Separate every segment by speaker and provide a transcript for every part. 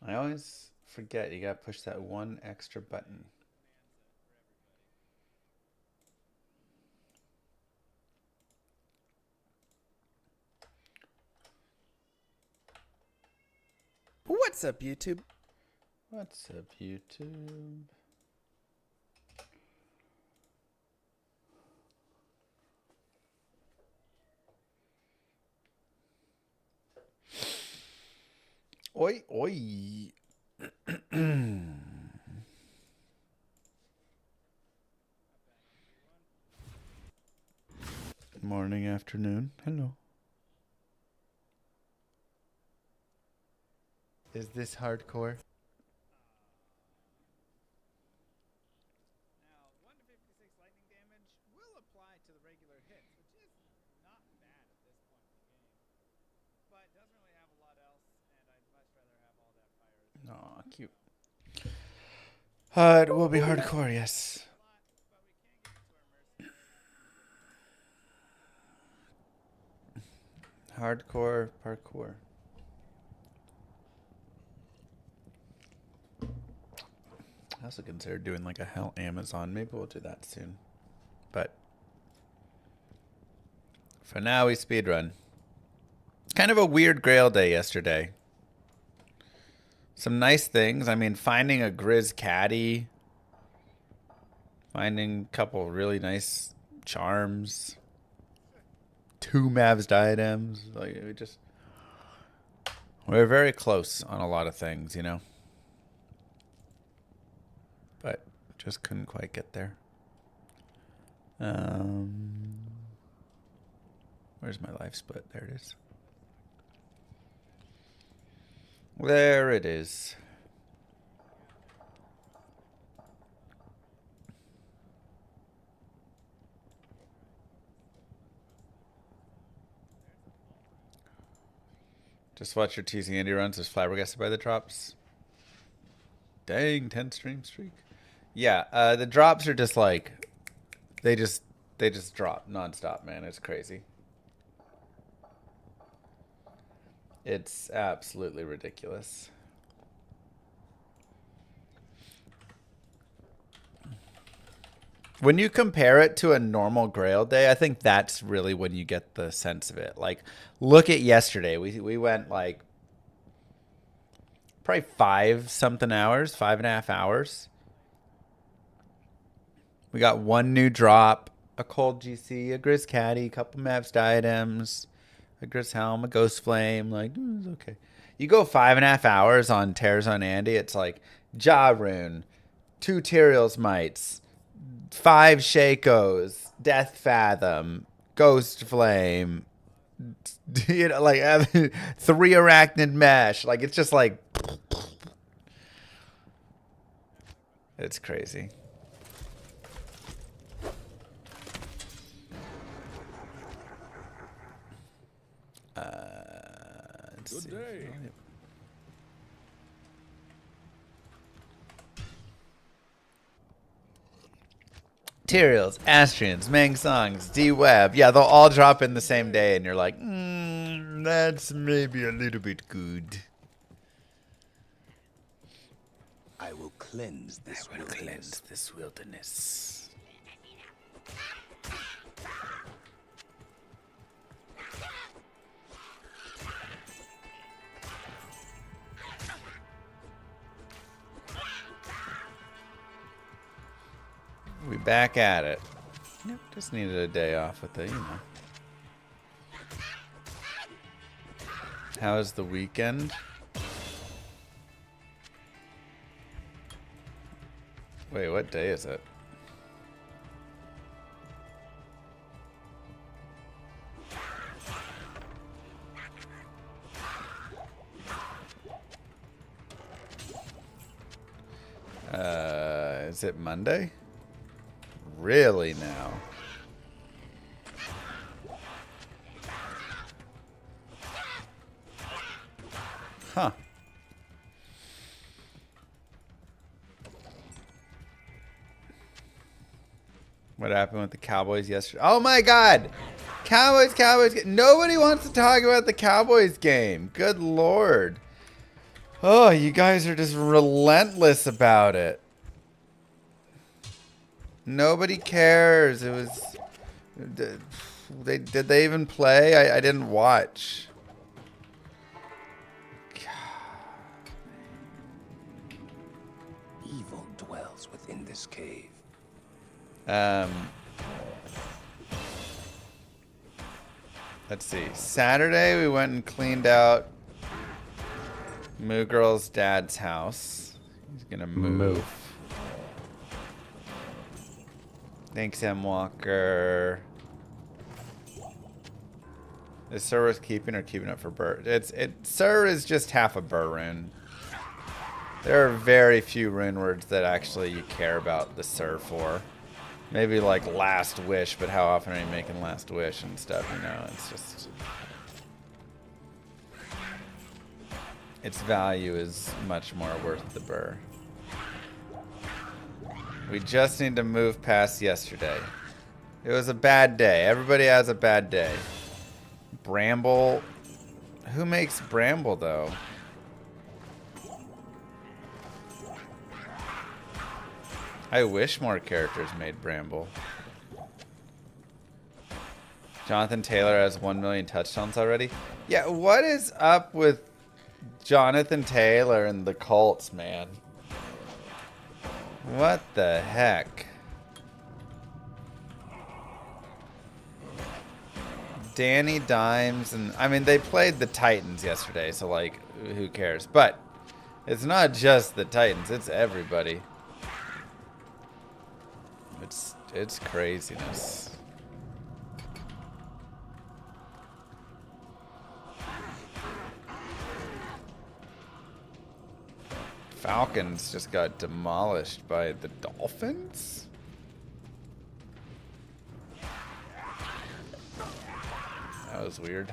Speaker 1: I always forget you gotta push that one extra button.
Speaker 2: What's up, YouTube?
Speaker 1: What's up, YouTube? Oi, oi. Morning, afternoon. Hello. Is this hardcore?
Speaker 2: Now, 1 to 56 lightning damage will apply to the regular hits, which is not bad at this point in the game. But doesn't really have a lot else, and I'd much rather have all that fire.
Speaker 1: Aw, cute. It will be hardcore, yes.
Speaker 2: But we can give it to our mercenary.
Speaker 1: Hardcore parkour. I also considered doing like a Hell Amazon. Maybe we'll do that soon. But for now, we speedrun. Kind of a weird Grail day yesterday. Some nice things. I mean, finding a Grizz caddy. Finding a couple really nice charms. 2 Mavs diadems. Like, we're very close on a lot of things, you know? But just couldn't quite get there. Where's my life split? There it is. There it is. Just watch your TC Andy runs. Is flabbergasted by the drops. Dang, 10 stream streak. Yeah, the drops are just like they just drop nonstop, man. It's crazy. It's absolutely ridiculous. When you compare it to a normal Grail day, I think that's really when you get the sense of it. Like, look at yesterday. We went like probably 5-something hours, 5.5 hours. We got 1 new drop, a cold GC, a Grizz Caddy, a couple Mavs diadems, a Grizz Helm, a Ghost Flame. Like, it's okay. You go 5.5 hours on Tears on Andy, it's like Ja Rune, 2 Tyrael's Mites, 5 Shakos, Death Fathom, Ghost Flame, you know, like 3 Arachnid Mesh. Like, it's just like, it's crazy. Good day. Tyraels, Astrians, Mang Songs, D-Web. Yeah, they'll all drop in the same day, and you're like, that's maybe a little bit good.
Speaker 3: I will cleanse this
Speaker 1: wilderness. We back at it. Yep, just needed a day off with it, you know. How was the weekend? Wait, what day is it? Is it Monday? Really now? Huh. What happened with the Cowboys yesterday? Oh my God! Cowboys. Nobody wants to talk about the Cowboys game. Good Lord. Oh, you guys are just relentless about it. Nobody cares. It was... Did they even play? I didn't watch.
Speaker 3: Evil dwells within this cave.
Speaker 1: Let's see. Saturday we went and cleaned out Moo Girl's dad's house. He's gonna move. Thanks, M. Walker. Is Sir worth keeping or keeping it for Burr? Sir is just half a Burr rune. There are very few rune words that actually you care about the Sir for. Maybe like Last Wish, but how often are you making Last Wish and stuff, you know? It's just... its value is much more worth the Burr. We just need to move past yesterday. It was a bad day. Everybody has a bad day. Bramble. Who makes Bramble, though? I wish more characters made Bramble. Jonathan Taylor has 1 million touchdowns already. Yeah, what is up with Jonathan Taylor and the Colts, man? What the heck? Danny Dimes and... I mean, they played the Titans yesterday, so, like, who cares? But it's not just the Titans. It's everybody. It's craziness. Falcons just got demolished by the Dolphins? That was weird.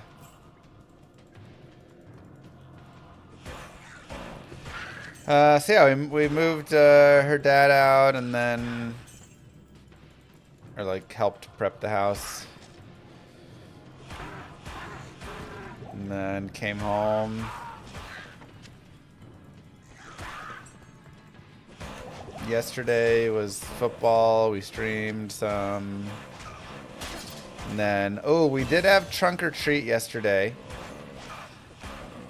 Speaker 1: So yeah, we moved her dad out and then... or like helped prep the house. And then came home. Yesterday was football. We streamed some. And then, oh, we did have trunk or treat yesterday.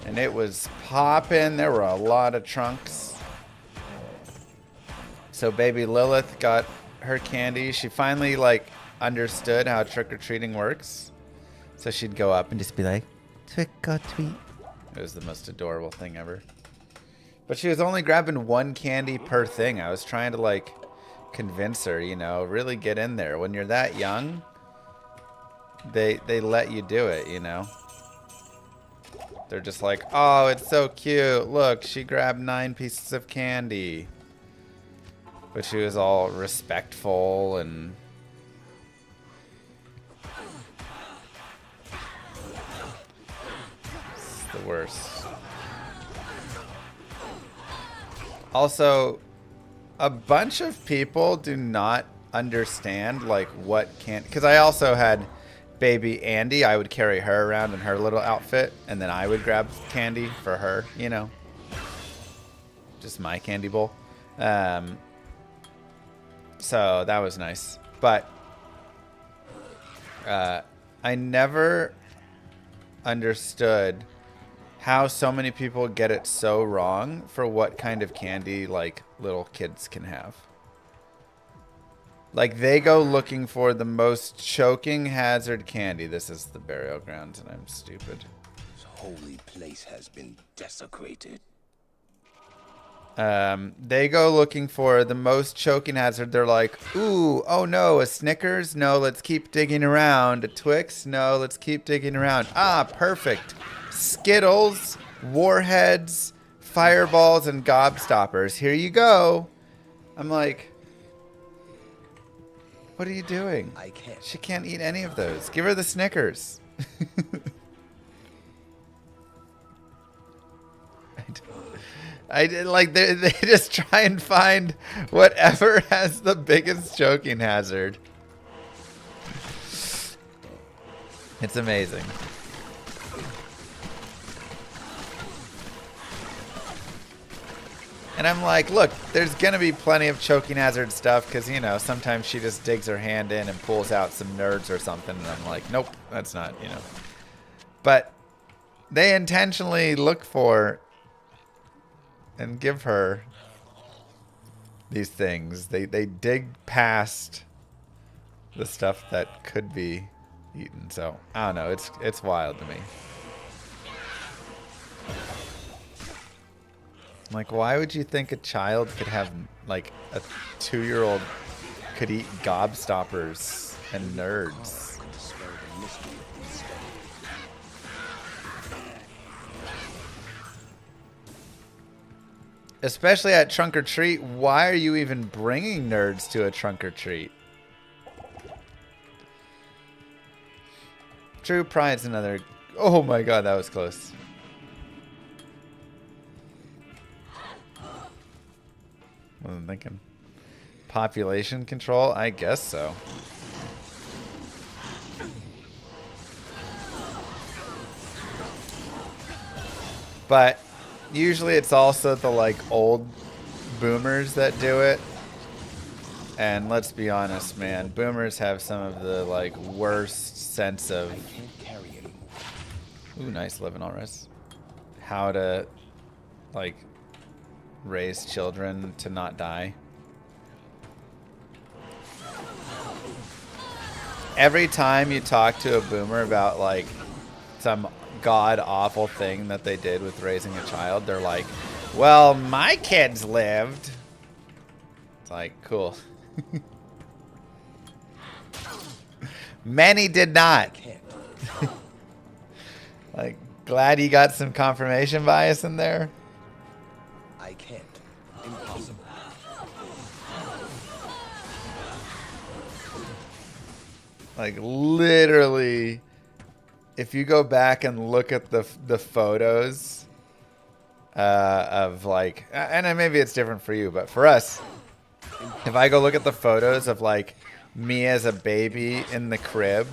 Speaker 1: And it was popping. There were a lot of trunks. So baby Lilith got her candy. She finally like understood how trick-or-treating works. So she'd go up and just be like, trick or treat. It was the most adorable thing ever. But she was only grabbing one candy per thing. I was trying to like convince her, you know, really get in there. When you're that young, they let you do it, you know. They're just like, oh, it's so cute. Look, she grabbed 9 pieces of candy. But she was all respectful and... it's the worst. Also, a bunch of people do not understand, like, what can't... because I also had baby Andy. I would carry her around in her little outfit, and then I would grab candy for her, you know. Just my candy bowl. So that was nice. But I never understood how so many people get it so wrong for what kind of candy like little kids can have. Like they go looking for the most choking hazard candy. This is the burial grounds and I'm stupid.
Speaker 3: This holy place has been desecrated.
Speaker 1: They go looking for the most choking hazard. They're like, ooh, oh no, a Snickers? No, let's keep digging around. A Twix? No, let's keep digging around. Ah, perfect. Skittles, Warheads, Fireballs, and Gobstoppers. Here you go. I'm like, what are you doing?
Speaker 3: I can't.
Speaker 1: She can't eat any of those. Give her the Snickers. I did like they just try and find whatever has the biggest choking hazard. It's amazing. And I'm like, look, there's going to be plenty of choking hazard stuff because, you know, sometimes she just digs her hand in and pulls out some nerds or something. And I'm like, nope, that's not, you know. But they intentionally look for and give her these things. They dig past the stuff that could be eaten. So, I don't know. It's wild to me. Like, why would you think a child could have, like, a 2-year-old could eat gobstoppers and nerds? Especially at trunk or treat, why are you even bringing nerds to a trunk or treat? True Pride's another... Oh my god, that was close. Wasn't thinking. Population control? I guess so. But usually it's also the like old boomers that do it. And let's be honest, man, boomers have some of the like worst sense of... Ooh, nice 11 all res. How to like raise children to not die. Every time you talk to a boomer about like some god awful thing that they did with raising a child, they're like, well, my kids lived. It's like, cool. Many did not. Like, glad you got some confirmation bias in there.
Speaker 3: I can't. Impossible.
Speaker 1: Like, literally, if you go back and look at the photos of, like, and maybe it's different for you, but for us, if I go look at the photos of, like, me as a baby in the crib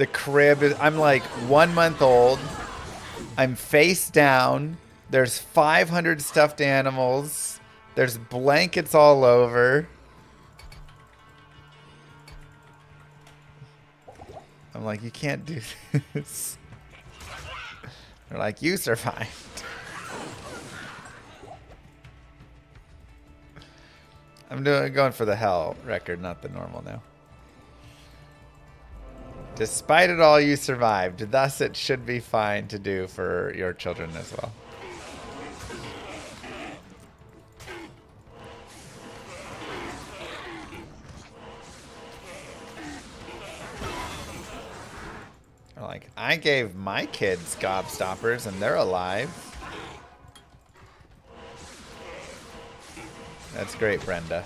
Speaker 1: is, I'm, like, 1 month old. I'm face down. There's 500 stuffed animals. There's blankets all over. I'm like, you can't do this. They're like, you survived. I'm going for the hell record, not the normal now. Despite it all, you survived. Thus, it should be fine to do for your children as well. Like, I gave my kids gobstoppers and they're alive. That's great, Brenda.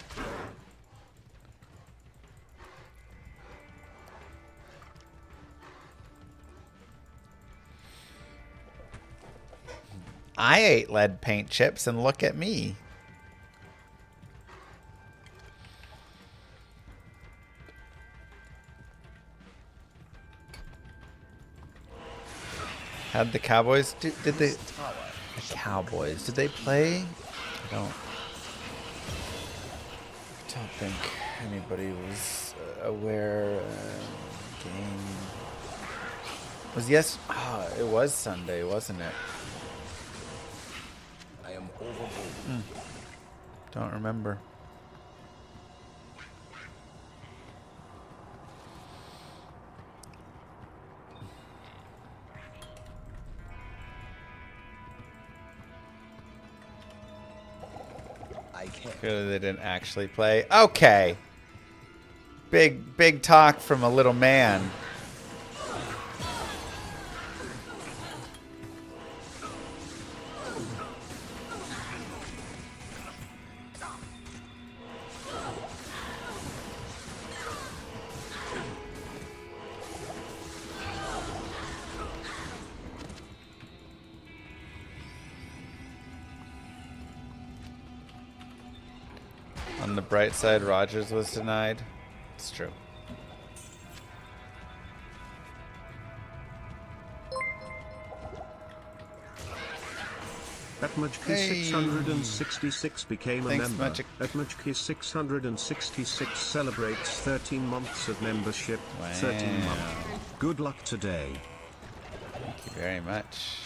Speaker 1: I ate lead paint chips and look at me. How'd the Cowboys do? Did they? The Cowboys, did they play? I don't think anybody was aware. Game was it was Sunday, wasn't it?
Speaker 3: I am overboard.
Speaker 1: Don't remember.
Speaker 3: I can't.
Speaker 1: Clearly they didn't actually play. Okay. Big talk from a little man. On the bright side, Rogers was denied. It's true.
Speaker 4: Atmajki666 became a
Speaker 1: Thanks,
Speaker 4: member.
Speaker 1: Magic.
Speaker 4: Atmajki666 celebrates 13 months of membership.
Speaker 1: Wow.
Speaker 4: 13 months. Good luck today.
Speaker 1: Thank you very much.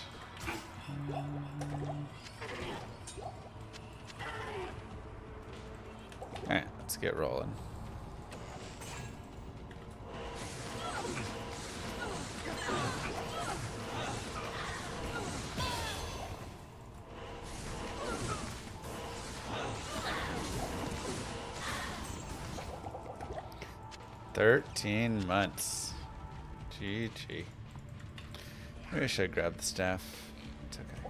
Speaker 1: Alright, let's get rolling. "13 months. GG. Maybe I should grab the staff. It's okay.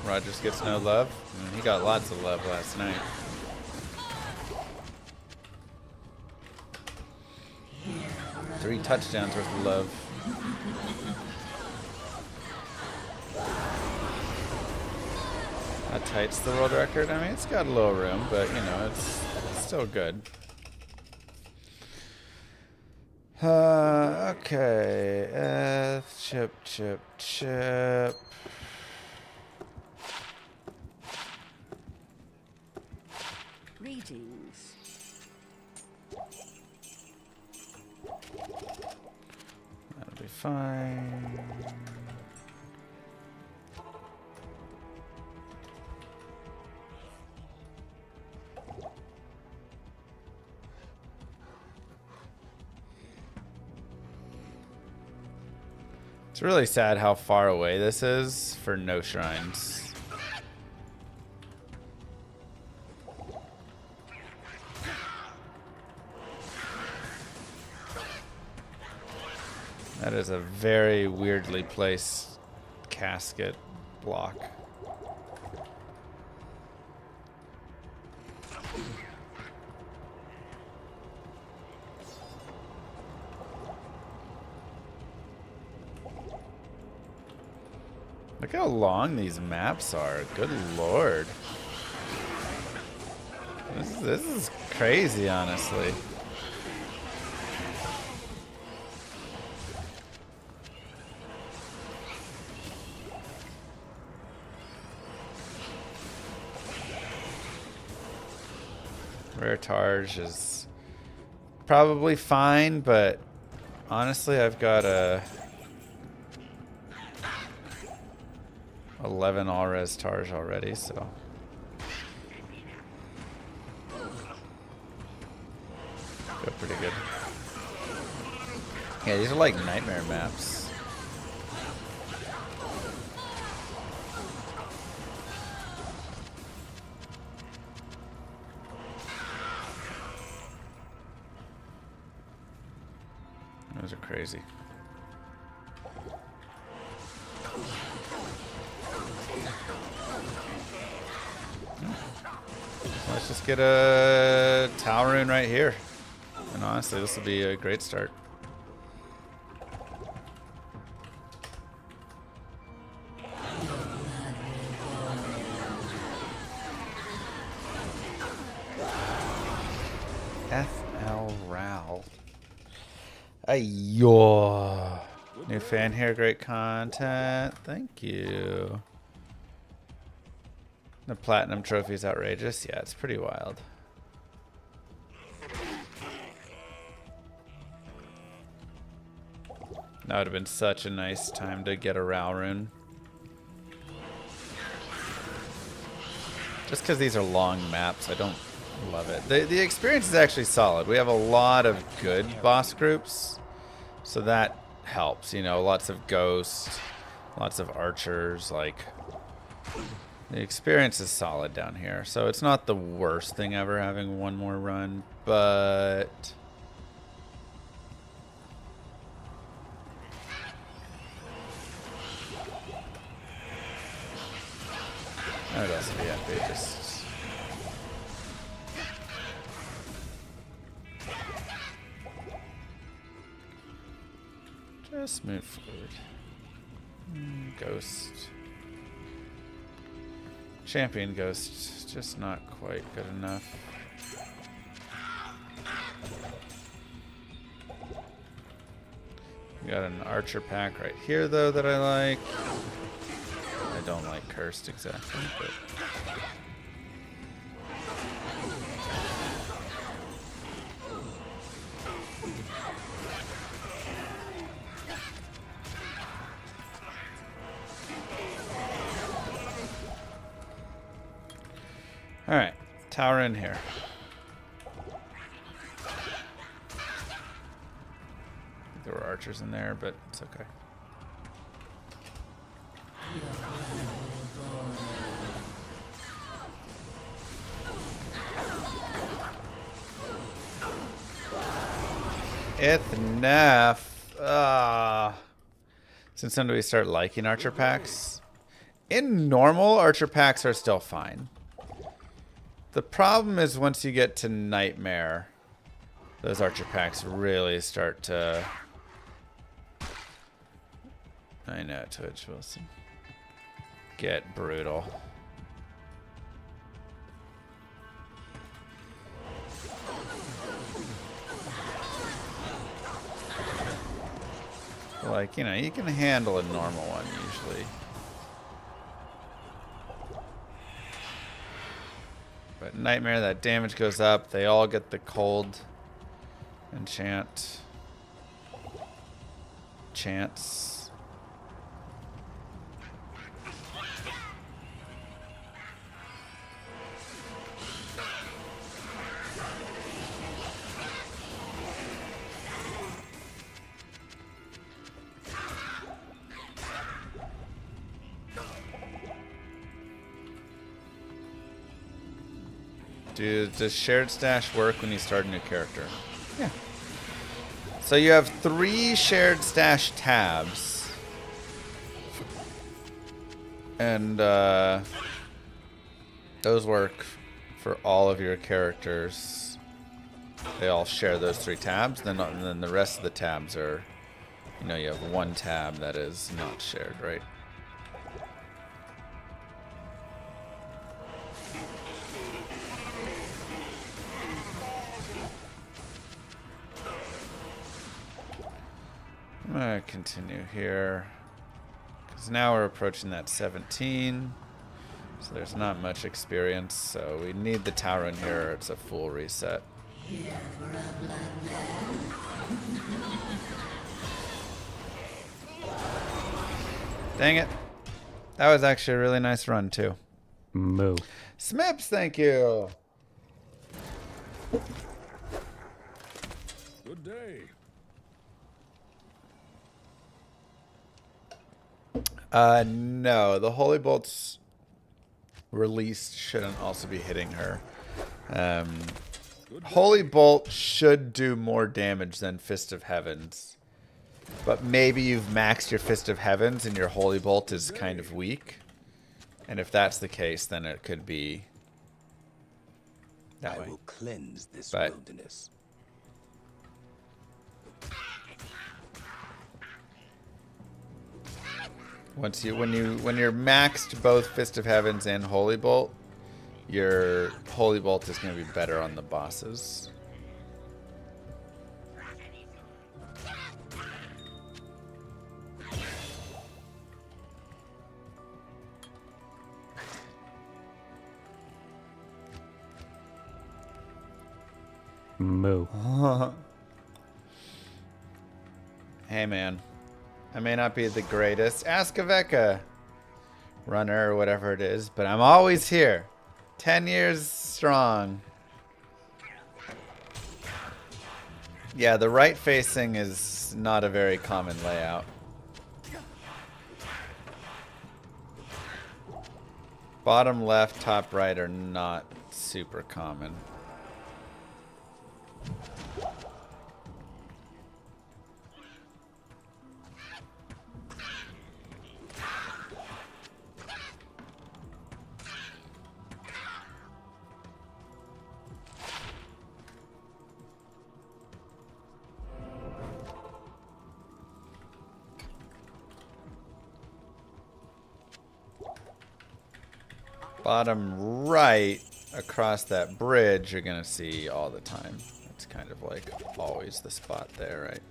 Speaker 1: Rogers gets no love. I mean, he got lots of love last night. Three touchdowns worth of love. How tight's the world record? I mean, it's got a little room, but you know, it's still good. Okay. Chip.
Speaker 5: Greetings.
Speaker 1: That'll be fine. It's really sad how far away this is for no shrines. That is a very weirdly placed casket block. Look how long these maps are. Good lord. This is crazy, honestly. Rare Targe is probably fine, but honestly, I've got a 11 all-res Targe already, so go pretty good. Yeah, these are like nightmare maps. Those are crazy. Let's just get a Talrune right here. And honestly, this will be a great start. FL Ral. Ayo. New fan here, great content. Thank you. The platinum trophy is outrageous. Yeah, it's pretty wild. That would have been such a nice time to get a Ral rune. Just because these are long maps, I don't love it. The experience is actually solid. We have a lot of good boss groups, so that helps. You know, lots of ghosts, lots of archers, like... The experience is solid down here, so it's not the worst thing ever having one more run, but... That would also be epic, just move forward. Ghost. Champion Ghost, just not quite good enough. We got an archer pack right here, though, that I like. I don't like cursed exactly, but... Alright, tower in here. There were archers in there, but it's okay. Since when do we start liking archer packs? In normal, archer packs are still fine. The problem is once you get to Nightmare, those archer packs really start to... I know, Twitch Wilson. Get brutal. Like, you know, you can handle a normal one usually. But Nightmare, that damage goes up. They all get the cold enchant. Chance. Does shared stash work when you start a new character? Yeah. So you have 3 shared stash tabs. And those work for all of your characters. They all share those 3 tabs. Then the rest of the tabs are, you know, you have 1 tab that is not shared, right? I'm gonna continue here because now we're approaching that 17, so there's not much experience, so we need the tower in here. It's a full reset. Dang it, that was actually a really nice run too.
Speaker 6: Moo.
Speaker 1: Smips, thank you.
Speaker 7: Good day.
Speaker 1: No, the Holy Bolts released shouldn't also be hitting her. Holy Bolt should do more damage than Fist of Heavens. But maybe you've maxed your Fist of Heavens and your Holy Bolt is kind of weak. And if that's the case, then it could be that way.
Speaker 3: I will cleanse this
Speaker 1: But
Speaker 3: wilderness.
Speaker 1: when you're maxed both Fist of Heavens and Holy Bolt, your Holy Bolt is going to be better on the bosses.
Speaker 6: Moo.
Speaker 1: Hey man, I may not be the greatest Askaveka runner or whatever it is, but I'm always here. 10 years strong. Yeah, the right facing is not a very common layout. Bottom left, top right are not super common. Bottom right across that bridge you're gonna see all the time. It's kind of like always the spot there, right?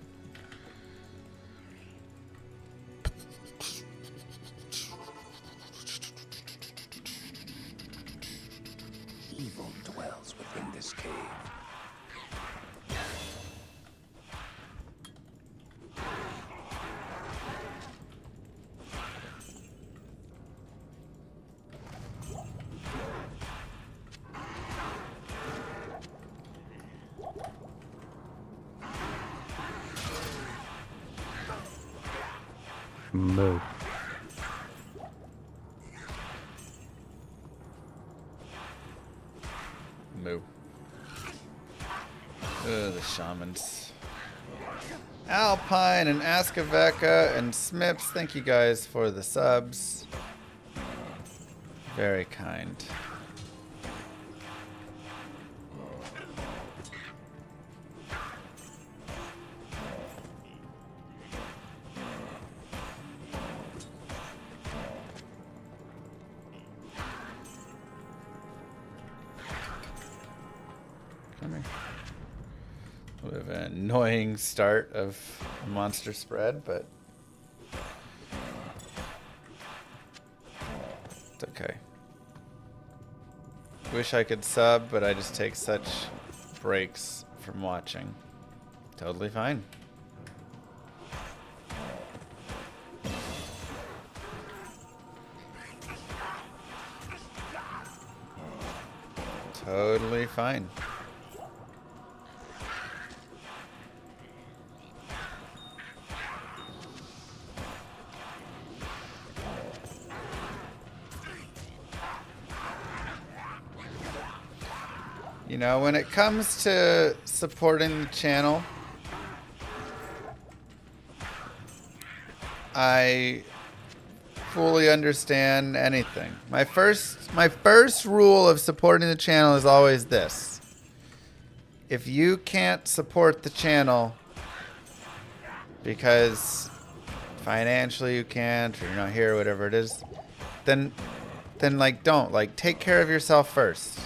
Speaker 6: Moo.
Speaker 1: Moo. Ugh, the shamans. Alpine and Askaveka and Smips, thank you guys for the subs. Very kind. Come here. We have an annoying start of a monster spread, but it's okay. Wish I could sub, but I just take such breaks from watching. Totally fine. Totally fine. You know, when it comes to supporting the channel, I fully understand anything. My first rule of supporting the channel is always this. If you can't support the channel because financially you can't, or you're not here, or whatever it is, then like don't. Like, take care of yourself first.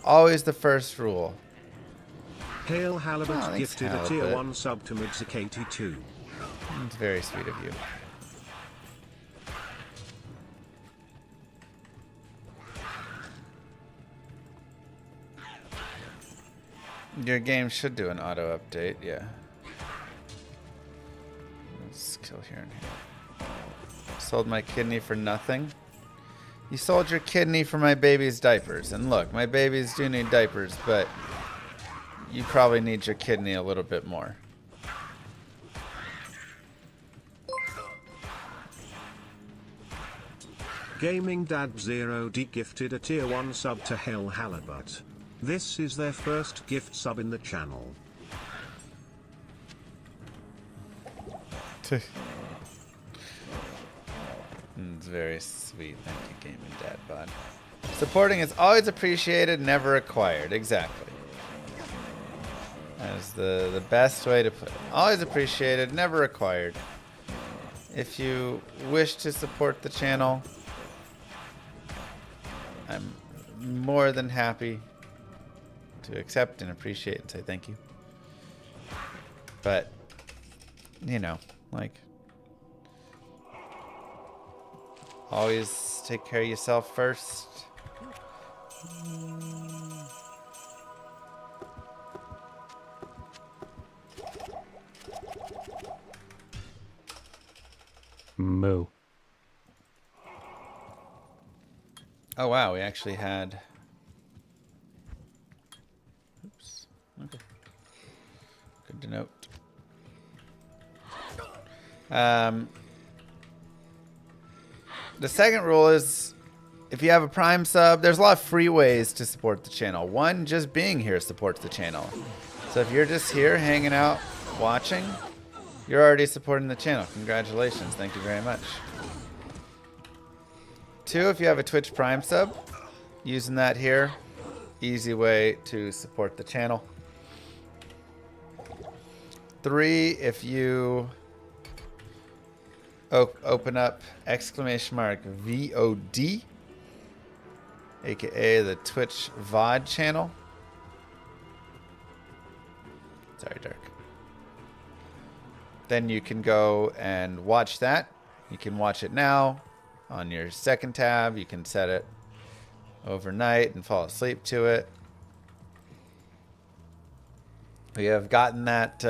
Speaker 1: Always the first rule.
Speaker 4: Hail Halibut
Speaker 1: Oh, thanks,
Speaker 4: gifted a
Speaker 1: Halibut.
Speaker 4: tier 1 sub to Midzak82.
Speaker 1: It's very sweet of you. Your game should do an auto update, yeah. Let's kill here and here. Sold my kidney for nothing. You sold your kidney for my baby's diapers. And look, my babies do need diapers, but you probably need your kidney a little bit more.
Speaker 4: Gaming Dad 0D gifted a tier 1 sub to Hail Halibut. This is their first gift sub in the channel.
Speaker 1: It's very sweet. Thank you, Gaming Dad Bod. Supporting is always appreciated, never acquired. Exactly. That is the best way to put it. Always appreciated, never acquired. If you wish to support the channel, I'm more than happy to accept and appreciate and say thank you. But, you know, like, always take care of yourself first.
Speaker 6: Moo.
Speaker 1: Oh wow, we actually had. Oops. Okay. Good to note. The second rule is, if you have a Prime sub, there's a lot of free ways to support the channel. One, just being here supports the channel. So if you're just here hanging out, watching, you're already supporting the channel. Congratulations. Thank you very much. Two, if you have a Twitch Prime sub, using that here, easy way to support the channel. Three, if you open up !VOD, aka the Twitch VOD channel. Sorry, Dark. Then you can go and watch that. You can watch it now on your second tab. You can set it overnight and fall asleep to it. We have gotten that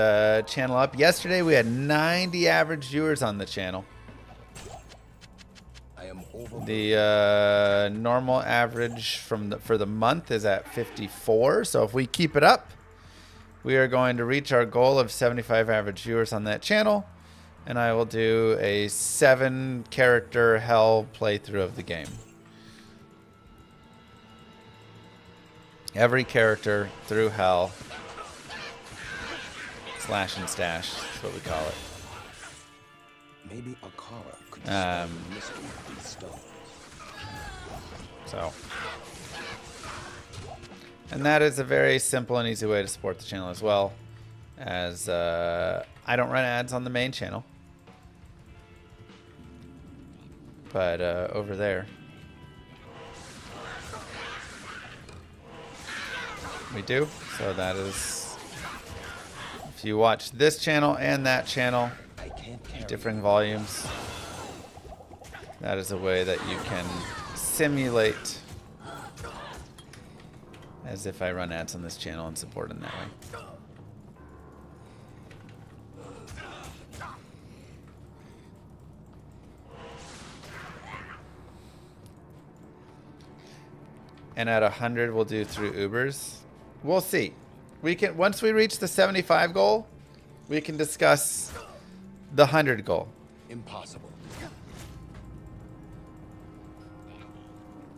Speaker 1: channel up. Yesterday we had 90 average viewers on the channel.
Speaker 3: I am over.
Speaker 1: The normal average for the month is at 54. So if we keep it up, we are going to reach our goal of 75 average viewers on that channel. and I will do a 7-character hell playthrough of the game. Every character through hell. Slash and stash. That's what we call it.
Speaker 3: Maybe Akara could discover the mystery of these stones.
Speaker 1: So. And that is a very simple and easy way to support the channel as well. As I don't run ads on the main channel. But over there, we do. So that is, if you watch this channel and that channel, differing volumes, that is a way that you can simulate as if I run ads on this channel and support in that way. And at 100, we'll do through Ubers. We'll see. We can, once we reach the 75 goal, we can discuss the 100 goal.
Speaker 3: Impossible.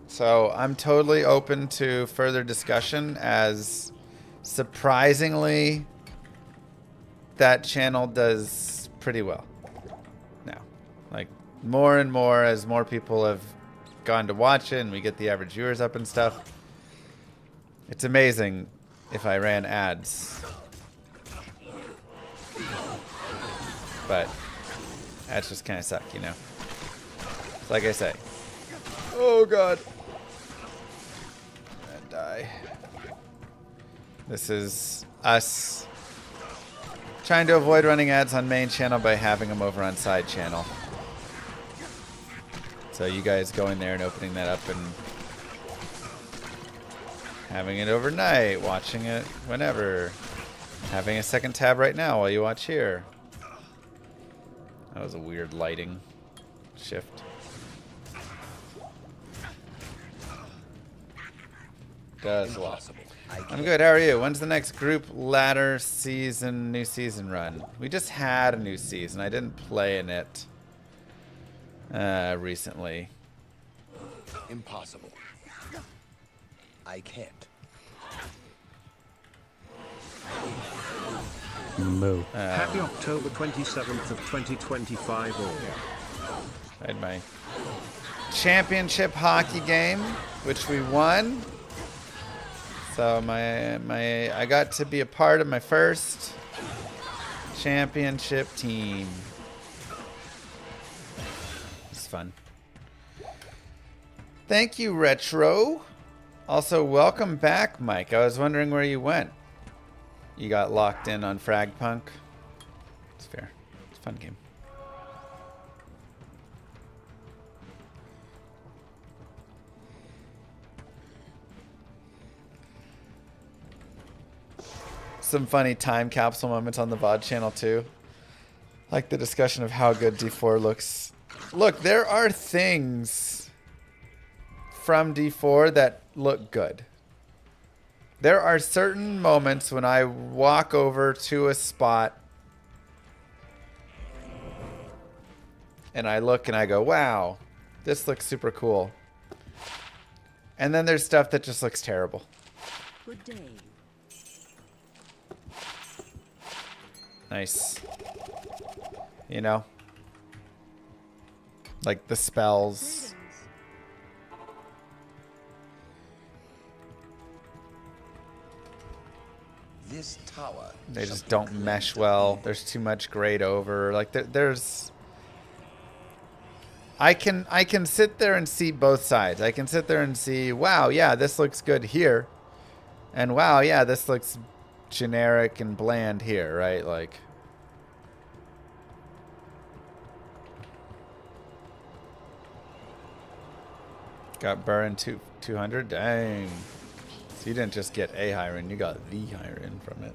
Speaker 1: So I'm totally open to further discussion, as surprisingly that channel does pretty well now. Like more and more as more people have gone to watch it and we get the average viewers up and stuff. It's amazing if I ran ads. But ads just kind of suck, you know. Like I say. Oh god. I'm gonna die. This is us trying to avoid running ads on main channel by having them over on side channel. So you guys going there and opening that up and having it overnight, watching it whenever. Having a second tab right now while you watch here. That was a weird lighting shift. Does a lot. I'm good. How are you? When's the next group ladder season, new season run? We just had a new season. I didn't play in it recently.
Speaker 3: Impossible. I can't.
Speaker 6: Moo.
Speaker 4: Happy October 27th of 2025 all.
Speaker 1: I had my championship hockey game, which we won. So I got to be a part of my first championship team. It's fun. Thank you, Retro. Also, welcome back, Mike. I was wondering where you went. You got locked in on Fragpunk. It's fair. It's a fun game. Some funny time capsule moments on the VOD channel too. Like the discussion of how good D4 looks. Look, there are things from D4 that look good. There are certain moments when I walk over to a spot and I look and I go, wow, this looks super cool. And then there's stuff that just looks terrible.
Speaker 5: Good day.
Speaker 1: Nice. You know? Like the spells.
Speaker 3: This tower.
Speaker 1: They just don't mesh well. There's too much grayed over. Like there's I can sit there and see both sides. I can sit there and see, wow, yeah, this looks good here. And wow, yeah, this looks generic and bland here, right? Like got burned 200. Dang. So you didn't just get a higher end, you got the higher end from it.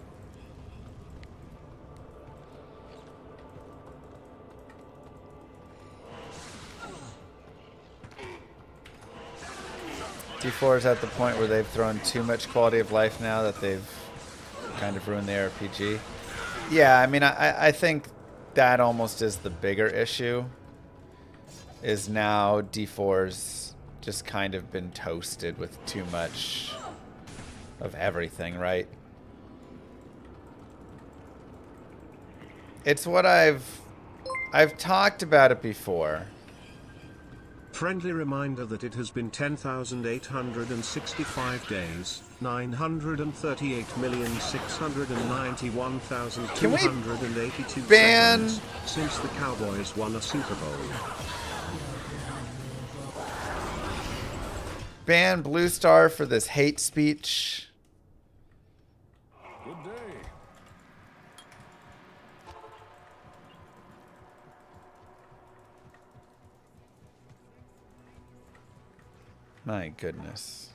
Speaker 1: D4 is at the point where they've thrown too much quality of life now that they've kind of ruined the RPG. Yeah, I mean, I think that almost is the bigger issue. Is now D4's just kind of been toasted with too much of everything, right? It's what I've talked about it before.
Speaker 4: Friendly reminder that it has been 10,865 days, 938,691,282
Speaker 1: ban-
Speaker 4: seconds since the Cowboys won a Super Bowl.
Speaker 1: Ban Blue Star for this hate speech.
Speaker 3: Good day.
Speaker 1: My goodness.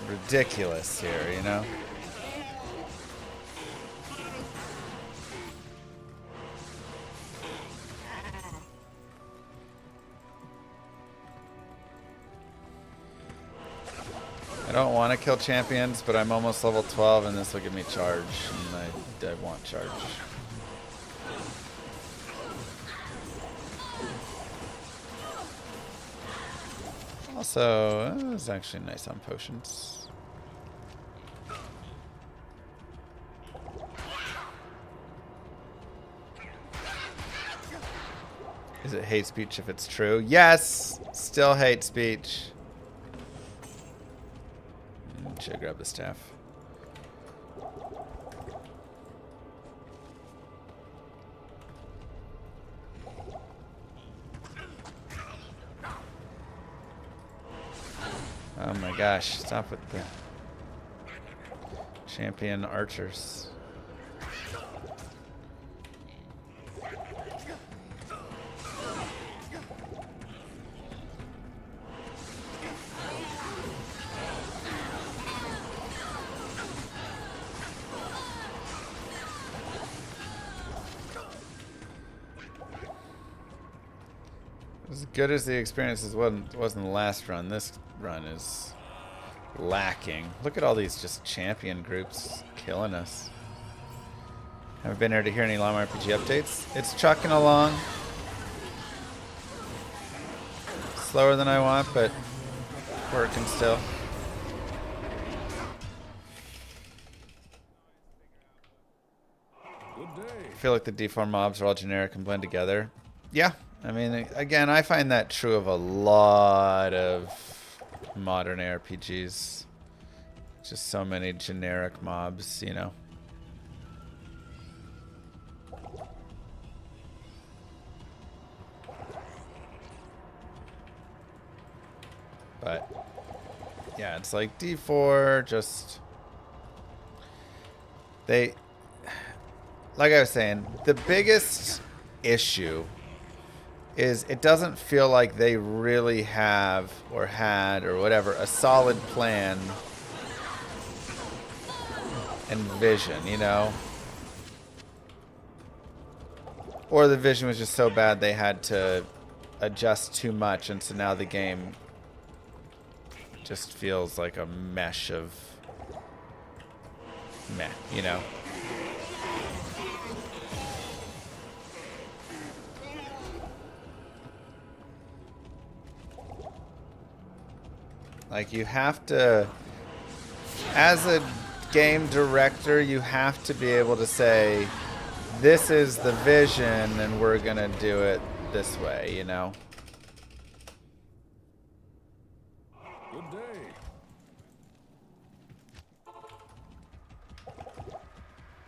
Speaker 1: Ridiculous here, you know? I don't want to kill champions, but I'm almost level 12 and this will give me charge, and I want charge. Also, it's actually nice on potions. Is it hate speech if it's true? Yes! Still hate speech. Should I grab the staff? Oh my gosh, stop with the champion archers. As good as the experiences wasn't the last run, this run is lacking. Look at all these just champion groups killing us. Haven't been here to hear any Llama RPG updates. It's chucking along. Slower than I want, but working still.
Speaker 3: Good day.
Speaker 1: I feel like the D4 mobs are all generic and blend together. Yeah. I mean, again, I find that true of a lot of modern RPGs. Just so many generic mobs, you know. But, yeah, it's like D4 just... Like I was saying, the biggest issue is it doesn't feel like they really have or had or whatever a solid plan and vision, you know? Or the vision was just so bad they had to adjust too much, and so now the game just feels like a mesh of meh, you know? Like, you have to, as a game director, you have to be able to say, this is the vision and we're gonna do it this way, you know?
Speaker 3: Good day.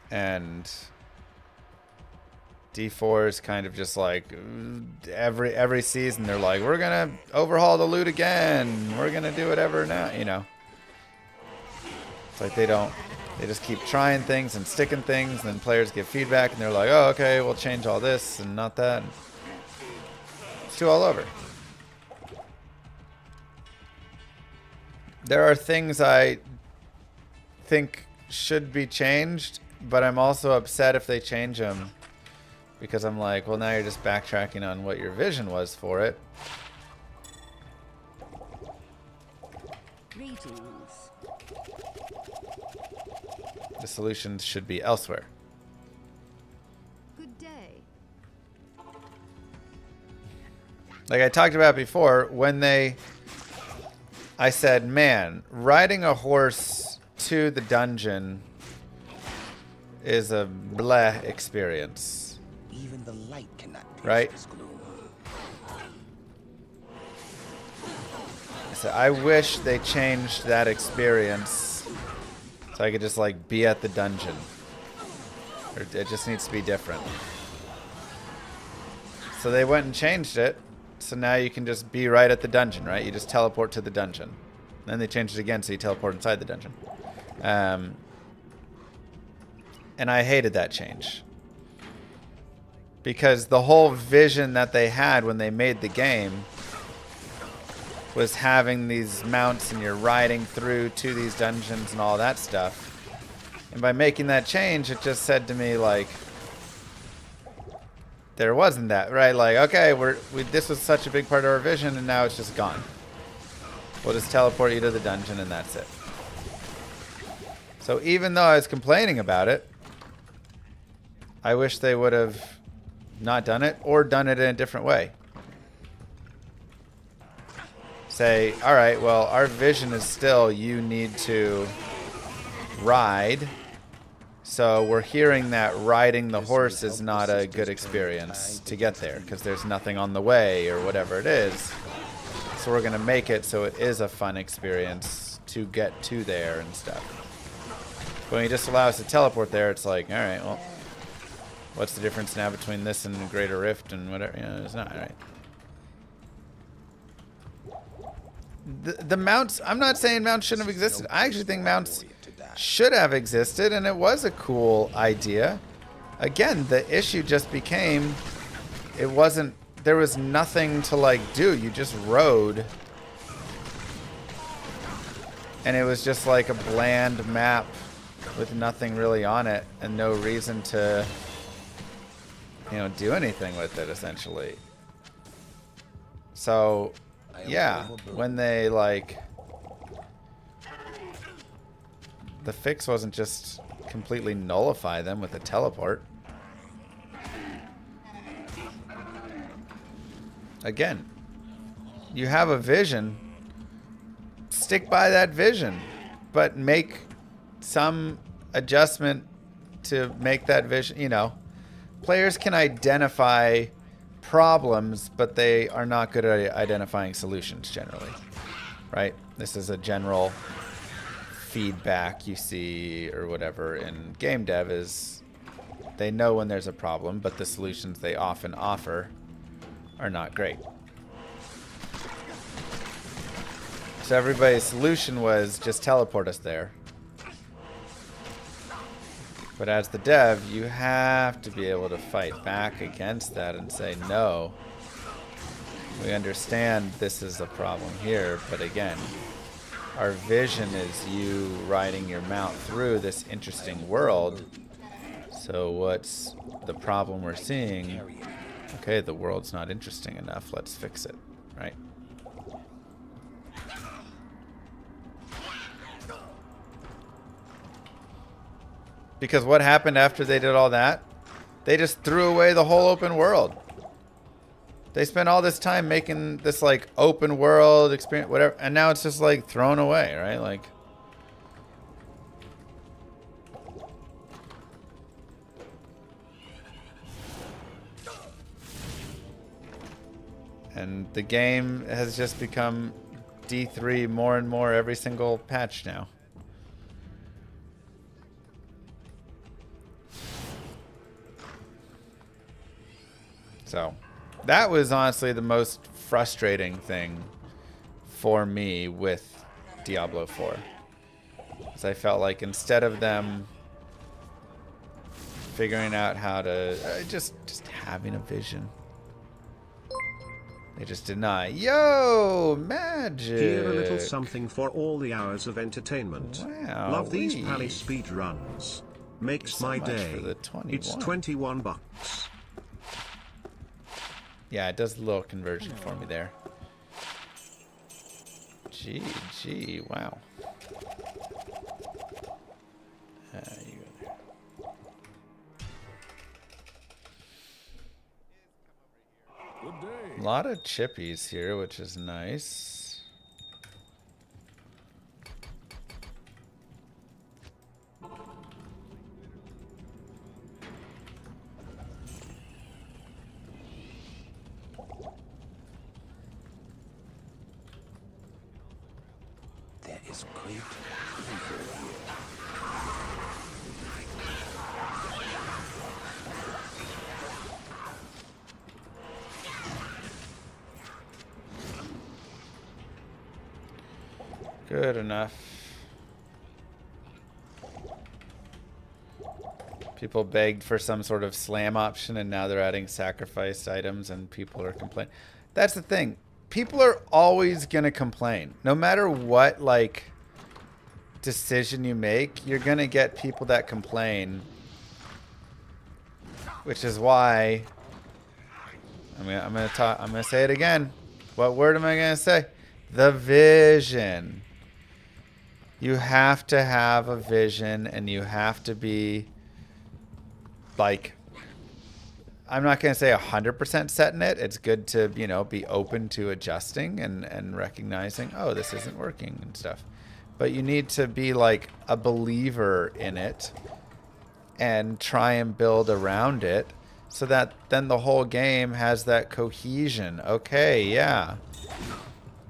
Speaker 1: And D4 is kind of just like every season they're like, we're gonna overhaul the loot again, we're gonna do whatever now, you know. It's like they just keep trying things and sticking things, and then players give feedback and they're like, oh, okay, we'll change all this and not that. It's too all over. There are things I think should be changed, but I'm also upset if they change them. Because I'm like, well, now you're just backtracking on what your vision was for it.
Speaker 5: Greetings.
Speaker 1: The solutions should be elsewhere.
Speaker 5: Good day.
Speaker 1: Like I talked about before, when I said, man, riding a horse to the dungeon is a bleh experience.
Speaker 3: Even the light cannot pierce
Speaker 1: Right?
Speaker 3: this gloom.
Speaker 1: So I wish they changed that experience so I could just like be at the dungeon. Or it just needs to be different. So they went and changed it. So now you can just be right at the dungeon, right? You just teleport to the dungeon. Then they changed it again so you teleport inside the dungeon. And I hated that change. Because the whole vision that they had when they made the game was having these mounts and you're riding through to these dungeons and all that stuff. And by making that change, it just said to me, like, there wasn't that, right? Like, okay, this was such a big part of our vision, and now it's just gone. We'll just teleport you to the dungeon, and that's it. So even though I was complaining about it, I wish they would have not done it or done it in a different way. Say, all right, well, our vision is still you need to ride. So we're hearing that riding the horse is not a good experience to get there because there's nothing on the way or whatever it is. So we're going to make it so it is a fun experience to get to there and stuff. But when you just allow us to teleport there, it's like, all right, well, what's the difference now between this and the Greater Rift and whatever? You know, it's not, all right. The mounts, I'm not saying mounts shouldn't have existed. I actually think mounts should have existed, and it was a cool idea. Again, the issue just became, there was nothing to like do. You just rode. And it was just like a bland map with nothing really on it and no reason to, do anything with it, essentially. So, yeah, when they the fix wasn't just completely nullify them with a teleport. Again, you have a vision, stick by that vision, but make some adjustment to make that vision, Players can identify problems, but they are not good at identifying solutions generally, right? This is a general feedback you see or whatever in game dev is they know when there's a problem, but the solutions they often offer are not great. So everybody's solution was just teleport us there. But as the dev, you have to be able to fight back against that and say, no, we understand this is a problem here, but again, our vision is you riding your mount through this interesting world. So what's the problem we're seeing? Okay, the world's not interesting enough. Let's fix it, right? Because what happened after they did all that? They just threw away the whole open world. They spent all this time making this like open world experience, whatever, and now it's just like thrown away, right? Like, and the game has just become D3 more and more every single patch now. So that was honestly the most frustrating thing for me with Diablo 4. Because I felt like instead of them figuring out how to just having a vision, they just deny. Yo, magic!
Speaker 4: Here a little something for all the hours of entertainment.
Speaker 1: Wow.
Speaker 4: Love these Pally speed runs. Makes
Speaker 1: So
Speaker 4: my
Speaker 1: much
Speaker 4: day.
Speaker 1: for the 21.
Speaker 4: It's $21.
Speaker 1: Yeah, it does a little conversion for me there. GG. Wow. You go there. A lot of chippies here, which is nice.
Speaker 3: There is great treasure here.
Speaker 1: Good enough. People begged for some sort of slam option, and now they're adding sacrificed items, and people are complaining. That's the thing. People are always going to complain. No matter what, like, decision you make, you're going to get people that complain. Which is why... I'm going to say it again. What word am I going to say? The vision. You have to have a vision, and you have to be, like, I'm not going to say 100% set in it. It's good to, you know, be open to adjusting and recognizing, oh, this isn't working and stuff. But you need to be, like, a believer in it and try and build around it so that then the whole game has that cohesion. Okay, yeah.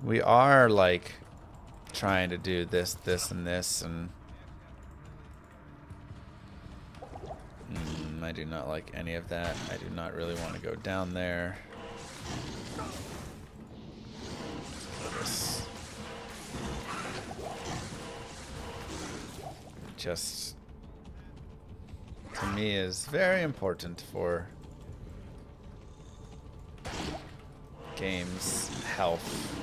Speaker 1: We are, like, trying to do this, and this, and... I do not like any of that. I do not really want to go down there. This just, to me, is very important for games' health.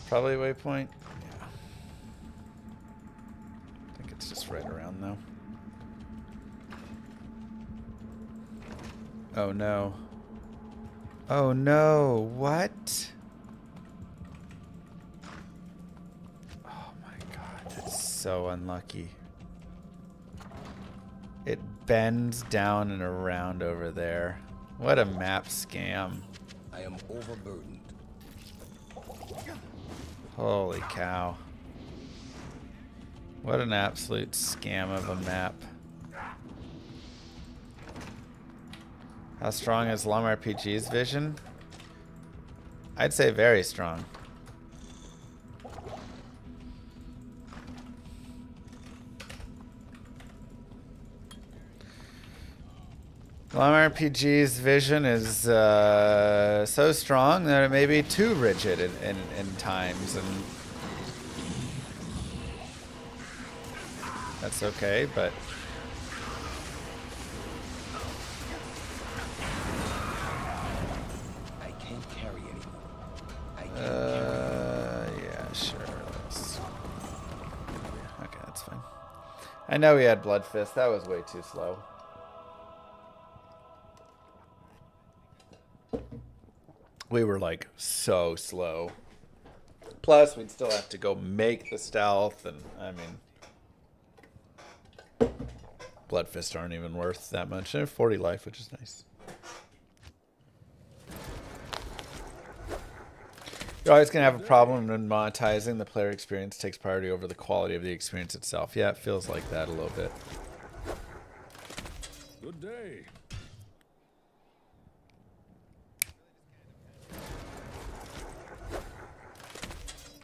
Speaker 1: Probably waypoint. Yeah. I think it's just right around though. Oh no. Oh no. What? Oh my god. That's so unlucky. It bends down and around over there. What a map scam.
Speaker 3: I am overburdened.
Speaker 1: Holy cow. What an absolute scam of a map. How strong is Llama RPG's vision? I'd say very strong. Llama RPG's vision is so strong that it may be too rigid in times, and that's okay, but
Speaker 3: I can't carry anymore.
Speaker 1: yeah, sure. Okay, that's fine. I know we had Blood Fist. That was way too slow. We were like so slow. Plus, we'd still have to go make the stealth, and I mean, Blood Fist aren't even worth that much. They're 40 life, which is nice. You're always gonna have a problem when monetizing. The player experience takes priority over the quality of the experience itself. Yeah, it feels like that a little bit.
Speaker 7: Good day.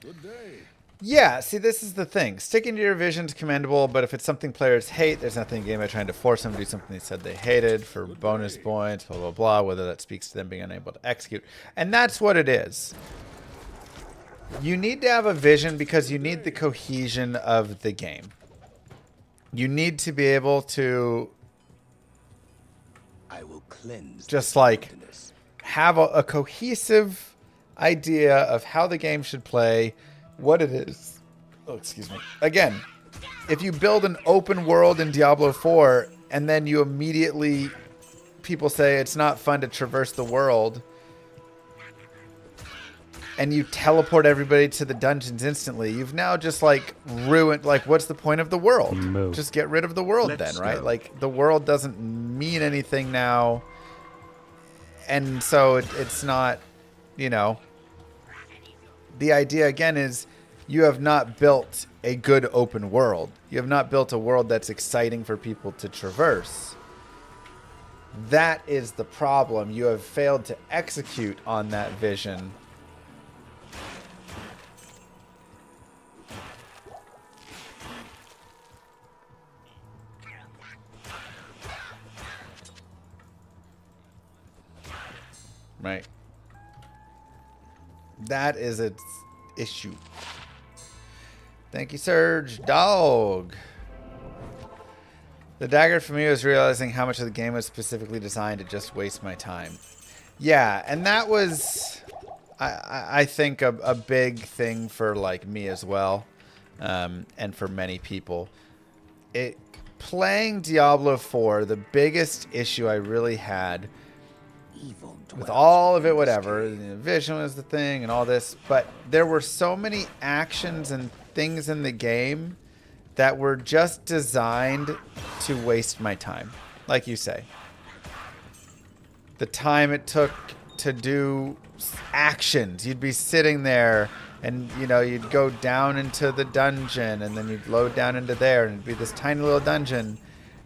Speaker 7: Good day.
Speaker 1: Yeah, see, this is the thing. Sticking to your vision is commendable, but if it's something players hate, there's nothing in the game by trying to force them to do something they said they hated for bonus points, blah, blah, blah, whether that speaks to them being unable to execute. And that's what it is. You need to have a vision because you need the cohesion of the game. You need to be able to
Speaker 3: I will cleanse
Speaker 1: just, like, have a cohesive idea of how the game should play, what it is. Oh, excuse me. Again, if you build an open world in Diablo 4 and then you immediately, people say it's not fun to traverse the world, and you teleport everybody to the dungeons instantly, you've now just like ruined, like, what's the point of the world?
Speaker 6: Move.
Speaker 1: Just get rid of the world
Speaker 4: Let's
Speaker 1: then, right?
Speaker 4: go.
Speaker 1: Like, the world doesn't mean anything now. And so it's not, you know, the idea again is you have not built a good open world. You have not built a world that's exciting for people to traverse. That is the problem. You have failed to execute on that vision. Right. That is its issue. Thank you, Surge. Dog. The dagger for me was realizing how much of the game was specifically designed to just waste my time. Yeah, and that was, I think, a big thing for like me as well, and for many people. Playing Diablo 4, the biggest issue I really had
Speaker 5: Evil
Speaker 1: with
Speaker 5: dwells
Speaker 1: all of it,
Speaker 5: within
Speaker 1: whatever,
Speaker 5: this cave.
Speaker 1: the vision was the thing and all this, but there were so many actions and things in the game that were just designed to waste my time. Like you say, the time it took to do actions, you'd be sitting there and, you know, you'd go down into the dungeon and then you'd load down into there and it'd be this tiny little dungeon,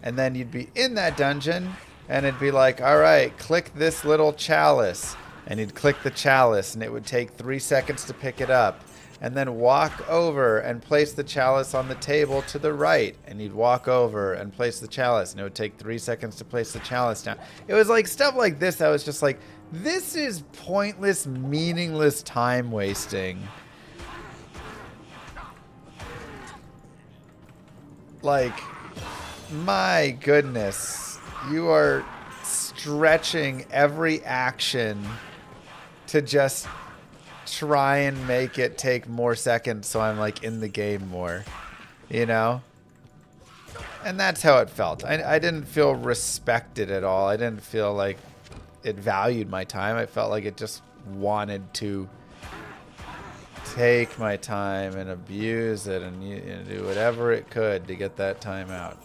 Speaker 1: and then you'd be in that dungeon and it'd be like, all right, click this little chalice. And you'd click the chalice and it would take 3 seconds to pick it up. And then walk over and place the chalice on the table to the right. And you'd walk over and place the chalice. And it would take 3 seconds to place the chalice down. It was like stuff like this that was just like, this is pointless, meaningless time wasting. Like, my goodness. You are stretching every action to just try and make it take more seconds so I'm like in the game more, you know? And that's how it felt. I didn't feel respected at all. I didn't feel like it valued my time. I felt like it just wanted to take my time and abuse it and do whatever it could to get that time out.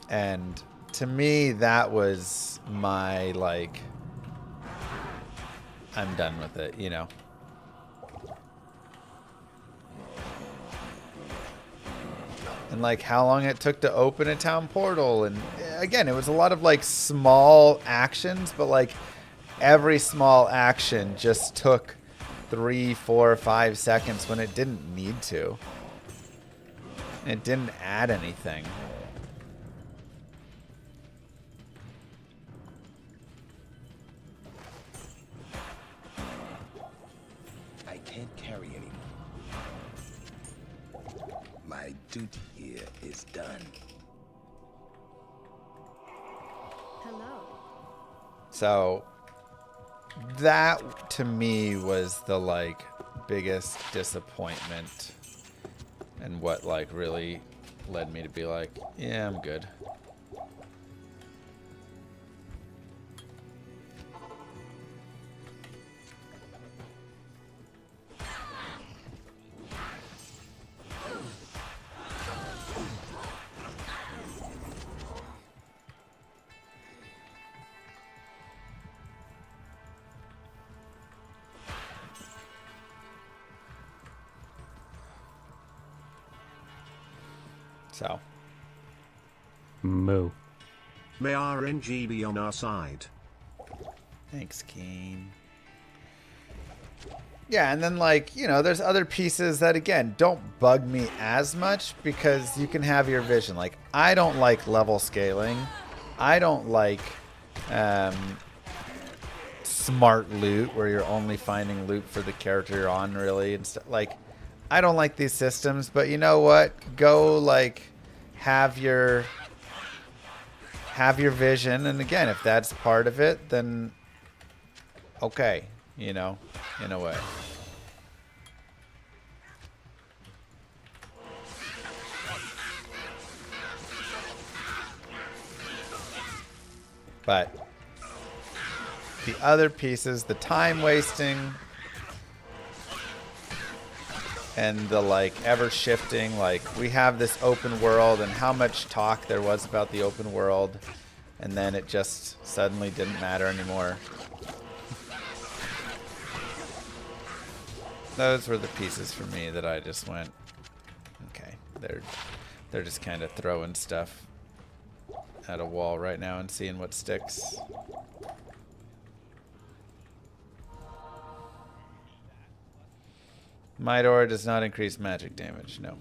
Speaker 1: And to me, that was my, like, I'm done with it, you know. And, like, how long it took to open a town portal. And, again, it was a lot of, like, small actions. But, like, every small action just took 3, 4, 5 seconds when it didn't need to. It didn't add anything.
Speaker 3: I can't carry anymore. My duty here is done.
Speaker 5: Hello.
Speaker 1: So that to me was the like biggest disappointment and what like really led me to be like, yeah, I'm good. So
Speaker 6: Moo.
Speaker 4: May RNG be on our side.
Speaker 1: thanks, Keen. Yeah, and then like, you know, there's other pieces that again don't bug me as much because you can have your vision. Like, I don't like level scaling. I don't like smart loot where you're only finding loot for the character you're on, really, and stuff. Like, I don't like these systems, but you know what? Go like have your have your vision, and again, if that's part of it, then okay, you know, in a way. But the other pieces, the time wasting and the like ever shifting, like we have this open world and how much talk there was about the open world, and then it just suddenly didn't matter anymore. Those were the pieces for me that I just went, okay, they're just kind of throwing stuff at a wall right now and seeing what sticks. Might Aura does not increase magic damage, no.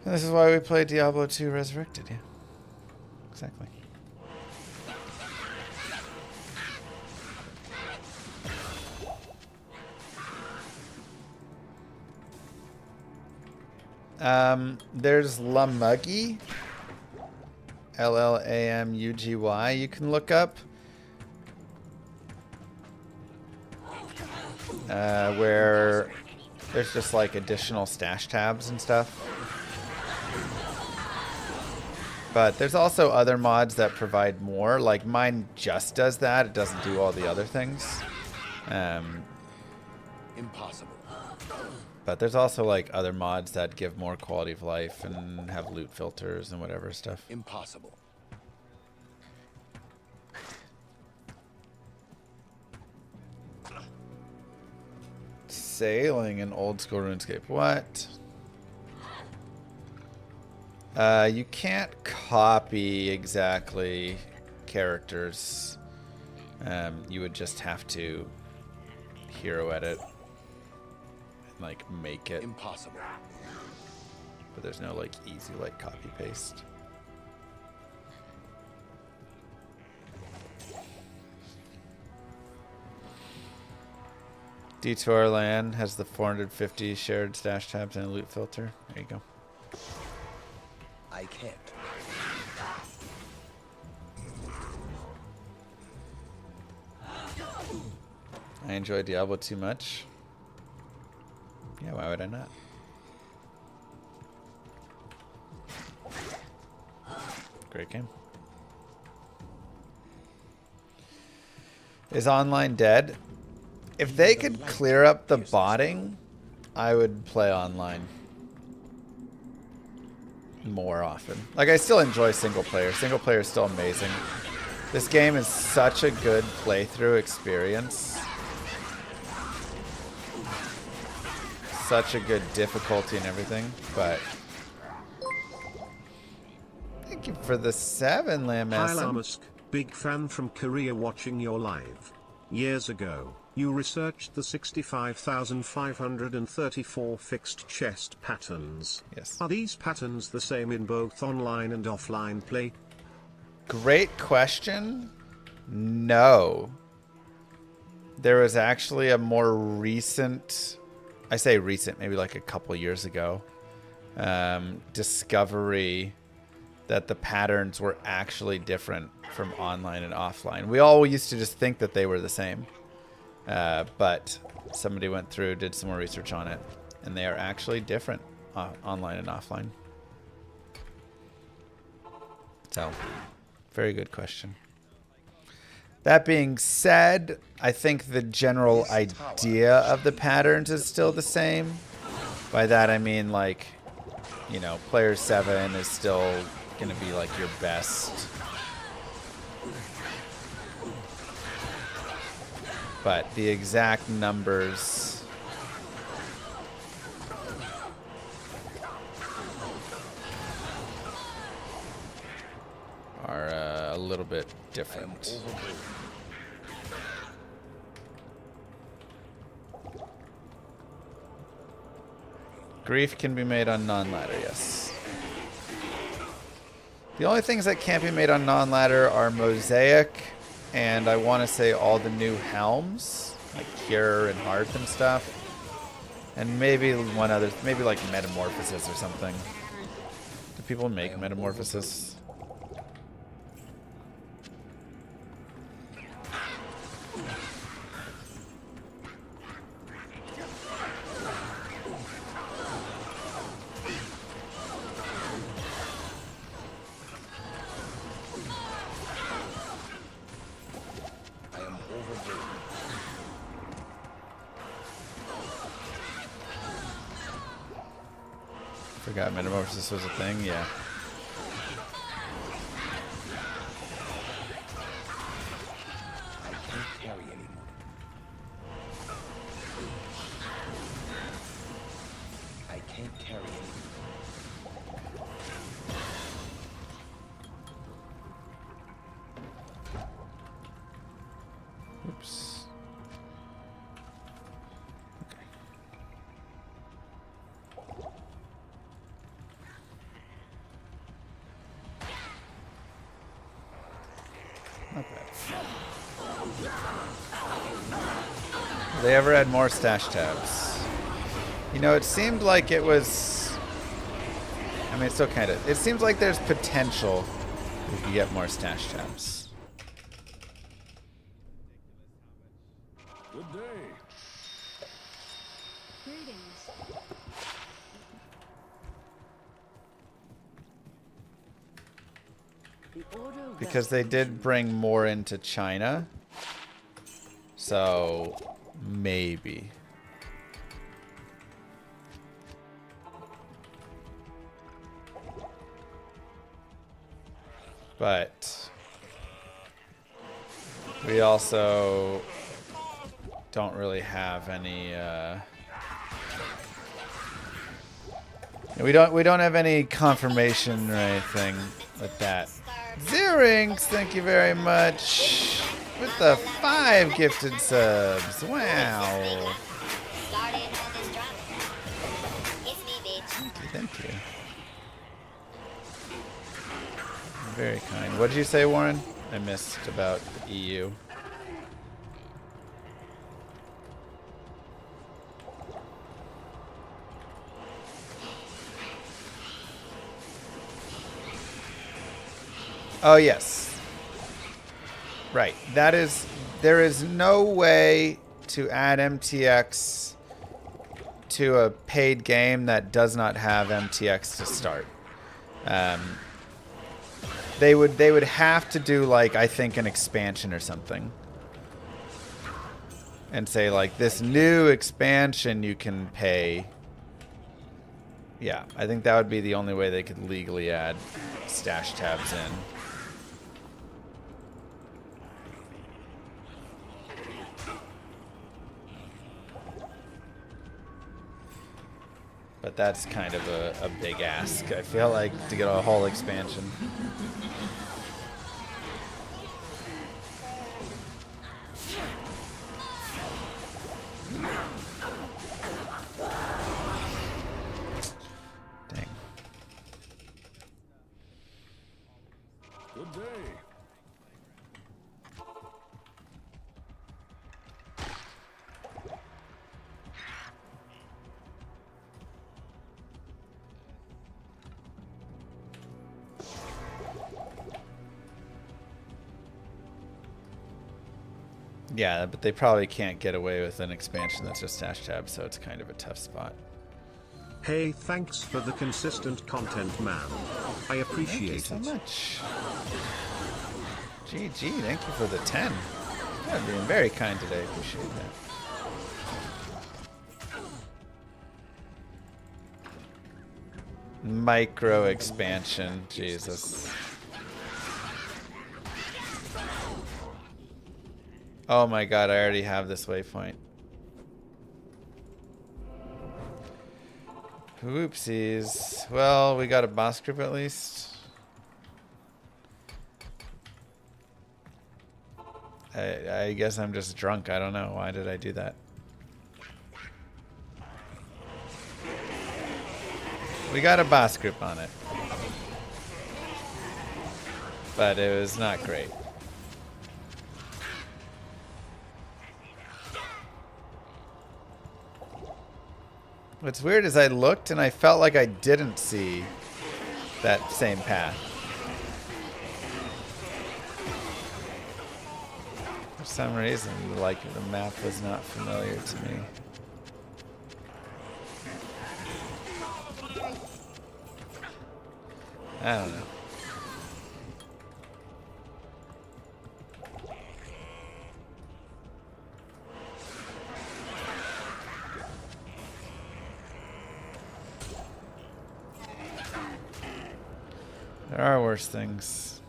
Speaker 1: And this is why we play Diablo 2 Resurrected, yeah. Exactly. There's Llamugy, Llamugy. You can look up where there's just like additional stash tabs and stuff. But there's also other mods that provide more. Like mine just does that; it doesn't do all the other things.
Speaker 3: Impossible.
Speaker 1: But there's also like other mods that give more quality of life and have loot filters and whatever stuff.
Speaker 3: Impossible.
Speaker 1: Sailing in old school RuneScape. What? You can't copy exactly characters. You would just have to hero edit. Like make it
Speaker 3: Impossible.
Speaker 1: but there's no like easy like copy paste. Detour Land has the 450 shared stash tabs and a loot filter. There you go.
Speaker 3: I can't.
Speaker 1: I enjoy Diablo too much. Yeah, why would I not? Great game. Is online dead? If they could clear up the botting, I would play online more often. Like, I still enjoy single player. Single player is still amazing. This game is such a good playthrough experience. Such a good difficulty and everything, but thank you for the 7, Lamb.
Speaker 4: Hi Lamask, big fan from Korea watching your live. Years ago, you researched the 65,534 fixed chest patterns.
Speaker 1: Yes.
Speaker 4: Are these patterns the same in both online and offline play?
Speaker 1: Great question. No. There was actually a more recent, I say recent, maybe like a couple years ago, discovery that the patterns were actually different from online and offline. We all used to just think that they were the same. But somebody went through, did some more research on it, and they are actually different online and offline. So, very good question. That being said, I think the general idea of the patterns is still the same. By that I mean, like, you know, player 7 is still going to be like your best. But the exact numbers are a little bit different. Grief can be made on non-ladder, yes. The only things that can't be made on non-ladder are Mosaic, and I want to say all the new helms, like Cure and Hearth and stuff. And maybe one other, maybe like Metamorphosis or something. Do people make Metamorphosis? Forgot Metamorphosis was a thing, yeah.
Speaker 3: I can't carry anymore. I can't carry anymore.
Speaker 1: Oops. Not bad. They ever had more stash tabs? You know, it seemed like it was... I mean, it still kind of... It seems like there's potential if you get more stash tabs.
Speaker 7: Good day.
Speaker 5: Greetings. The order
Speaker 1: Because they did bring more into China. So, maybe. But we also don't really have any we don't have any confirmation or anything with that. Xerinx, thank you very much with the 5 gifted subs. Wow. Thank you. Very kind. What did you say, Warren? I missed about EU. Oh, yes. Right. That is... There is no way to add MTX to a paid game that does not have MTX to start. They would have to do, like, I think an expansion or something. And say, like, this new expansion you can pay. Yeah, I think that would be the only way they could legally add stash tabs in. But that's kind of a big ask, I feel like, to get a whole expansion. Dang.
Speaker 7: Good day.
Speaker 1: Yeah, but they probably can't get away with an expansion that's just stash tab, so it's kind of a tough spot.
Speaker 4: Hey, thanks for the consistent content, man. I appreciate it.
Speaker 1: Thank you so much. GG, thank you for the 10. You're being very kind today. Appreciate that. Micro expansion. Jesus. Oh my god, I already have this waypoint. Whoopsies. Well, we got a boss group at least. I guess I'm just drunk. I don't know. Why did I do that? We got a boss group on it. But it was not great. What's weird is I looked and I felt like I didn't see that same path. For some reason, like the map was not familiar to me. I don't know. There are worse things.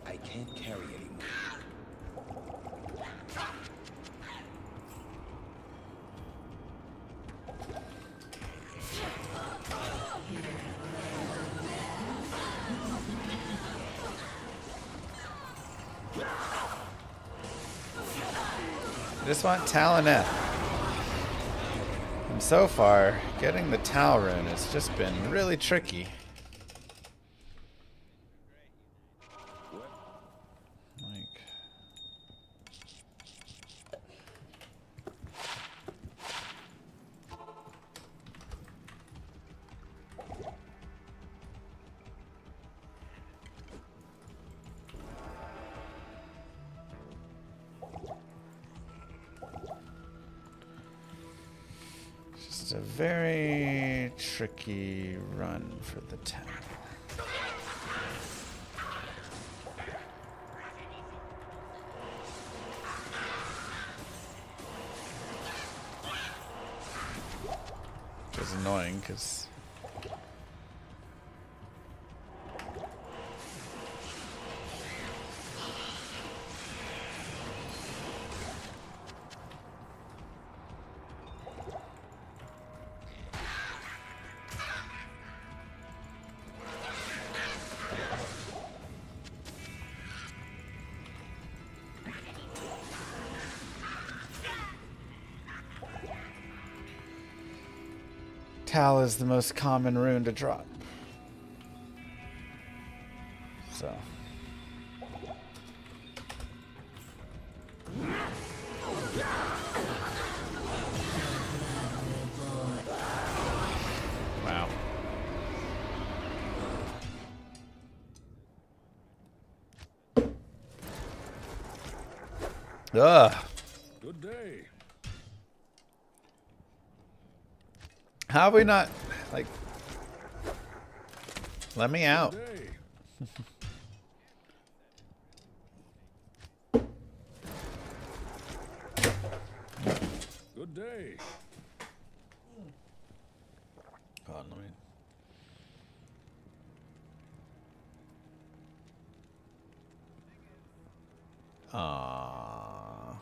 Speaker 3: I can't carry anymore.
Speaker 1: I just want Taloneth. And so far, getting the Tal rune has just been really tricky. Like, just a very tricky run for the Tal. Which is annoying because Tal is the most common rune to drop. So. Wow. Ugh.
Speaker 7: Good day.
Speaker 1: How have we not, like, let me out.
Speaker 7: Day. Good day.
Speaker 1: Hold on, let me. Aww.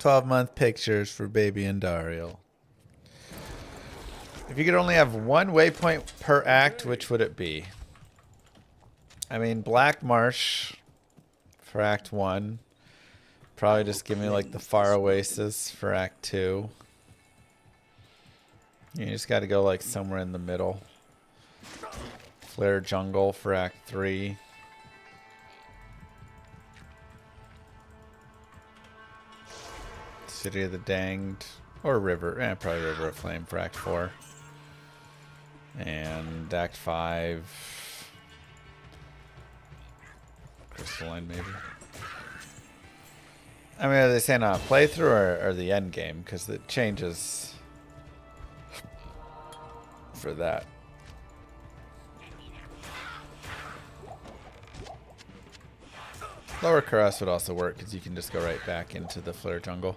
Speaker 1: 12-month pictures for baby and Daryl. If you could only have one waypoint per act, which would it be? I mean, Black Marsh for Act 1. Probably just give me like the Far Oasis for Act 2. You just got to go like somewhere in the middle. Flare Jungle for Act 3. City of the Danged. Or River. Probably River of Flame for Act 4. And Act 5. Crystalline, maybe. I mean, are they saying on a playthrough or the end game? Because it changes for that. Lower Karas would also work because you can just go right back into the Flare Jungle.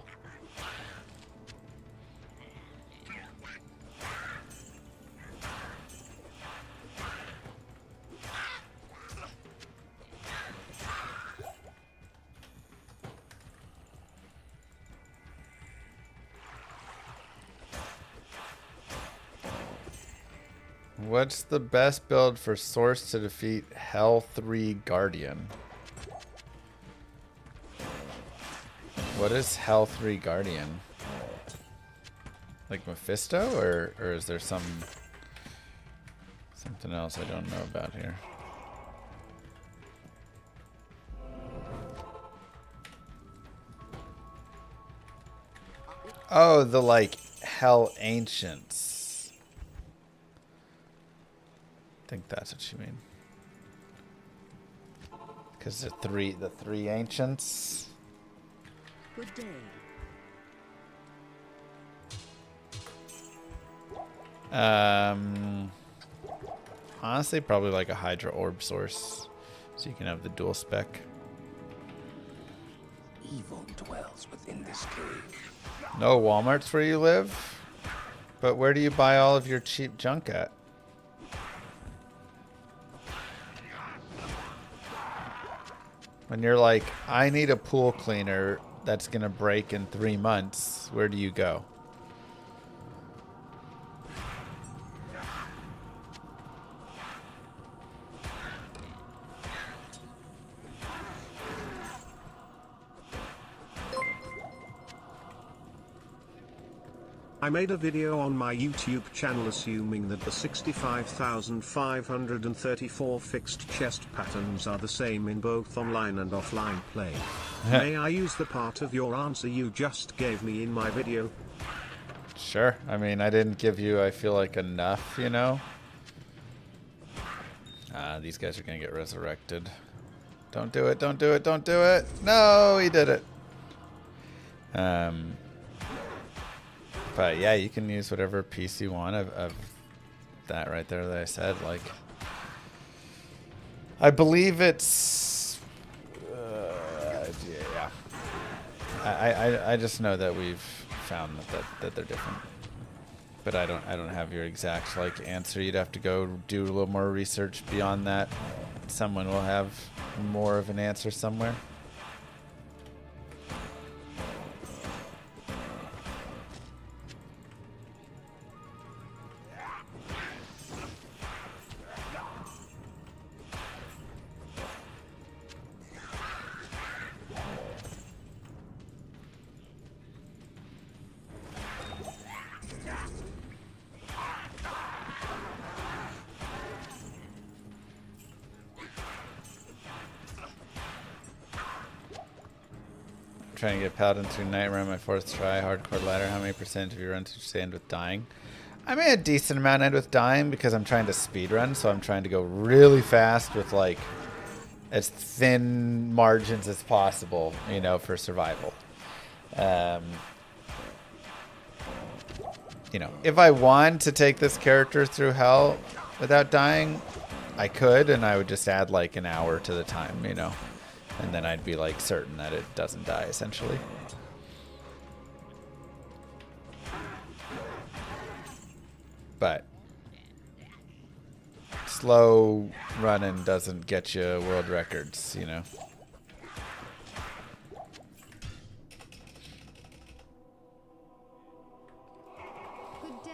Speaker 1: What's the best build for Source to defeat Hell 3 Guardian? What is Hell 3 Guardian? Like Mephisto, or is there something else I don't know about here? Oh, the like Hell Ancients. I think that's what you mean. Because the three ancients.
Speaker 5: Good day.
Speaker 1: Honestly, probably like a Hydra orb source, so you can have the dual spec.
Speaker 3: Evil dwells within this cave.
Speaker 1: No Walmarts where you live, but where do you buy all of your cheap junk at? When you're like, I need a pool cleaner that's gonna break in 3 months, where do you go?
Speaker 4: I made a video on my YouTube channel assuming that the 65,534 fixed chest patterns are the same in both online and offline play. May I use the part of your answer you just gave me in my video?
Speaker 1: Sure. I mean, I didn't give you, I feel like, enough, you know? These guys are gonna get resurrected. Don't do it, don't do it, don't do it! No, he did it! But yeah, you can use whatever piece you want of that right there that I said. Like, I believe it's, yeah. I just know that we've found that they're different. But I don't have your exact like answer. You'd have to go do a little more research beyond that. Someone will have more of an answer somewhere. Trying to get Paladin through Night Run, my 4th try, hardcore ladder. How many percent of your runs did you end with dying? I made a decent amount end with dying because I'm trying to speedrun, so I'm trying to go really fast with like as thin margins as possible, you know, for survival. You know, if I want to take this character through hell without dying, I could, and I would just add like an hour to the time, you know. And then I'd be like certain that it doesn't die, essentially. But slow running doesn't get you world records, you know.
Speaker 5: Good day.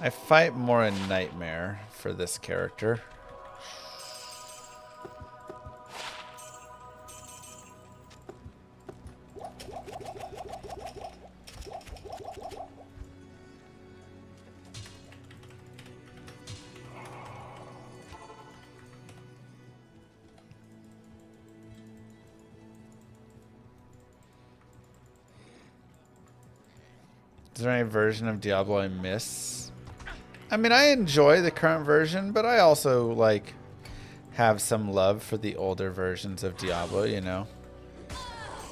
Speaker 1: I fight more in Nightmare for this character. Is there any version of Diablo I miss? I mean, I enjoy the current version, but I also, like, have some love for the older versions of Diablo, you know?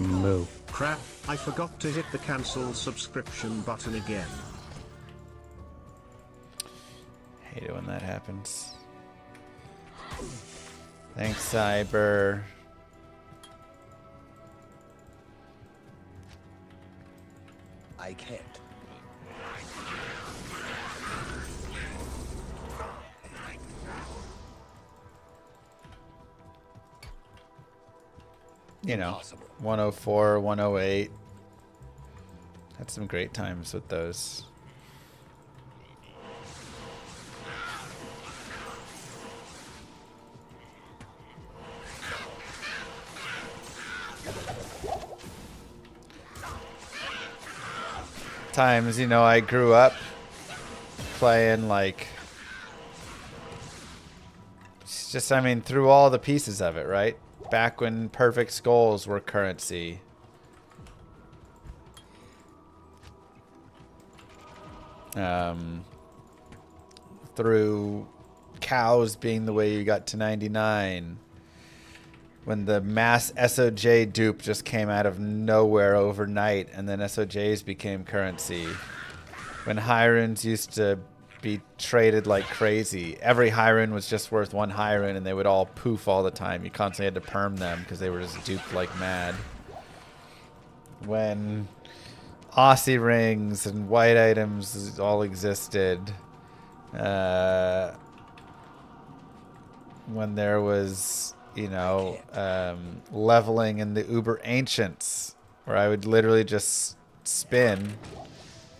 Speaker 6: Moo.
Speaker 4: Crap, I forgot to hit the cancel subscription button again.
Speaker 1: Hate it when that happens. Thanks, Cyber.
Speaker 3: I can't.
Speaker 1: You know,
Speaker 3: Impossible.
Speaker 1: 104, 108. Had some great times with those. times, you know, I grew up playing like, it's just, I mean, through all the pieces of it, right? Back when perfect skulls were currency. Through cows being the way you got to 99. When the mass SOJ dupe just came out of nowhere overnight, and then SOJs became currency. When high runes used to be traded like crazy. Every high rune was just worth one high rune, and they would all poof all the time. You constantly had to perm them because they were just duped like mad. When Aussie rings and white items all existed. When there was, you know, leveling in the Uber Ancients, where I would literally just spin.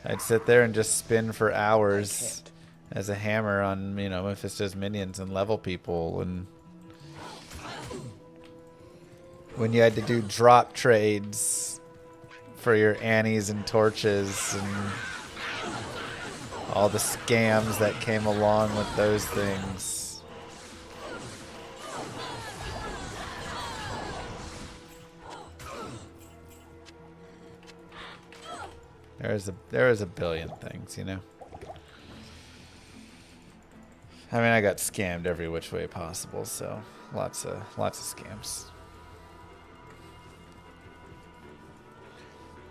Speaker 1: I'd sit there and just spin for hours as a hammer on, you know, Mephisto's minions and level people. And when you had to do drop trades for your Annies and torches and all the scams that came along with those things. There is a billion things, you know. I mean, I got scammed every which way possible, so lots of scams.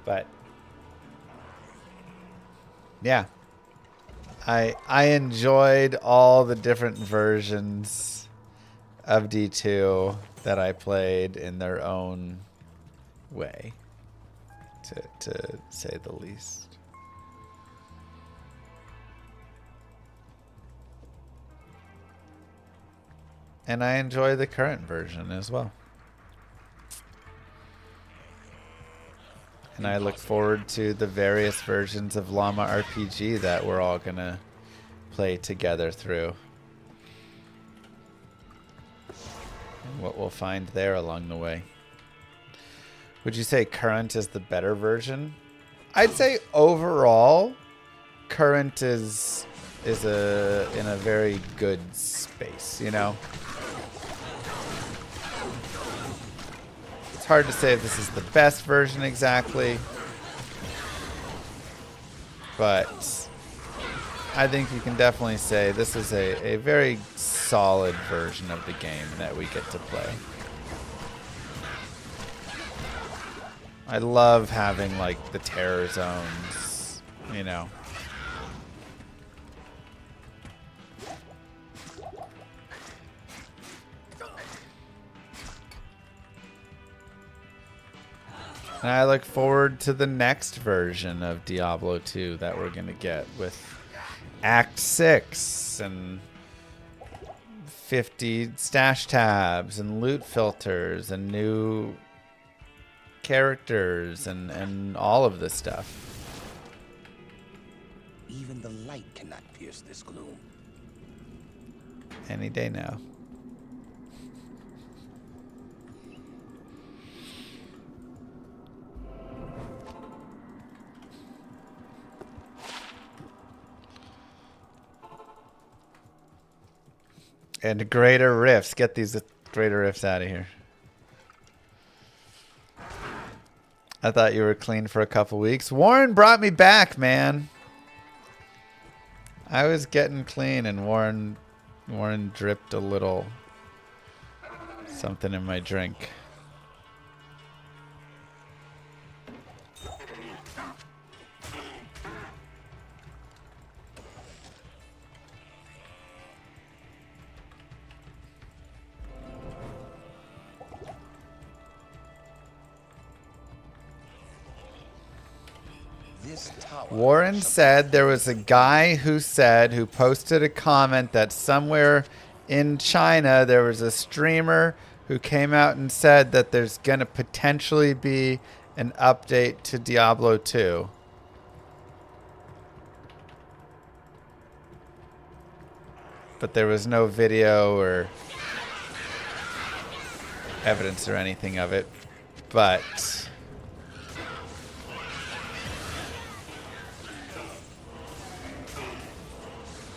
Speaker 1: But yeah, I enjoyed all the different versions of D2 that I played in their own way, to say the least. And I enjoy the current version as well. And I look forward to the various versions of Llama RPG that we're all going to play together through. And what we'll find there along the way. Would you say current is the better version? I'd say overall, current is in a very good space, you know? It's hard to say if this is the best version exactly, but I think you can definitely say this is a very solid version of the game that we get to play. I love having like the terror zones, you know. And I look forward to the next version of Diablo 2 that we're going to get with Act 6 and 50 stash tabs and loot filters and new characters and all of this stuff.
Speaker 3: Even the light cannot pierce this gloom.
Speaker 1: Any day now. And greater rifts. Get these greater rifts out of here. I thought you were clean for a couple weeks. Warren brought me back, man. I was getting clean, and Warren dripped a little something in my drink. Warren said there was a guy who posted a comment that somewhere in China there was a streamer who came out and said that there's going to potentially be an update to Diablo 2. But there was no video or evidence or anything of it.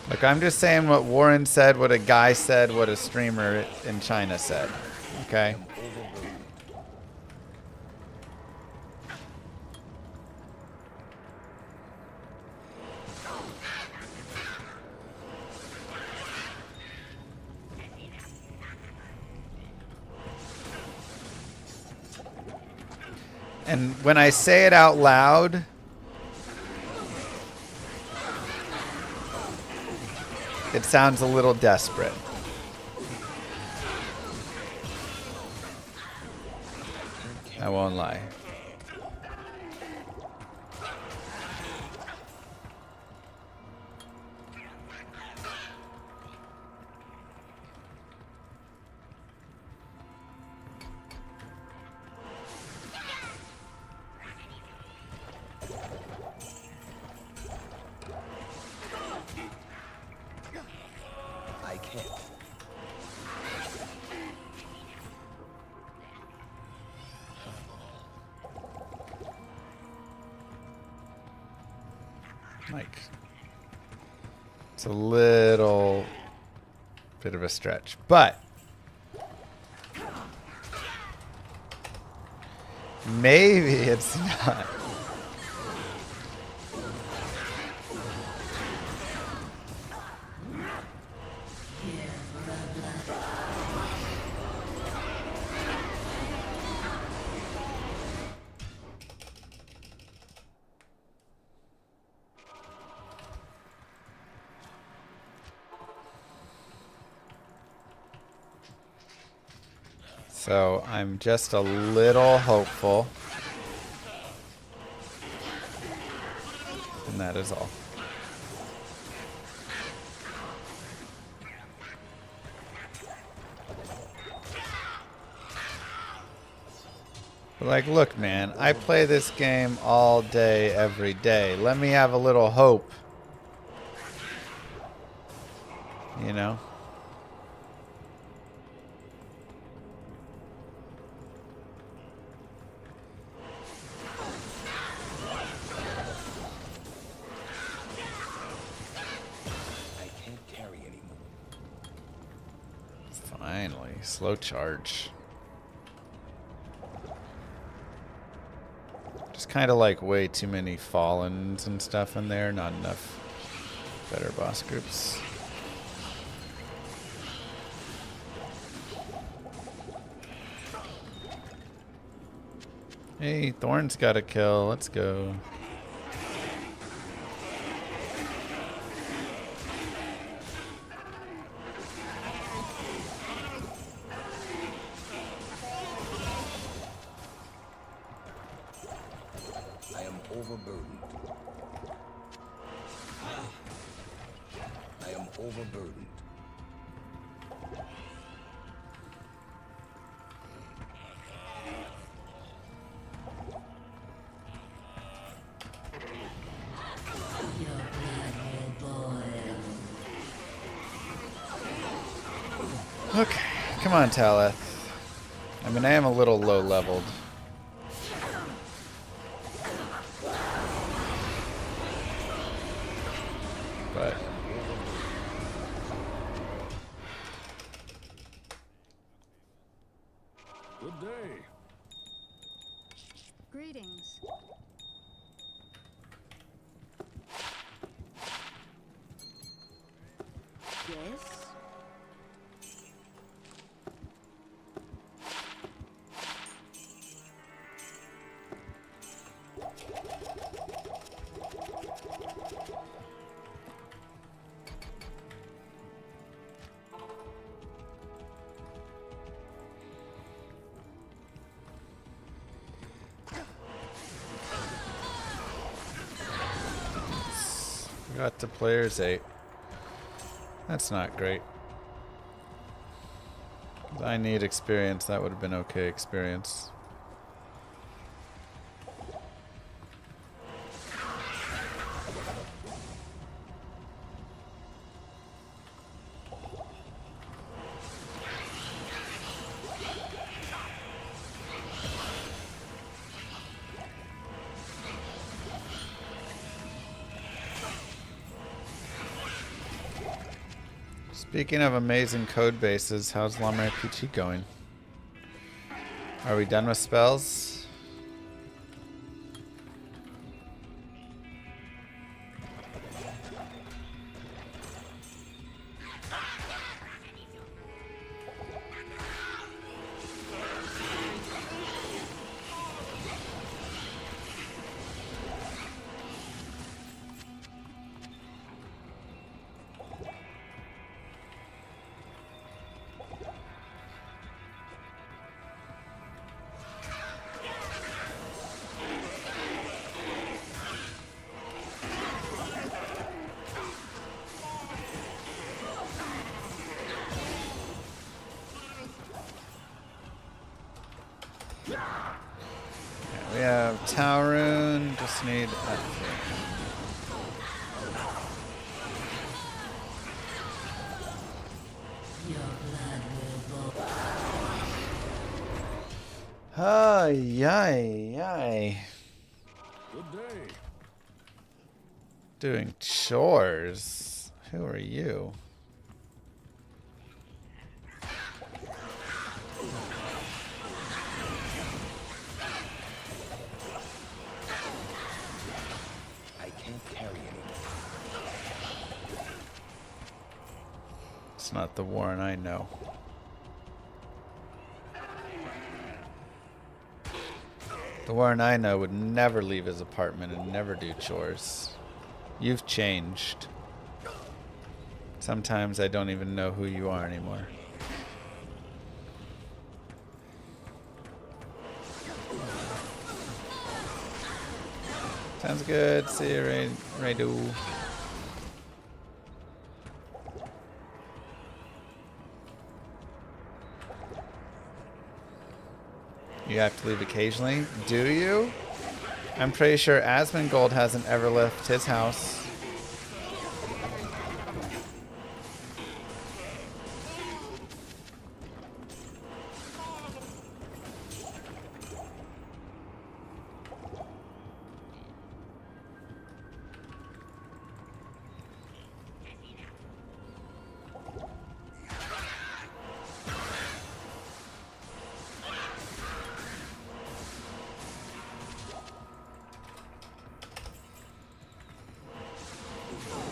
Speaker 1: Look, I'm just saying what Warren said, what a guy said, what a streamer in China said. Okay? And when I say it out loud, it sounds a little desperate. I won't lie.
Speaker 3: I can't.
Speaker 1: Like, it's a little bit of a stretch, but maybe it's not. So I'm just a little hopeful. And that is all. But like, look, man, I play this game all day, every day. Let me have a little hope. You know? Finally, slow charge. Just kind of like way too many fallens and stuff in there, not enough better boss groups. Hey, Thorn's got a kill. Let's go.
Speaker 3: I am overburdened. I am overburdened.
Speaker 1: Okay, come on, Taleth. I mean, I am a little low leveled. But
Speaker 7: Good day.
Speaker 5: Greetings. Yes?
Speaker 1: we got to players 8. That's not great. I need experience. That would have been okay experience. Speaking of amazing code bases, how's Llama RPG going? Are we done with spells? We have Taurun, just need yay.
Speaker 7: Good day.
Speaker 1: Doing chores. Who are you?
Speaker 3: I can't carry anymore.
Speaker 1: It's not the Warren I know. The Warren I know would never leave his apartment and never do chores. You've changed. Sometimes I don't even know who you are anymore. Sounds good. See you, Radu. You have to leave occasionally. Do you? I'm pretty sure Asmongold hasn't ever left his house.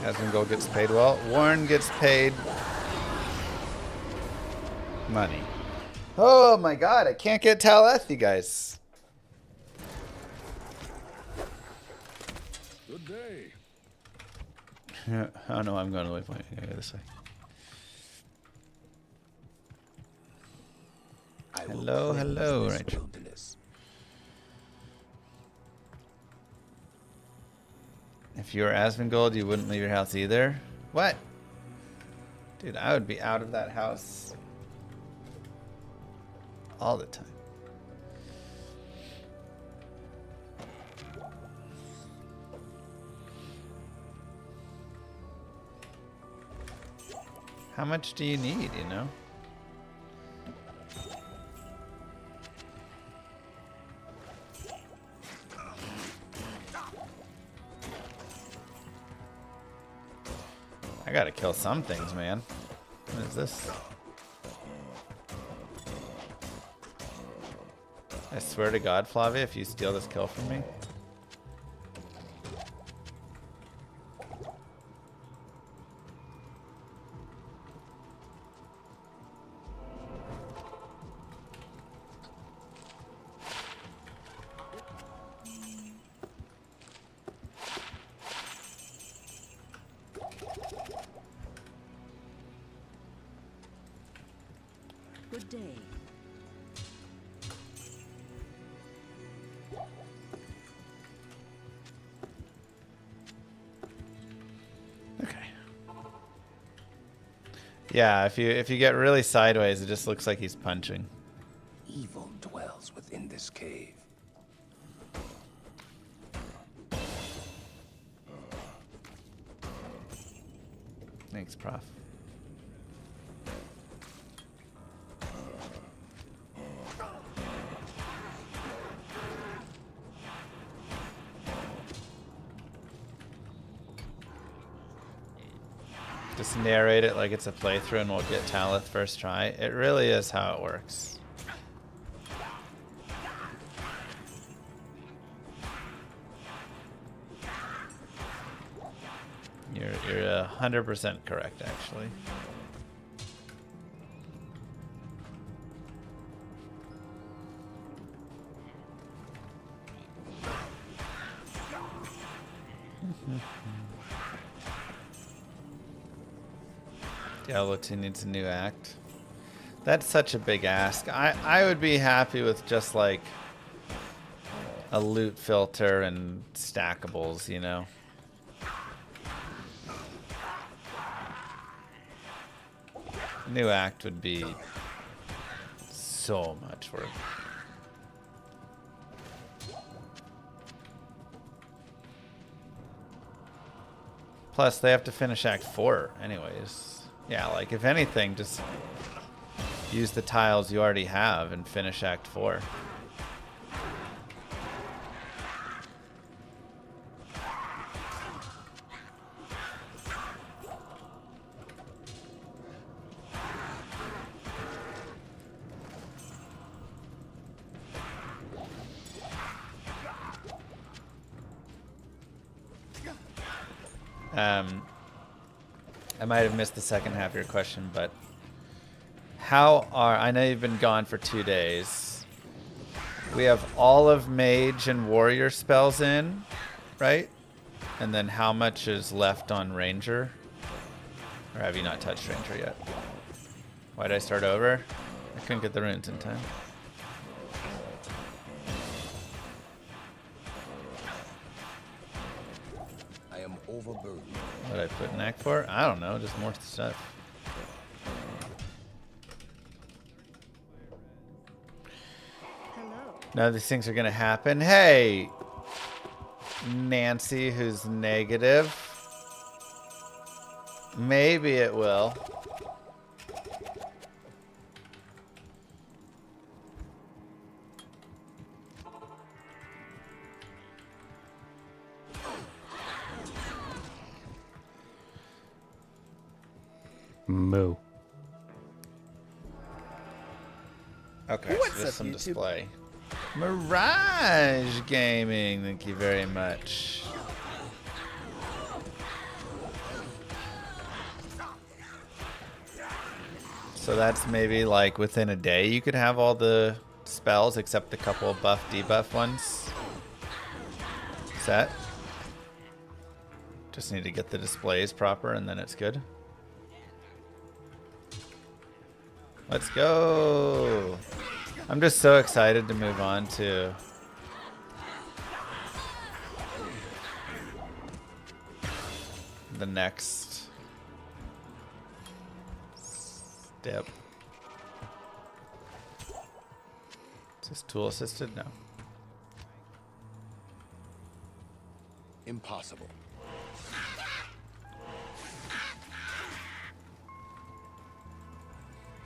Speaker 1: Asmongold gets paid well. Warren gets paid money. Oh my god, I can't get Taleth, you guys.
Speaker 7: Good day.
Speaker 1: Oh no, I'm going the way. I gotta go this way.
Speaker 3: I will
Speaker 1: Hello,
Speaker 3: cleanse
Speaker 1: hello,
Speaker 3: this
Speaker 1: Rachel.
Speaker 3: wilderness.
Speaker 1: If you were Asmongold, you wouldn't leave your house either? What? Dude, I would be out of that house all the time. How much do you need, you know? I gotta kill some things, man. What is this? I swear to God, Flavia, if you steal this kill from me.
Speaker 5: Good day.
Speaker 1: Okay. Yeah, if you get really sideways, it just looks like he's punching.
Speaker 3: Evil dwells within this cave.
Speaker 1: Thanks, Prof. Just narrate it like it's a playthrough and we'll get Talith first try. It really is how it works. You're 100% correct, actually. Diablo 2 needs a new act. That's such a big ask. I would be happy with just like a loot filter and stackables, you know. New act would be so much work. Plus, they have to finish Act 4 anyways. Yeah, like, if anything, just use the tiles you already have and finish Act 4. I might have missed the second half of your question, but I know you've been gone for 2 days. We have all of mage and warrior spells in, right? And then how much is left on ranger? Or have you not touched ranger yet? Why did I start over? I couldn't get the runes in time.
Speaker 3: I am overburdened.
Speaker 1: What did I put in Act 4? I don't know, just more stuff.
Speaker 5: Hello.
Speaker 1: None of these things are gonna happen. Hey, Nancy, who's negative. Maybe it will.
Speaker 6: Moo.
Speaker 1: Okay,
Speaker 2: What's
Speaker 1: so just
Speaker 2: up,
Speaker 1: some
Speaker 2: YouTube?
Speaker 1: display. Mirage Gaming, thank you very much. So that's maybe like within a day you could have all the spells except the couple of buff debuff ones set. Just need to get the displays proper and then it's good. Let's go. I'm just so excited to move on to the next step. Is this tool assisted? No.
Speaker 3: Impossible.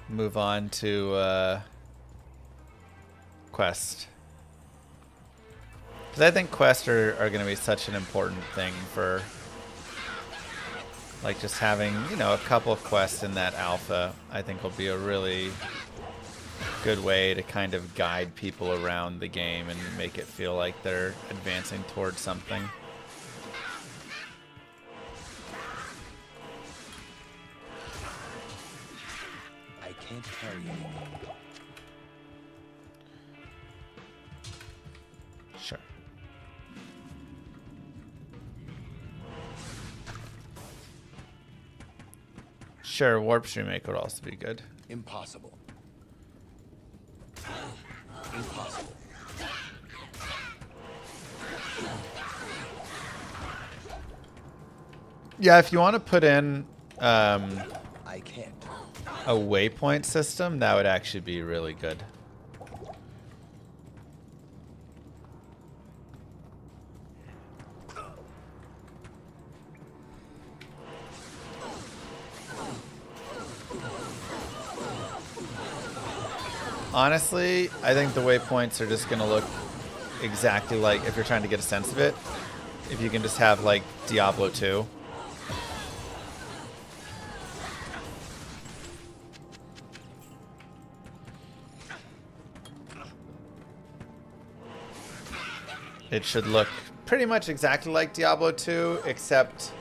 Speaker 1: Move on to quest. Because I think quests are going to be such an important thing for like just having, you know, a couple of quests in that alpha. I think will be a really good way to kind of guide people around the game and make it feel like they're advancing towards something.
Speaker 3: I can't carry anymore.
Speaker 1: Sure. Sure, Warp Stream Maker would also be good.
Speaker 3: Impossible. Impossible.
Speaker 1: Yeah, if you want to put in
Speaker 3: I can't.
Speaker 1: a waypoint system, that would actually be really good. Honestly, I think the waypoints are just going to look exactly like, if you're trying to get a sense of it, if you can just have like Diablo 2. it should look pretty much exactly like Diablo 2, except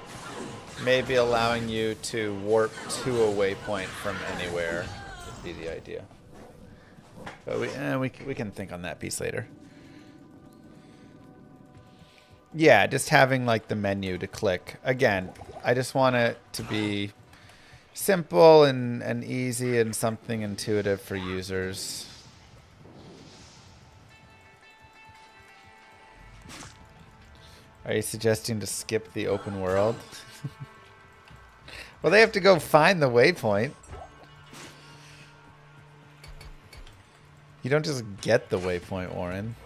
Speaker 1: maybe allowing you to warp to a waypoint from anywhere would be the idea. But we can think on that piece later. Yeah, just having like the menu to click. Again, I just want it to be simple and easy and something intuitive for users. Are you suggesting to skip the open world? Well, they have to go find the waypoint. You don't just get the waypoint, Warren.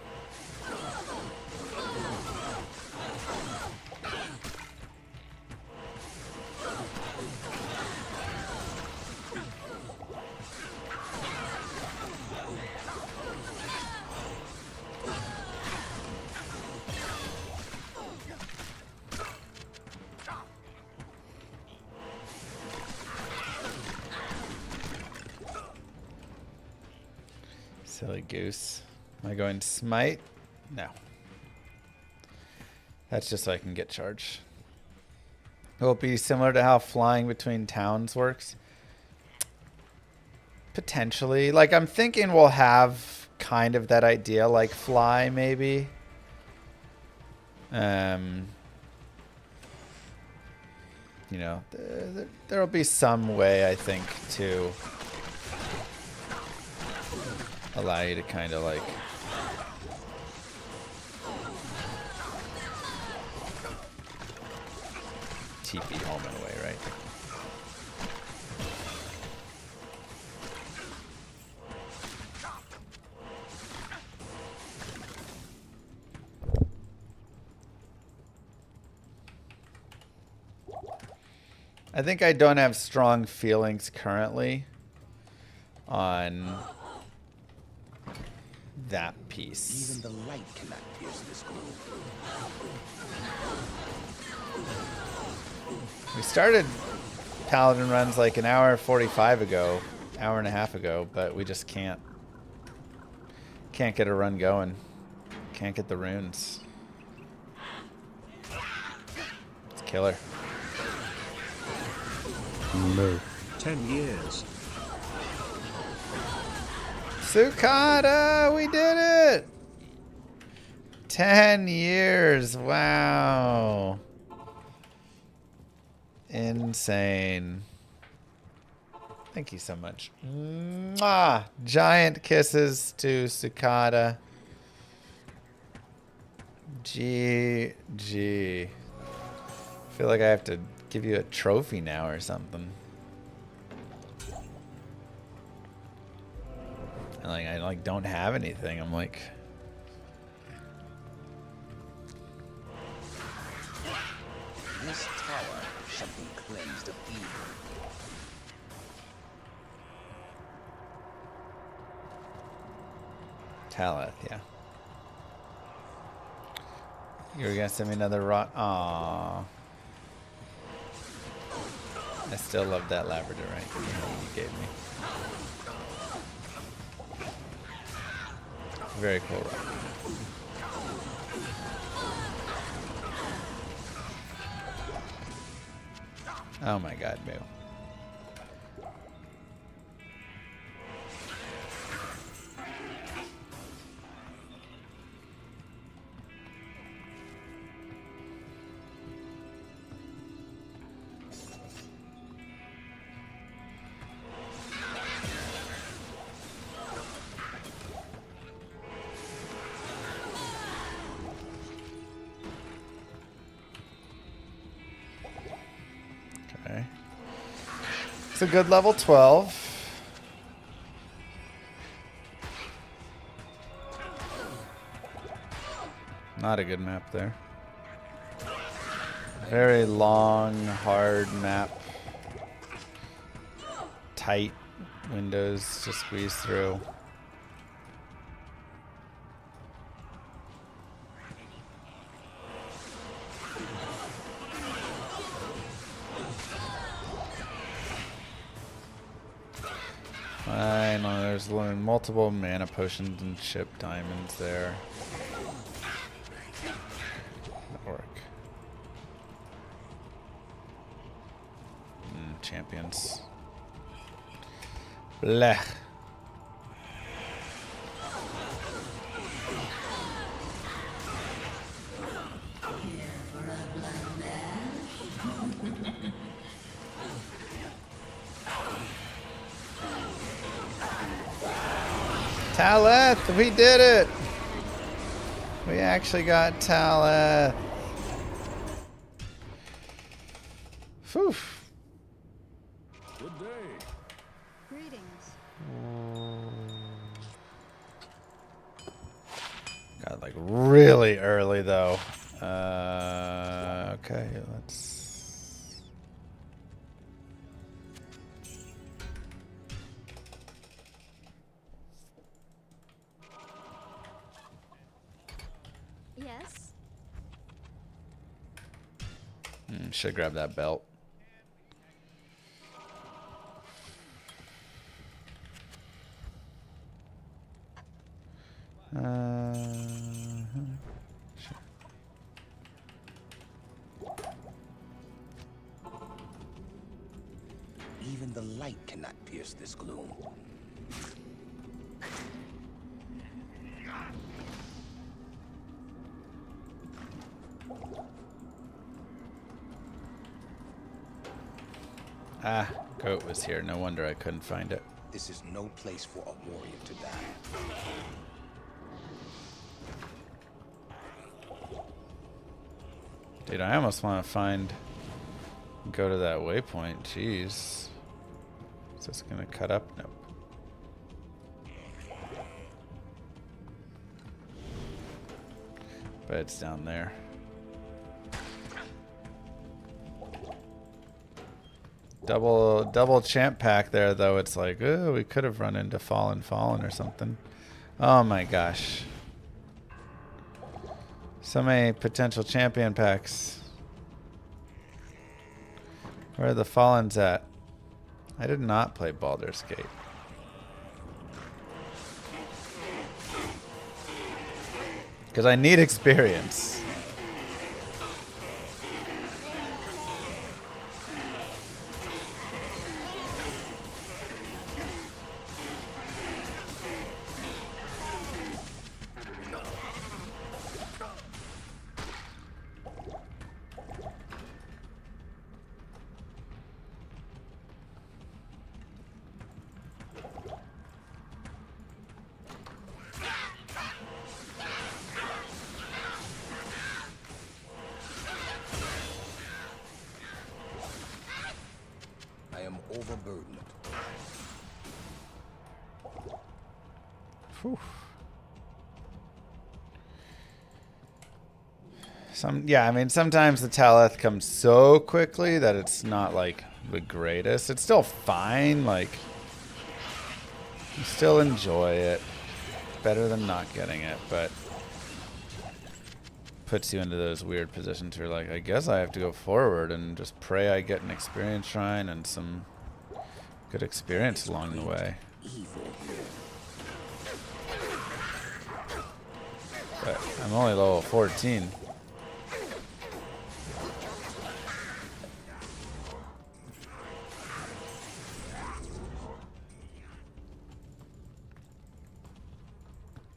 Speaker 1: Silly goose. Am I going to smite? No. That's just so I can get charge. Will it be similar to how flying between towns works? Potentially. Like, I'm thinking we'll have kind of that idea, like fly, maybe. You know, there'll be some way, I think, to allow you to kind of like TP home in a way, right? I think I don't have strong feelings currently on that piece.
Speaker 3: Even the light cannot pierce this gloom.
Speaker 1: We started Paladin runs like an hour 45 ago, hour and a half ago, but we just can't get a run going. Can't get the runes. It's killer.
Speaker 6: Moo.
Speaker 4: 10 years.
Speaker 1: Sukata, we did it! 10 years, wow. Insane. Thank you so much. Mwah! Giant kisses to Sukata. GG. I feel like I have to give you a trophy now or something. And like I don't have anything. I'm like,
Speaker 3: This tower shall be cleansed of evil.
Speaker 1: Talith, yeah. You were gonna send me another rock. Aww. I still love that labradorite you gave me. Very cool rock. Oh my god, Moo. Okay. It's a good level 12. Not a good map there. Very long, hard map. Tight windows to squeeze through. I know there's multiple mana potions and chip diamonds there. champions. Blech. Taleth, we did it! We actually got Taleth. Phew.
Speaker 7: Good day.
Speaker 5: Greetings.
Speaker 1: Got like really early though. Okay, let's.
Speaker 5: Yes.
Speaker 1: Should grab that belt. Sure.
Speaker 3: Even the light cannot pierce this gloom.
Speaker 1: Ah, goat was here. No wonder I couldn't find it.
Speaker 3: This is no place for a warrior to die.
Speaker 1: Dude, I almost want to go to that waypoint. Jeez. Is this gonna cut up? Nope. But it's down there. Double champ pack there though. It's like, oh, we could have run into Fallen or something. Oh my gosh. So many potential champion packs. Where are the Fallens at? I did not play Baldur's Gate. Because I need experience.
Speaker 3: I am overburdened.
Speaker 1: Whew. Yeah, I mean, sometimes the Taleth comes so quickly that it's not like the greatest. It's still fine, like you still enjoy it. Better than not getting it, but puts you into those weird positions where like, I guess I have to go forward and just pray I get an experience shrine and some good experience along the way. But I'm only level 14.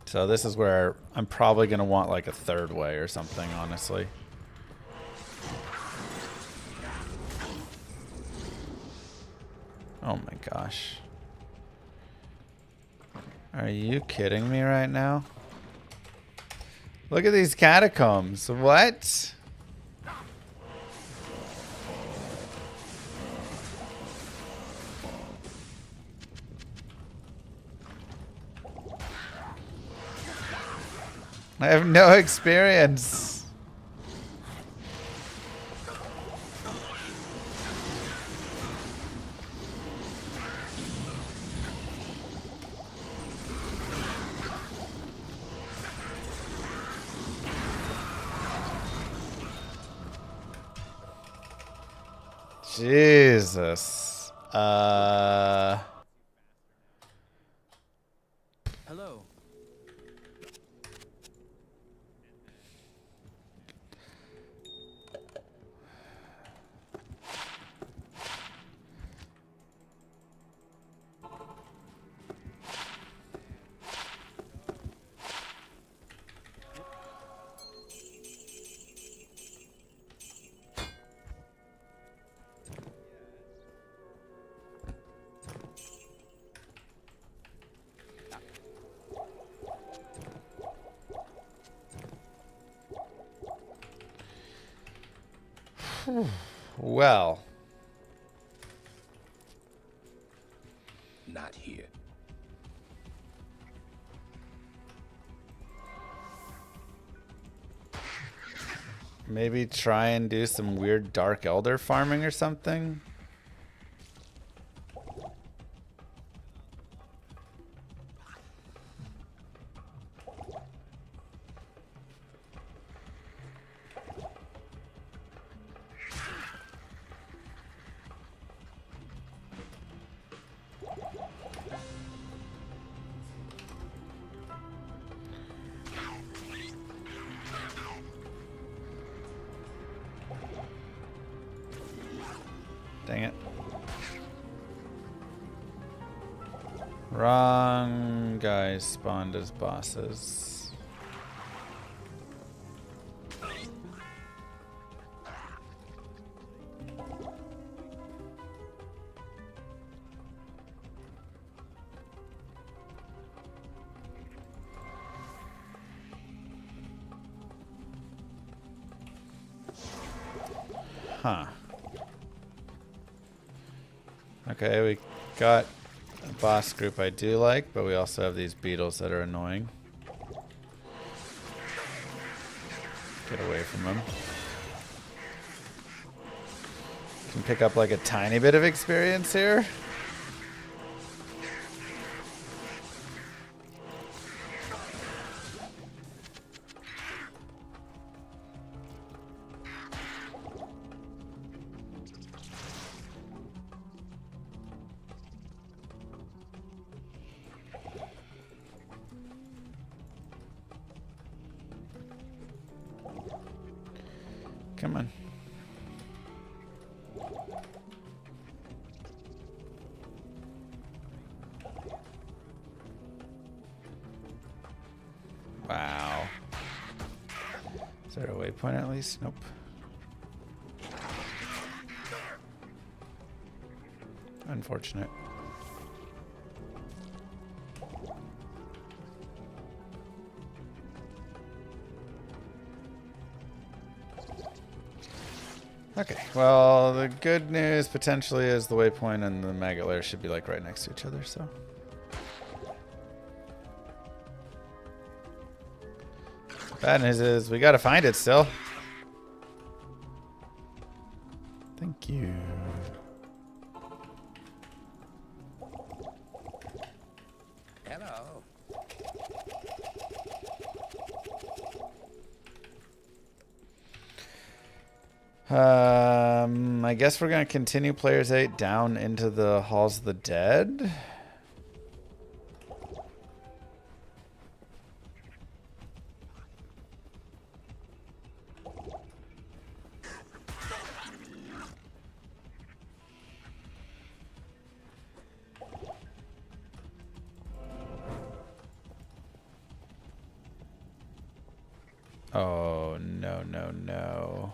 Speaker 1: So this is where I'm probably going to want like a third way or something, honestly. Oh my gosh. Are you kidding me right now? Look at these catacombs. What? I have no experience. Jesus.
Speaker 8: Hello.
Speaker 1: Well,
Speaker 3: Not here.
Speaker 1: maybe try and do some weird Dark Elder farming or something. Dang it. Wrong guys spawned as bosses. Huh. Okay, we got a boss group I do like, but we also have these beetles that are annoying. Get away from them. Can pick up like a tiny bit of experience here. Come on. Wow. Is there a waypoint at least? Nope. Unfortunate. Okay, well, the good news potentially is the waypoint and the maggot lair should be like right next to each other, so. Bad news is we gotta find it still. Thank you.
Speaker 3: Hello.
Speaker 1: I guess we're gonna continue Players 8 down into the Halls of the Dead. Oh, no, no, no.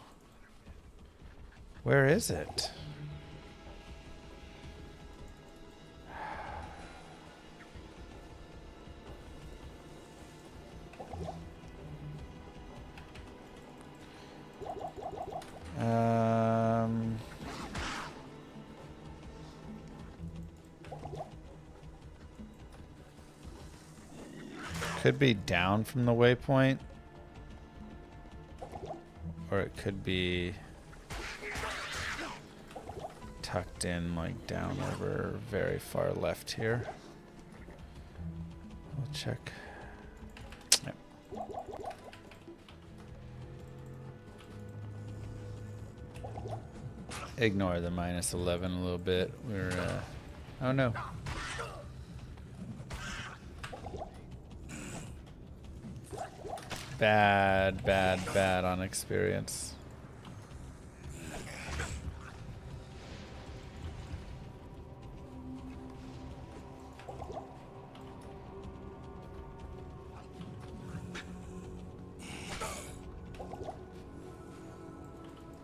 Speaker 1: Where is it? Could be down from the waypoint, or it could be tucked in like down over very far left here. We'll check. Yep. Ignore the minus 11 a little bit. We're oh no. Bad, bad, bad on experience.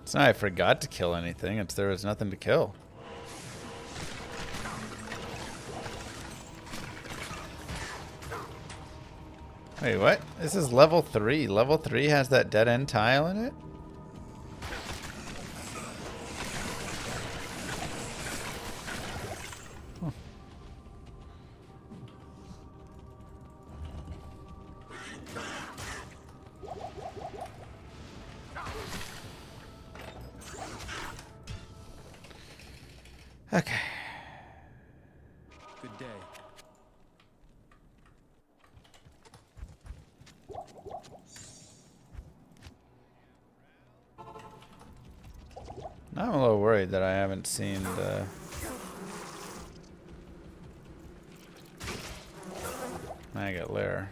Speaker 1: It's not I forgot to kill anything, it's there was nothing to kill. Wait, what? This is level 3. Level 3 has that dead end tile in it? Okay.
Speaker 3: Good day.
Speaker 1: I'm a little worried that I haven't seen the maggot lair.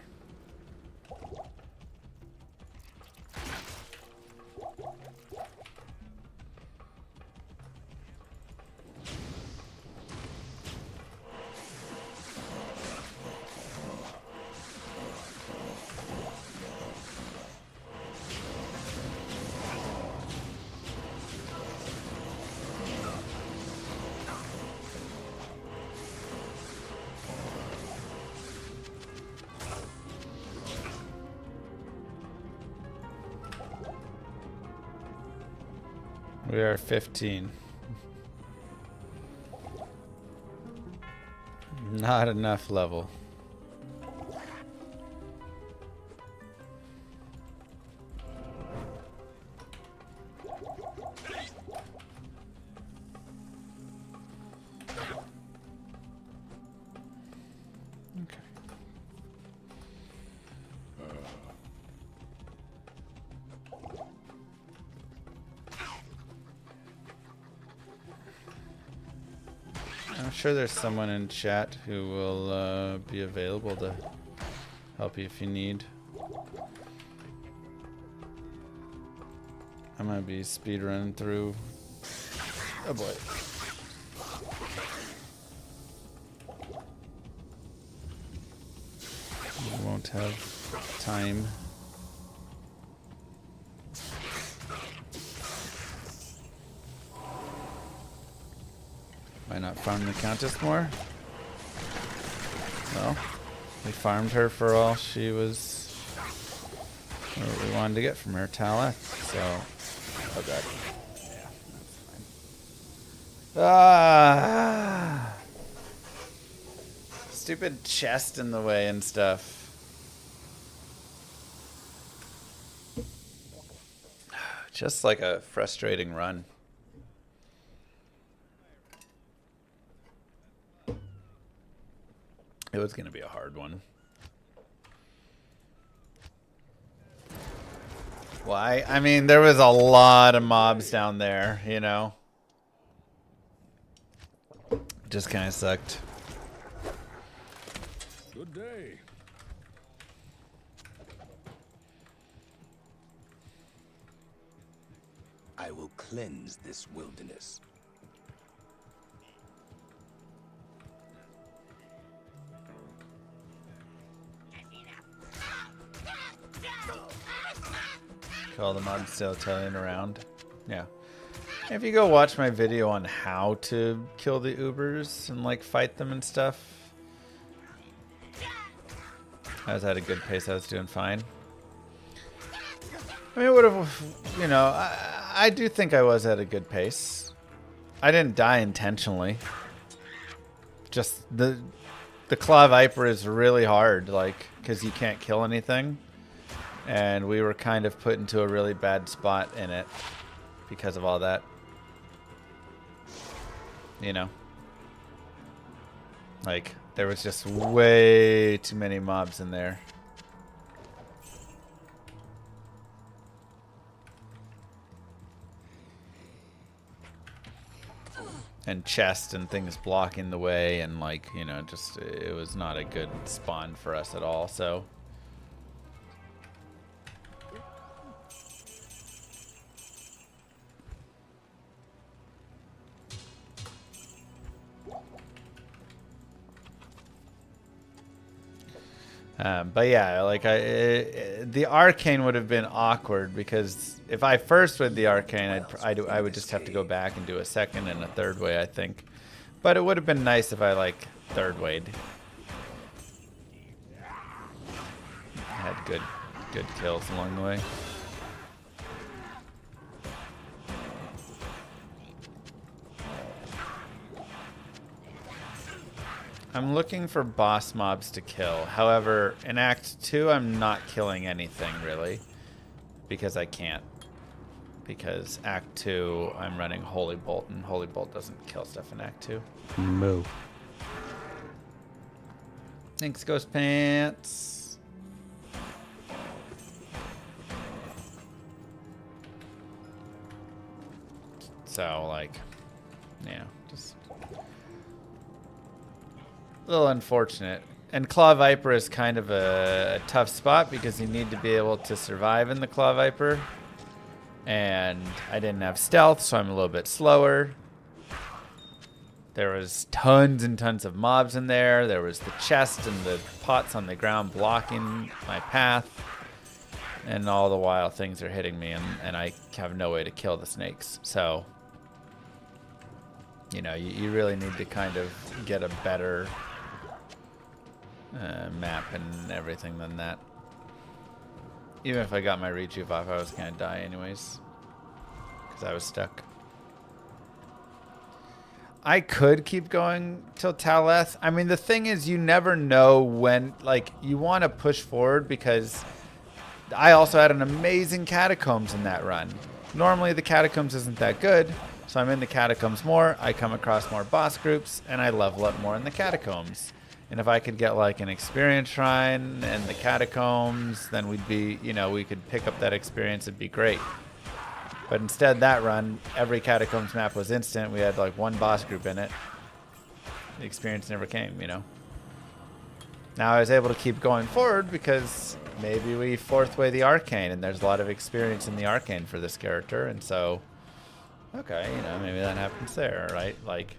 Speaker 1: We are 15. Not enough level. Okay. I'm sure there's someone in chat who will be available to help you if you need. I'm gonna be speedrunning through. Oh boy. I won't have time. Why not farm the Countess more? Well, we farmed her for all she was, what we wanted to get from her, Talith. So, oh god. Yeah, that's fine. Ah! Stupid chest in the way and stuff. Just like a frustrating run. It was going to be a hard one. Why? I mean, there was a lot of mobs down there, you know? Just kind of sucked.
Speaker 7: Good day.
Speaker 3: I will cleanse this wilderness.
Speaker 1: All the mobs still telling around. Yeah. If you go watch my video on how to kill the Ubers and like fight them and stuff, I was at a good pace. I was doing fine. I mean, it would have, you know, I do think I was at a good pace. I didn't die intentionally. Just the Claw Viper is really hard, like, because you can't kill anything. And we were kind of put into a really bad spot in it because of all that. You know? Like, there was just way too many mobs in there. And chest and things blocking the way and, like, you know, just, it was not a good spawn for us at all, so... But yeah, like the arcane would have been awkward because if I first with the arcane, I would just have to go back and do a second and a third way, I think. But it would have been nice if I like third wayed. I had good kills along the way. I'm looking for boss mobs to kill. However, in Act 2, I'm not killing anything, really. Because I can't. because Act 2 I'm running Holy Bolt, and Holy Bolt doesn't kill stuff in Act 2.
Speaker 6: Moo.
Speaker 1: Thanks, Ghost Pants. So, like, yeah, just a little unfortunate. And Claw Viper is kind of a tough spot because you need to be able to survive in the Claw Viper. And I didn't have stealth, so I'm a little bit slower. There was tons and tons of mobs in there. There was the chest and the pots on the ground blocking my path. And all the while things are hitting me, and I have no way to kill the snakes. So, you know, you really need to kind of get a better map and everything than that. Even if I got my rejuve off, I was going to die anyways. Because I was stuck. I could keep going till Taleth. I mean, the thing is, you never know when, like, you want to push forward because I also had an amazing Catacombs in that run. Normally, the Catacombs isn't that good. So I'm in the Catacombs more, I come across more boss groups, and I level up more in the Catacombs. And if I could get like an experience shrine and the Catacombs, then we'd be, you know, we could pick up that experience, it'd be great. But instead that run, every Catacombs map was instant, we had like one boss group in it. The experience never came, you know. Now I was able to keep going forward because maybe we fourth way the Arcane, and there's a lot of experience in the Arcane for this character, and so okay, you know, maybe that happens there, right? Like,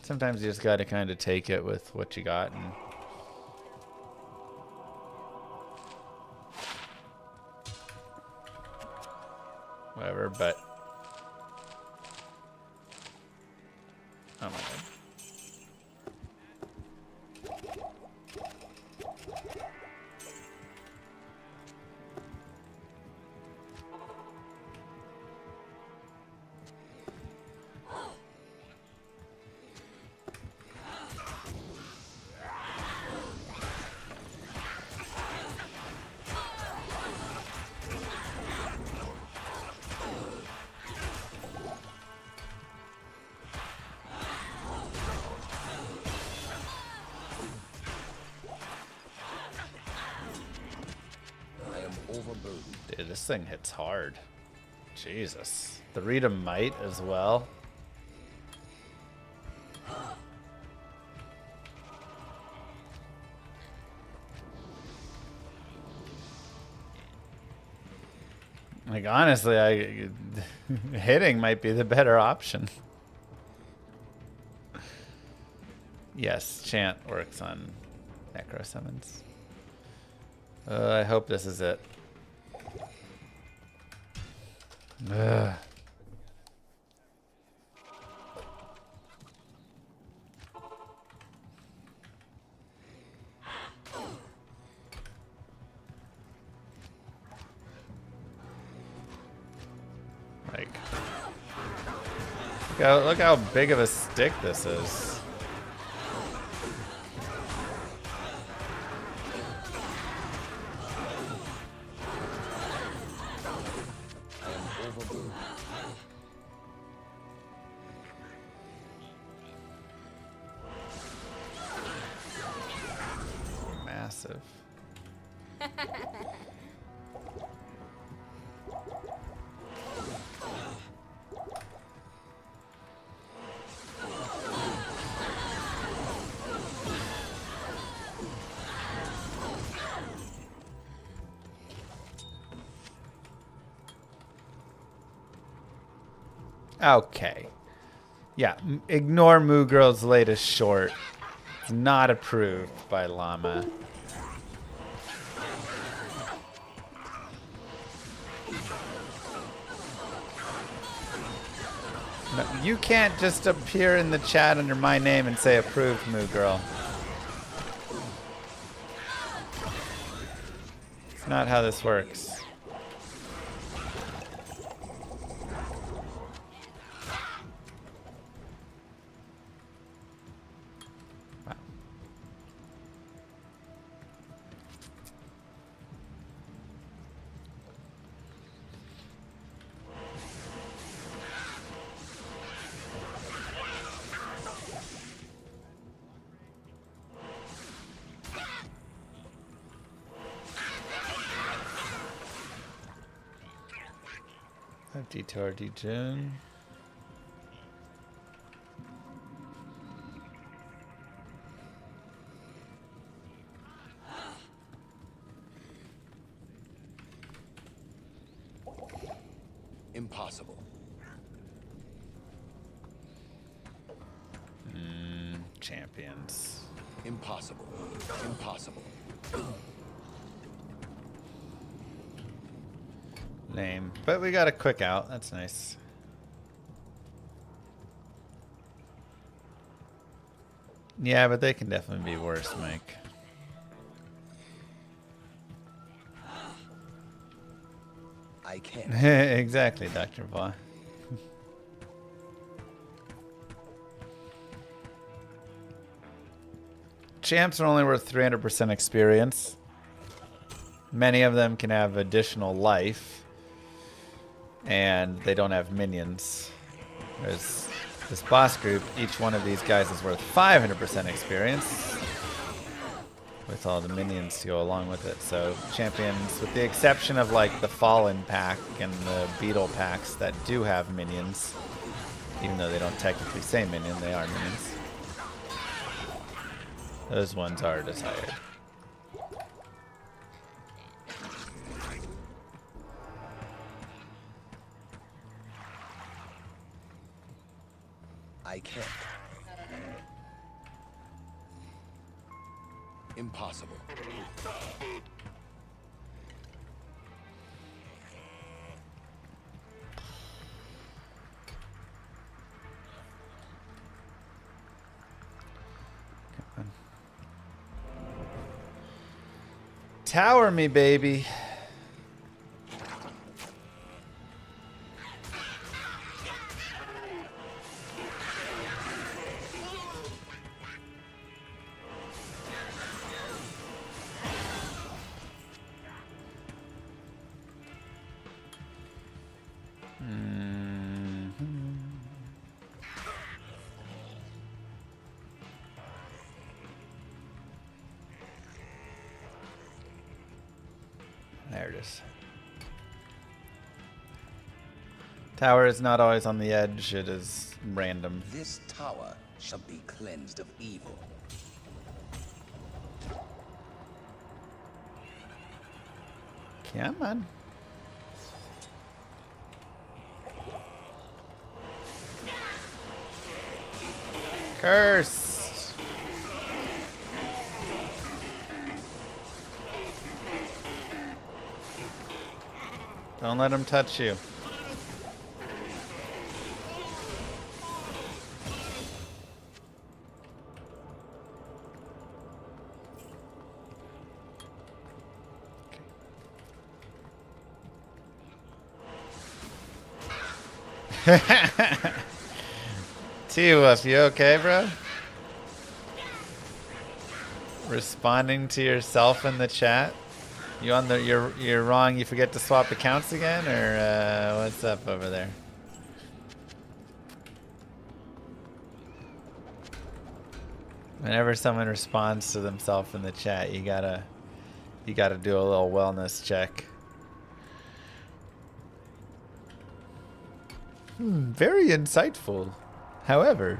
Speaker 1: sometimes you just got to kind of take it with what you got and whatever, but oh my god. Dude, this thing hits hard. Jesus. The Rita Might as well. Like, honestly, hitting might be the better option. Yes, chant works on necro summons. I hope this is it. Ugh. Like, look how big of a stick this is. Massive. Okay. Yeah, ignore Moo Girl's latest short. It's not approved by Llama. No, you can't just appear in the chat under my name and say approved, Moo Girl. It's not how this works. Detour Djinn.
Speaker 3: Impossible.
Speaker 1: Champions.
Speaker 3: Impossible. Impossible.
Speaker 1: Lame. But we got a quick out. That's nice. Yeah, but they can definitely be worse, Mike.
Speaker 3: I can't.
Speaker 1: Exactly, Dr. Vaughn. Champs are only worth 300% experience. Many of them can have additional life. And they don't have minions. There's this boss group, each one of these guys is worth 500% experience. With all the minions to go along with it. So champions, with the exception of like the Fallen pack and the Beetle packs that do have minions, even though they don't technically say minion, they are minions. Those ones are desired.
Speaker 3: I can't. Impossible.
Speaker 1: Tower me, baby. There it is. Tower is not always on the edge, it is random.
Speaker 3: This tower shall be cleansed of evil.
Speaker 1: Come on. Curse! Don't let him touch you. T-Wolf, you okay, bro? Responding to yourself in the chat? You on the you're wrong, you forget to swap accounts again, or what's up over there? Whenever someone responds to themselves in the chat, you gotta do a little wellness check. Very insightful. However,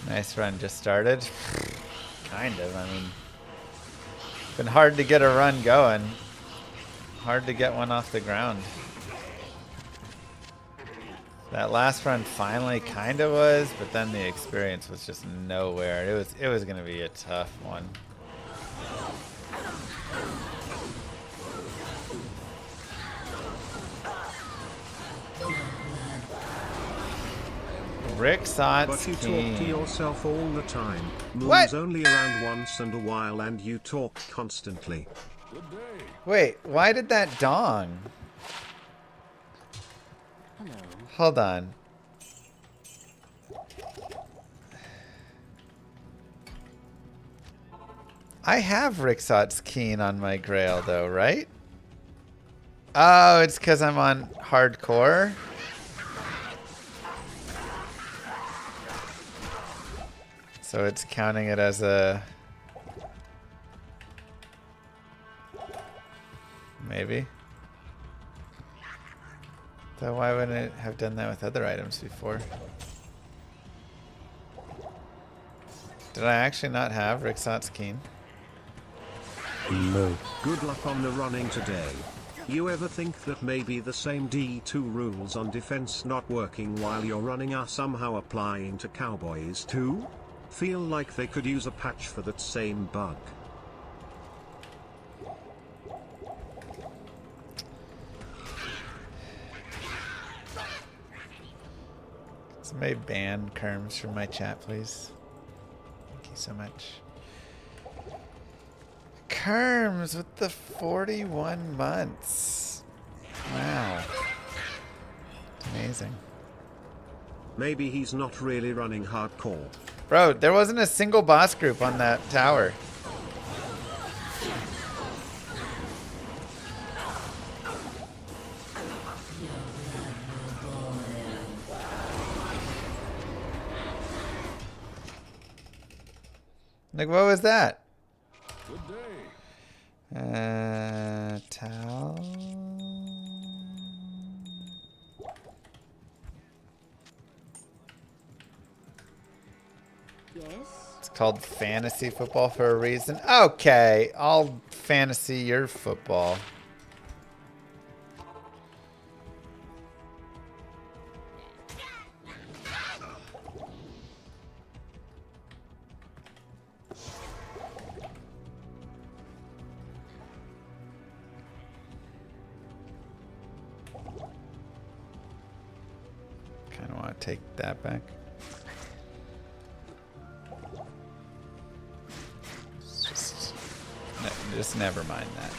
Speaker 1: nice run just started. Kind of, I mean, been hard to get a run going. Hard to get one off the ground. That last run finally kind of was, but then the experience was just nowhere. It was going to be a tough one. Rick Sots
Speaker 4: But you
Speaker 1: King.
Speaker 4: talk to yourself all the time. Moon's
Speaker 1: What?
Speaker 4: only around once in a while and you talk constantly.
Speaker 7: Good day.
Speaker 1: Wait, why did that dong? Hold on. I have Rick Sots Keen on my Grail though, right? Oh, it's because I'm on hardcore. So it's counting it as a... Maybe. So why wouldn't it have done that with other items before? Did I actually not have Rixot's Keen?
Speaker 6: Moo.
Speaker 4: Good luck on the running today. You ever think that maybe the same D2 rules on defense not working while you're running are somehow applying to cowboys too? Feel like they could use a patch for that same bug.
Speaker 1: Somebody ban Kerms from my chat, please. Thank you so much. Kerms with the 41 months. Wow. It's amazing.
Speaker 4: Maybe he's not really running hardcore.
Speaker 1: Bro, there wasn't a single boss group on that tower. Like, what was that?
Speaker 7: Good day.
Speaker 1: Towel.
Speaker 5: Yes.
Speaker 1: It's called fantasy football for a reason. Okay, I'll fantasy your football. Kind of want to take that back. Just never mind that.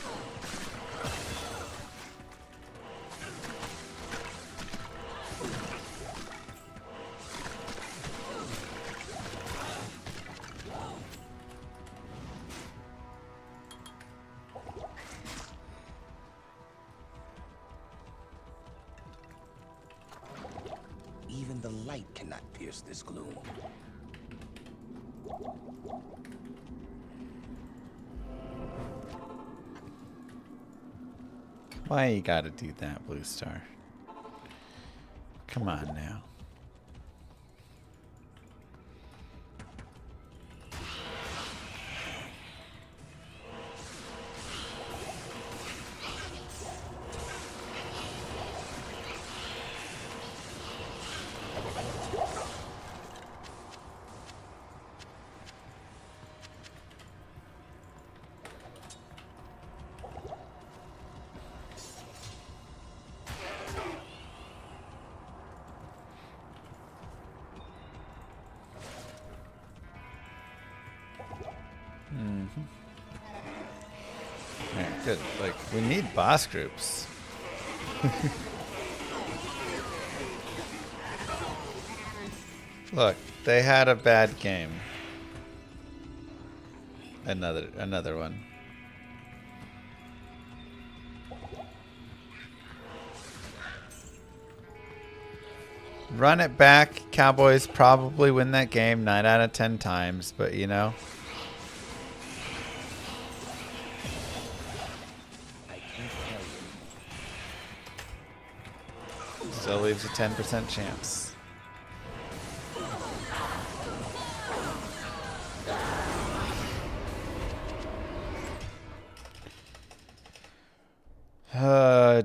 Speaker 3: Even the light cannot pierce this gloom.
Speaker 1: Why you gotta do that, Blue Star? Come on now. Alright, good. Like, we need boss groups. Look, they had a bad game. Another one. Run it back. Cowboys probably win that game 9 out of 10 times, but you know. Still leaves a 10% chance.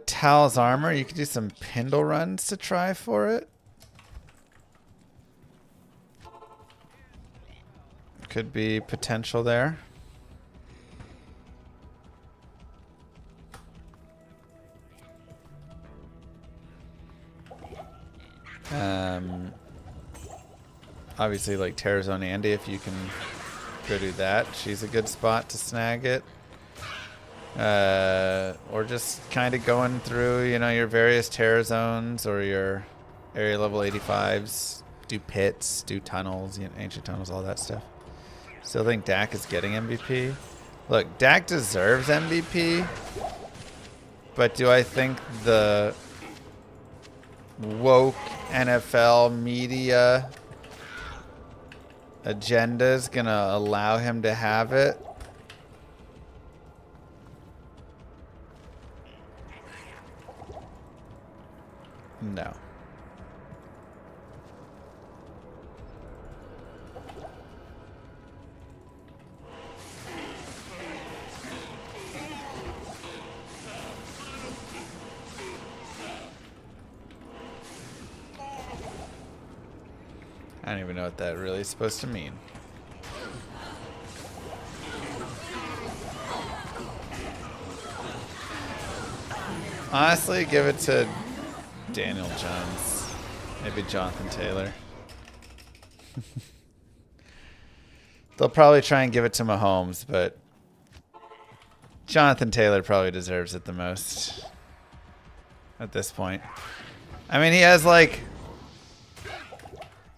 Speaker 1: Tal's armor. You could do some Pindle runs to try for it. Could be potential there. Obviously, like Terrazone Andy, if you can go do that, she's a good spot to snag it. Or just kind of going through, you know, your various Terra zones or your area level 85s. Do pits, do tunnels, you know, ancient tunnels, all that stuff. Still think Dak is getting MVP. Look, Dak deserves MVP, But do I think the woke NFL media agenda is gonna allow him to have it? No. I don't even know what that really is supposed to mean. Honestly, give it to Daniel Jones. Maybe Jonathan Taylor. They'll probably try and give it to Mahomes, but Jonathan Taylor probably deserves it the most at this point. I mean, he has like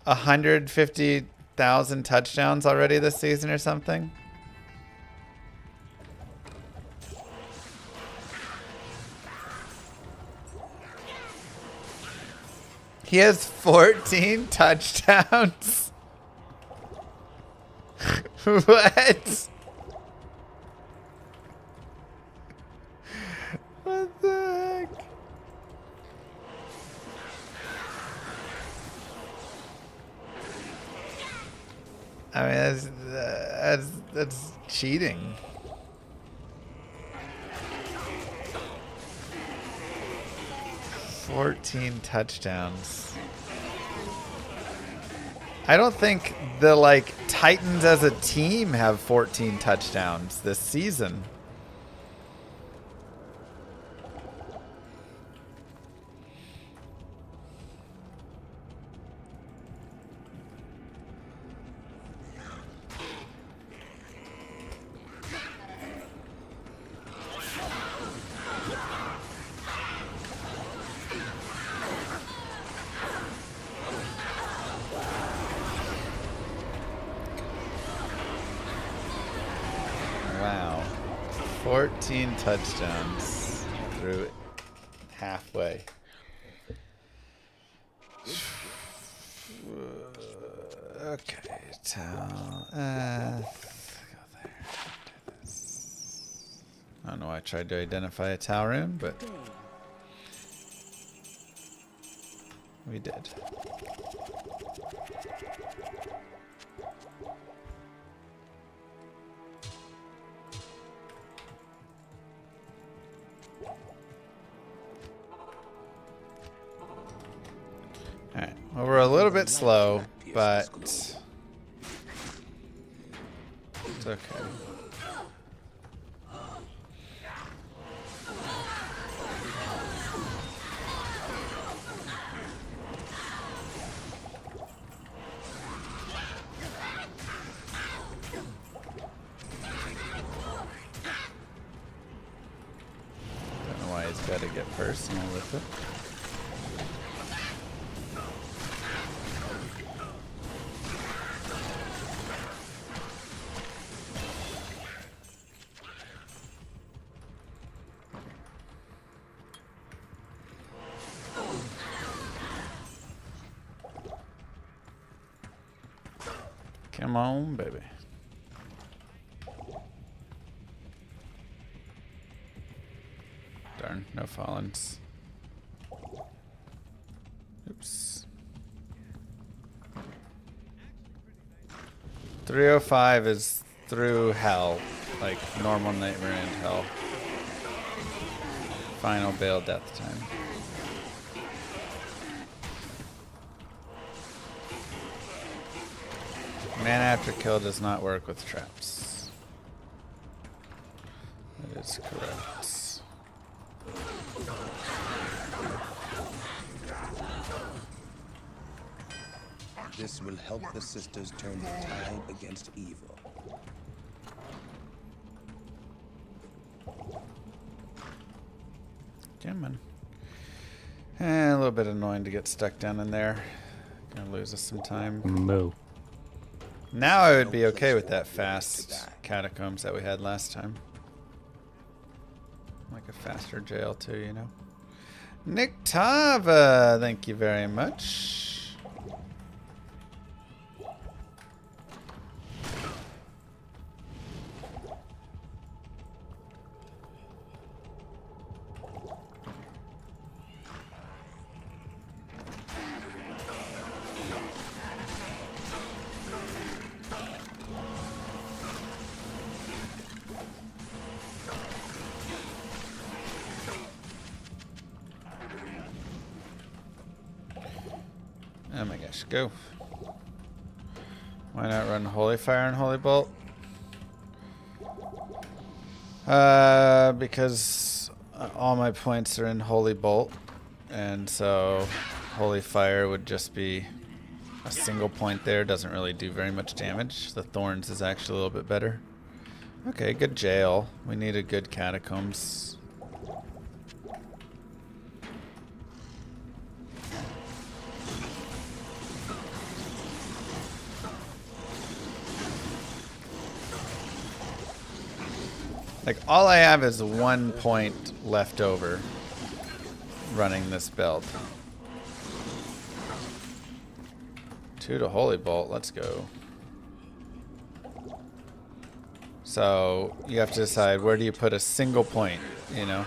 Speaker 1: 150,000 touchdowns already this season or something. He has 14 touchdowns. What? What the heck? I mean, that's cheating. "14 touchdowns. I don't think the Titans as a team have 14 touchdowns this season. Wow. 14 touchdowns through halfway. Okay, tell. Go there. Do this. I don't know why I tried to identify a Tau rune, but we did. Alright, well, we're a little bit slow, but it's okay. Don't know why he's got to get personal with it. Come on, baby. Darn, no fallens. Oops. 305 is through hell, like normal Nightmare and hell. Final bail death time. Man after kill does not work with traps. That is correct.
Speaker 3: This will help the sisters turn the tide against evil.
Speaker 1: Come on. A little bit annoying to get stuck down in there. Gonna lose us some time.
Speaker 6: Moo.
Speaker 1: Now I would be okay with that fast catacombs that we had last time. Like a faster jail too, you know. Nick Tava, thank you very much. Oh my gosh, go. Why not run Holy Fire and Holy Bolt? Because all my points are in Holy Bolt, and so Holy Fire would just be a single point there. Doesn't really do very much damage. The Thorns is actually a little bit better. Okay, good jail. We need a good Catacombs. Like, all I have is 1 point left over running this build. 2 to Holy Bolt, let's go. So, you have to decide, where do you put a single point, you know?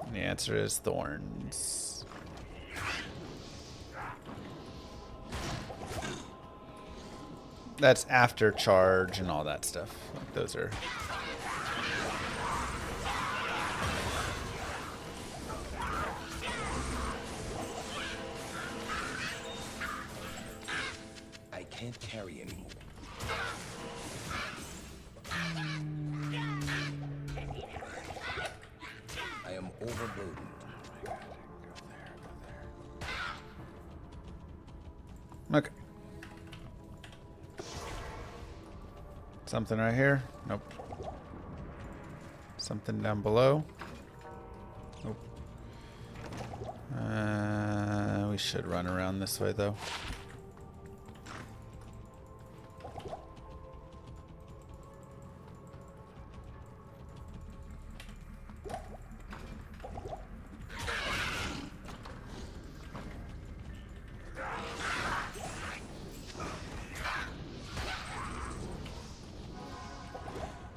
Speaker 1: And the answer is Thorns. That's after charge and all that stuff. Like, those are...
Speaker 3: I can't carry anymore. I am overburdened.
Speaker 1: Okay. Something right here? Nope. Something down below? Nope. We should run around this way though.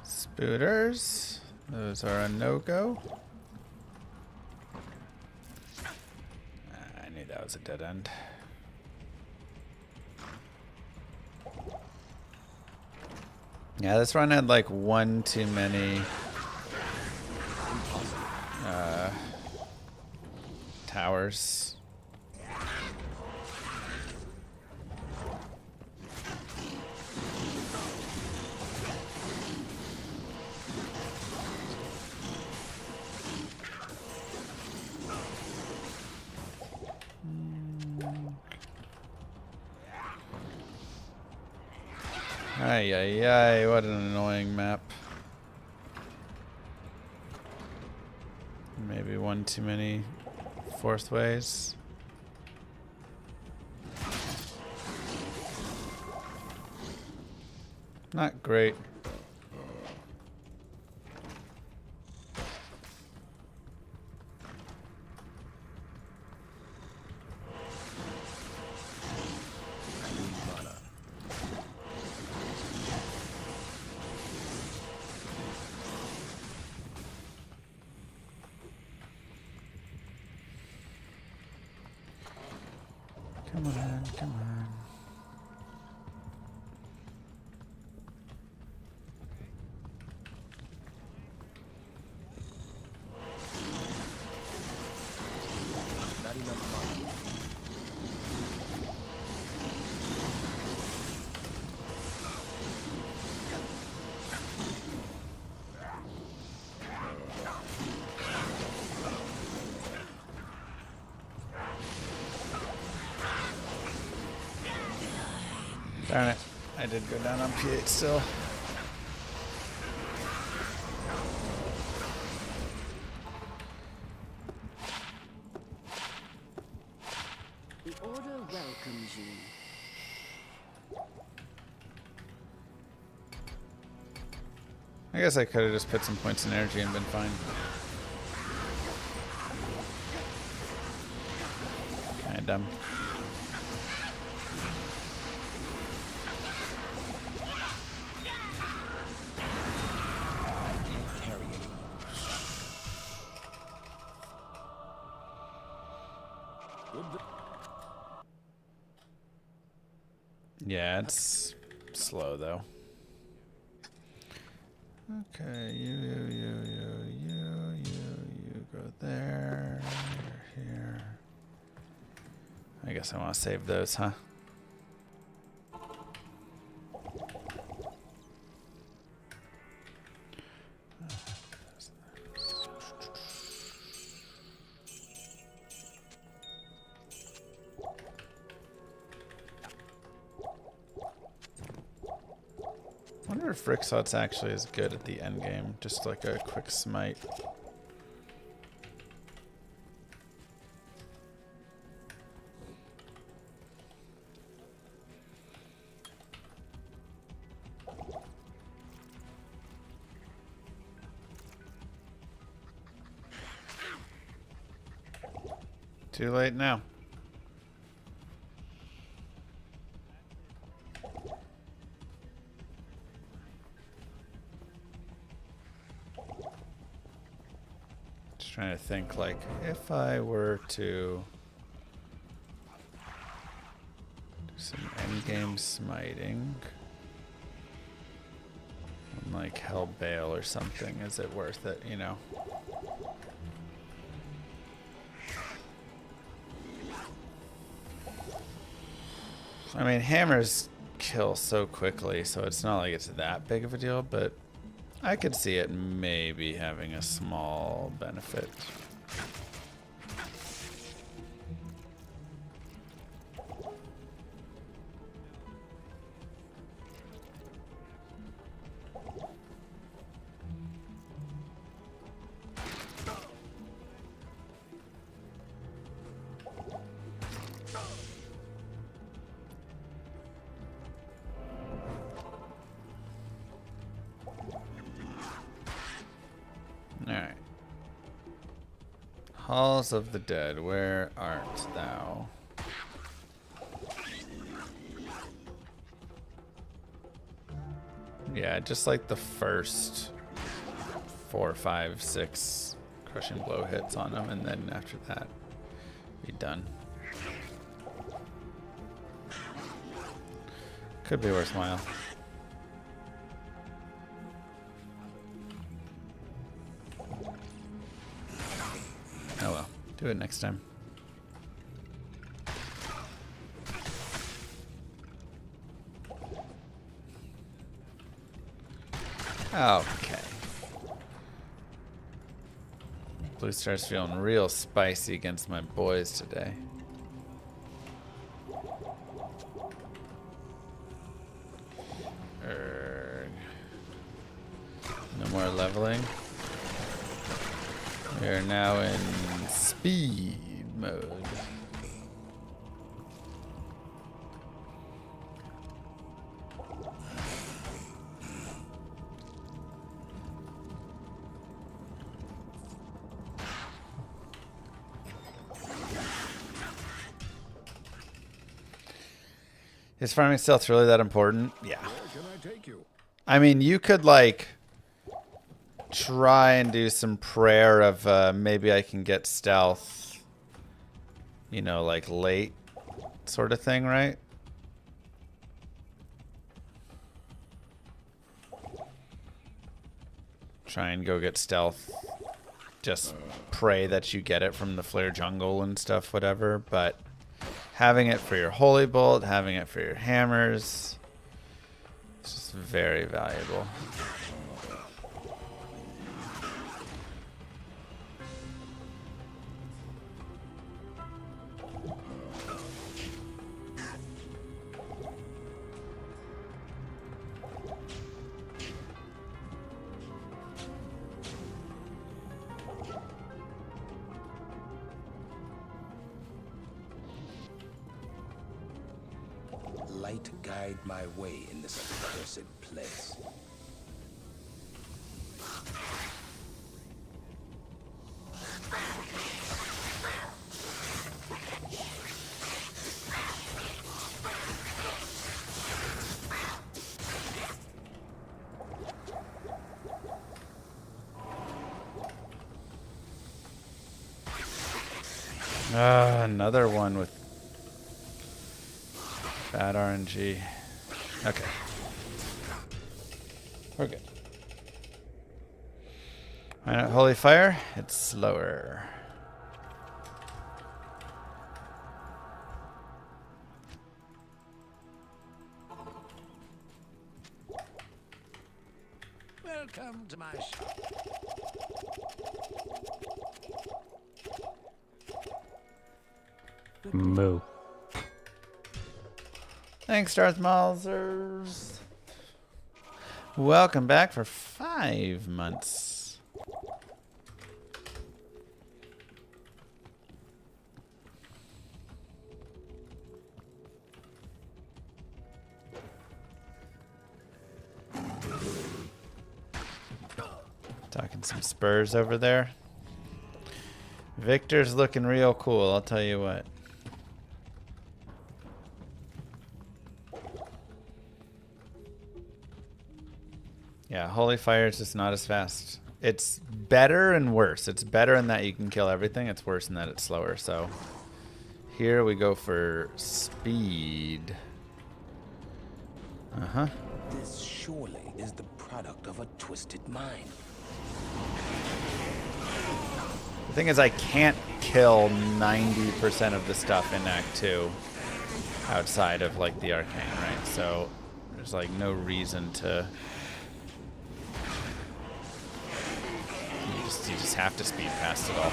Speaker 1: Spooters. Those are a no-go. I knew that was a dead end. Yeah, this run had like one too many towers. Ay, ay, ay, what an annoying map. Maybe one too many fourth ways. Not great. Come on, come on.
Speaker 3: Not enough money.
Speaker 1: Darn it. I did go down on P8 still.
Speaker 8: The Order welcomes you.
Speaker 1: I guess I could have just put some points in energy and been fine. Kinda dumb. Yeah, it's slow though. Okay, you go there. You're here. I guess I want to save those, huh? I wonder if Rixot's actually as good at the end game, just like a quick smite. Too late now. Just trying to think, like, if I were to do some endgame smiting on, like, Hell Bale or something, is it worth it, you know? I mean, hammers kill so quickly, so it's not like it's that big of a deal, but I could see it maybe having a small benefit. Alright. Halls of the Dead, where art thou? Yeah, just like the first 4, 5, 6 crushing blow hits on him, and then after that, be done. Could be worthwhile. Oh well, do it next time. Okay. Blue Star's feeling real spicy against my boys today. No more leveling. We are now in speed mode. Is farming stealth really that important? Yeah.
Speaker 7: Where can I take you?
Speaker 1: I mean, you could like try and do some prayer of maybe I can get stealth, you know, like late sort of thing, right? Try and go get stealth. Just pray that you get it from the flare jungle and stuff, whatever. But having it for your holy bolt, having it for your hammers, it's just very valuable.
Speaker 3: Light guide my way in this accursed place.
Speaker 1: Another one with bad RNG. Okay. We're good. Alright, Holy Fire. It's slower.
Speaker 3: Welcome to my shop.
Speaker 6: Moo.
Speaker 1: Thanks, Darth Maulsers. Welcome back for 5 months. Talking some Spurs over there. Victor's looking real cool, I'll tell you what. Yeah, Holy Fire is just not as fast. It's better and worse. It's better in that you can kill everything. It's worse in that it's slower. So here we go for speed. Uh-huh.
Speaker 3: This surely is the product of a twisted mind.
Speaker 1: The thing is, I can't kill 90% of the stuff in Act 2 outside of, like, the arcane, right? So there's, like, no reason to... You just have to speed past it all.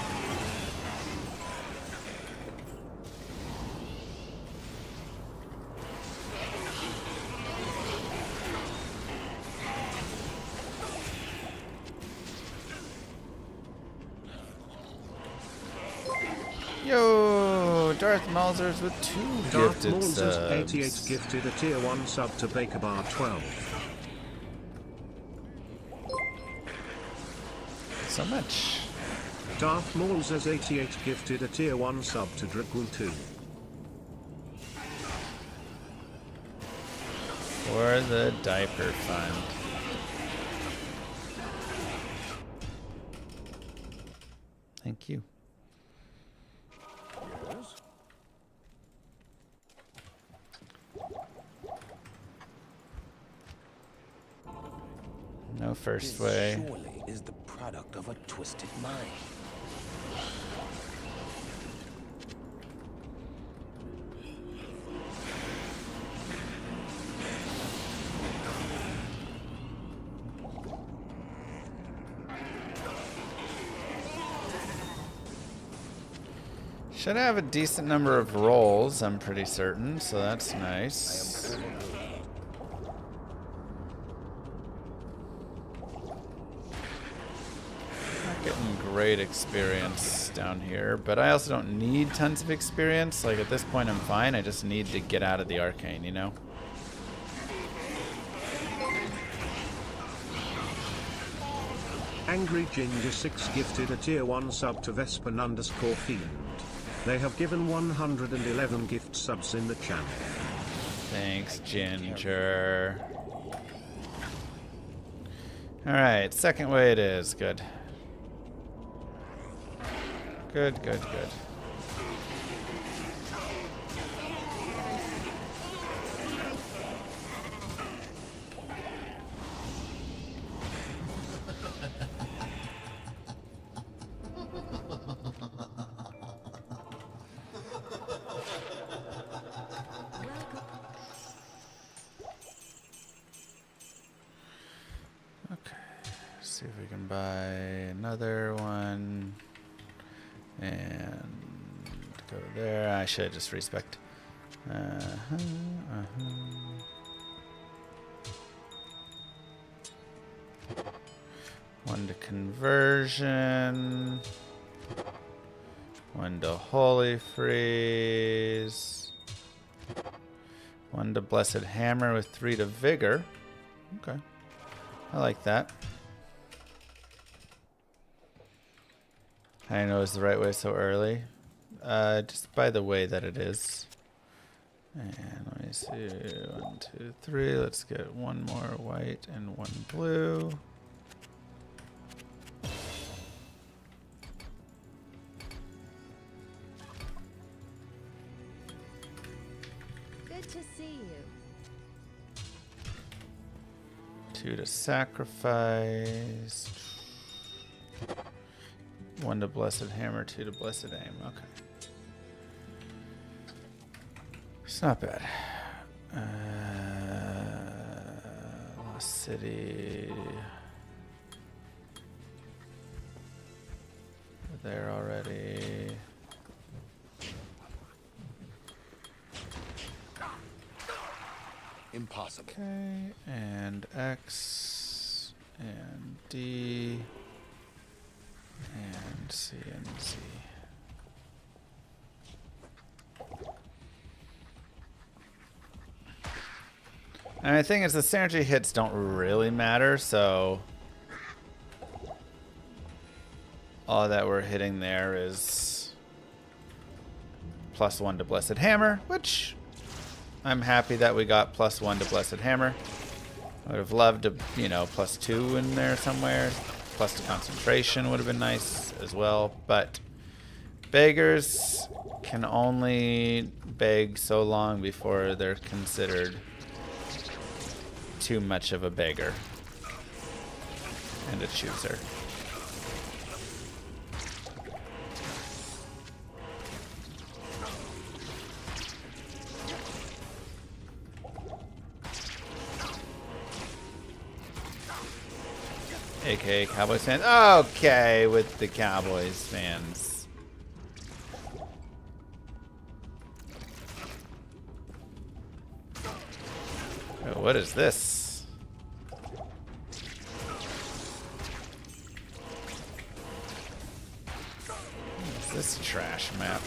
Speaker 1: Yo, Darth Maulsers with 2
Speaker 4: Darth
Speaker 1: gifted
Speaker 4: Maulsers 88
Speaker 1: subs.
Speaker 4: gifted a tier 1 sub to Bakerbar 12.
Speaker 1: So much.
Speaker 4: Darth Maulsers 88 gifted a tier 1 sub to Dragoon 2.
Speaker 1: For the diaper fund. Thank you.
Speaker 7: Yes.
Speaker 1: No first
Speaker 3: This
Speaker 1: way.
Speaker 3: surely is the product of a twisted mind.
Speaker 1: Should have a decent number of rolls, I'm pretty certain, so that's nice. Not getting great experience down here, but I also don't need tons of experience. Like, at this point I'm fine, I just need to get out of the arcane, you know?
Speaker 4: Angry Ginger 6 gifted a tier 1 sub to Vespan_Fiend. They have given 111 gift subs in the channel.
Speaker 1: Thanks, Ginger. Alright, second way it is. Good. Good, good, good. See if we can buy another one and go there. I should just respect. One to conversion. One to holy freeze. One to blessed hammer with 3 to vigor. Okay, I like that. I know it's the right way so early. Just by the way that it is. And let me see. 1, 2, 3. Let's get one more white and one blue.
Speaker 5: to see you.
Speaker 1: 2 to sacrifice. 1 to blessed hammer, 2 to blessed aim. Okay. It's not bad. Lost City. We're there already.
Speaker 3: Impossible.
Speaker 1: Okay, and X, and D, and C, and Z. And I think is the synergy hits don't really matter, so all that we're hitting there is +1 to Blessed Hammer, which I'm happy that we got +1 to Blessed Hammer. I would have loved to, you know, +2 in there somewhere. Plus to concentration would have been nice as well, but beggars can only beg so long before they're considered too much of a beggar and a chooser. AKA Cowboys fans. Okay, with the Cowboys fans. Oh, what is this? What is this trash map?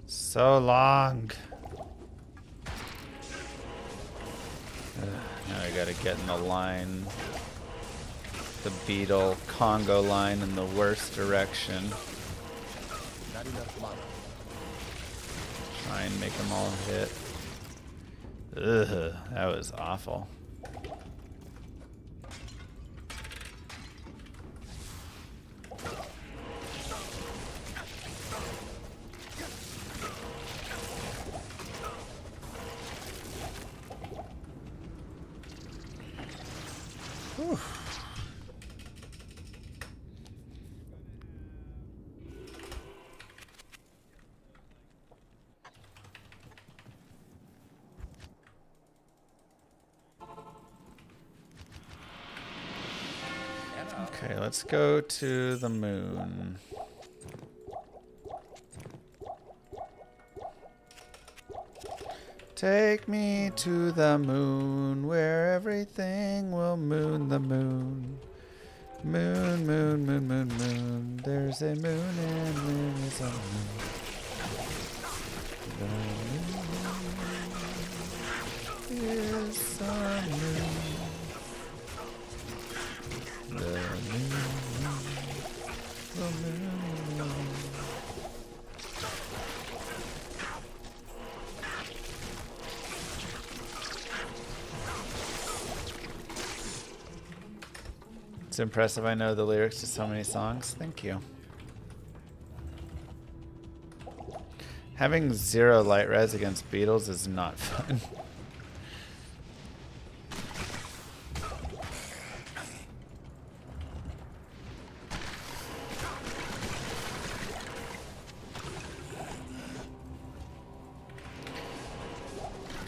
Speaker 1: So long. Now I gotta get in the line. The Beetle Congo line in the worst direction.
Speaker 3: Not enough mana.
Speaker 1: Try and make them all hit. Ugh, that was awful. Whew. Okay, let's go to the moon. Take me to the moon where everything will moon the moon. Moon, moon, moon, moon, moon. There's a moon and there is a moon. The moon is a moon. The moon, the moon. It's impressive I know the lyrics to so many songs. Thank you. Having 0 light res against beetles is not fun.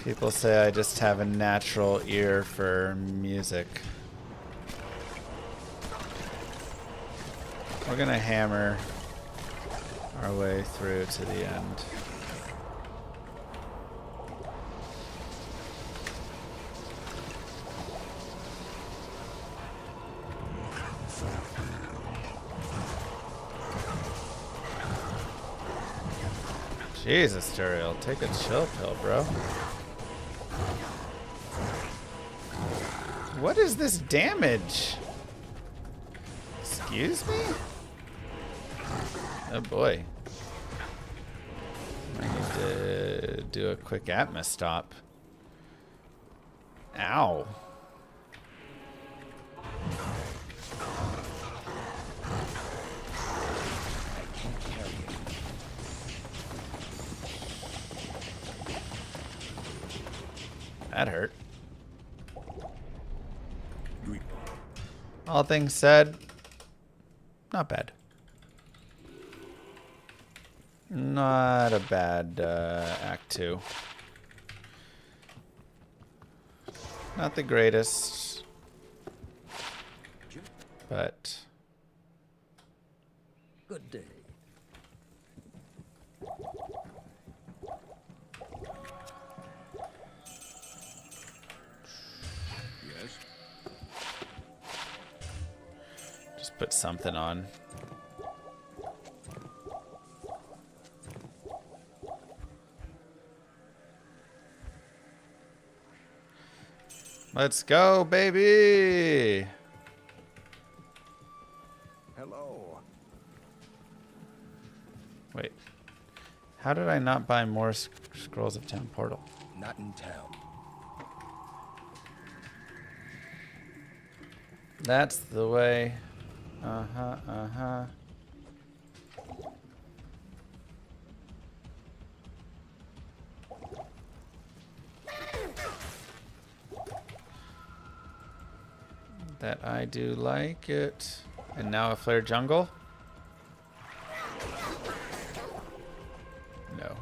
Speaker 1: People say I just have a natural ear for music. We're gonna hammer our way through to the end. Jesus, Turiel, take a chill pill, bro. What is this damage? Excuse me? Oh boy. I need to do a quick Atmos stop. Ow.
Speaker 3: I can't carry
Speaker 1: That hurt. All things said, not bad. Not a bad Act 2. Not the greatest, but
Speaker 3: Good day. Yes.
Speaker 1: just put something on. Let's go, baby!
Speaker 3: Hello.
Speaker 1: Wait. How did I not buy more Scrolls of Town Portal?
Speaker 3: Not in town.
Speaker 1: That's the way. Uh-huh, uh-huh. That I do like it. And now a flare jungle? No.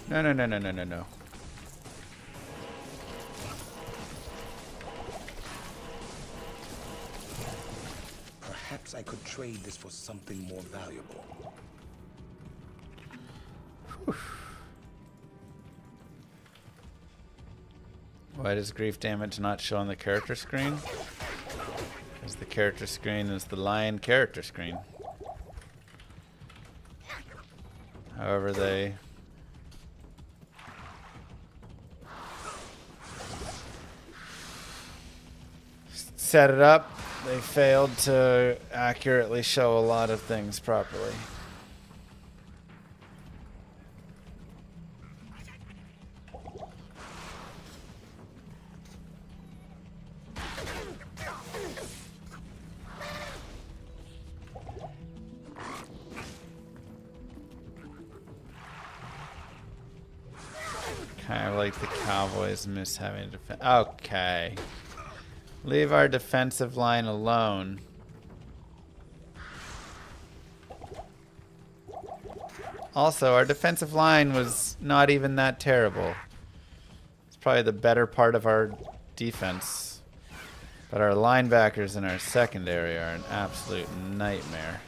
Speaker 1: No, no, no, no, no, no, no.
Speaker 3: Perhaps I could trade this for something more valuable.
Speaker 1: Why does grief damage not show on the character screen? Because the character screen is the lion character screen. However, they set it up, they failed to accurately show a lot of things properly. Kind of like the Cowboys miss having to defend. Okay. Leave our defensive line alone. Also, our defensive line was not even that terrible. It's probably the better part of our defense. But our linebackers and our secondary are an absolute nightmare.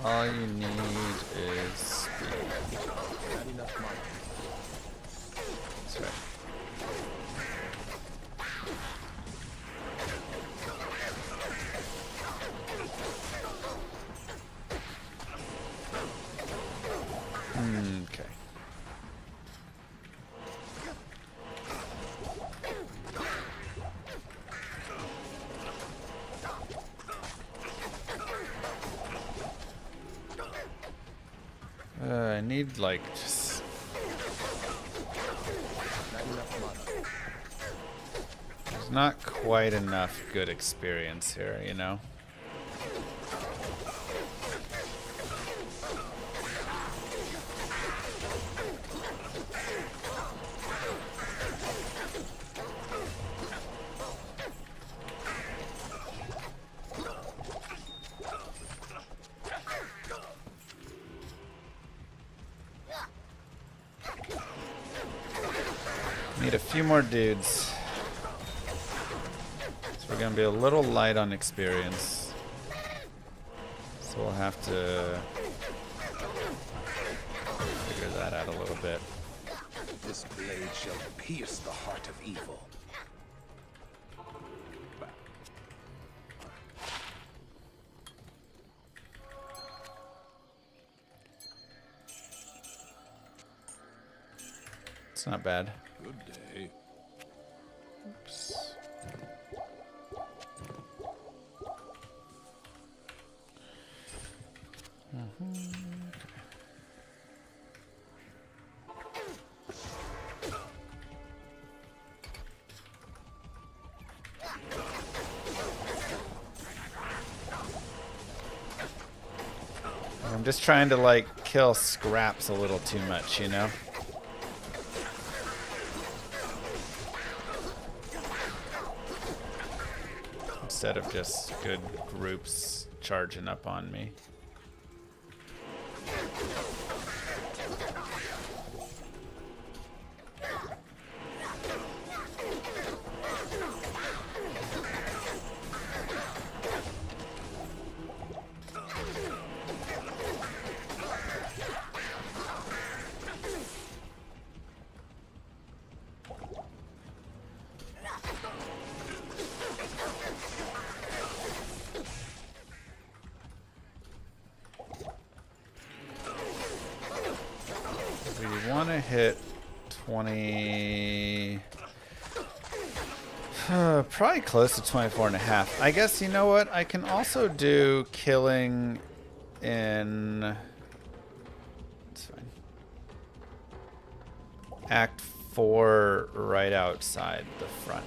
Speaker 1: All you need is speed.
Speaker 3: Not enough money.
Speaker 1: That's right. Okay. I need like just there's not quite enough good experience here, you know. Need a few more dudes. So we're gonna be a little light on experience. So we'll have to figure that out a little bit.
Speaker 3: This blade shall pierce the heart of evil.
Speaker 1: It's not bad.
Speaker 7: Good day.
Speaker 1: Oops. I'm just trying to like kill scraps a little too much, you know? Instead of just good groups charging up on me. We want to hit 20... probably close to 24 and a half. I guess, you know what? I can also do killing in... It's fine. Act 4 right outside the front.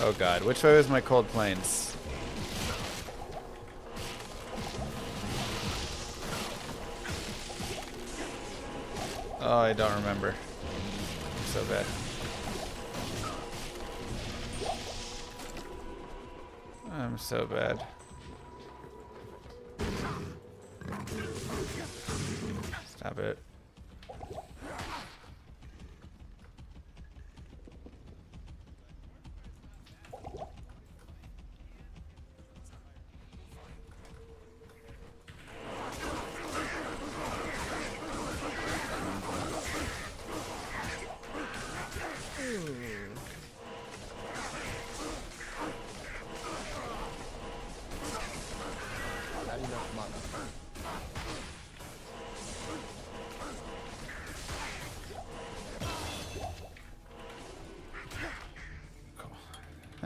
Speaker 1: Oh god, which way was my cold plains? Oh, I don't remember. I'm so bad. I'm so bad. Stop it.
Speaker 3: Not enough mana.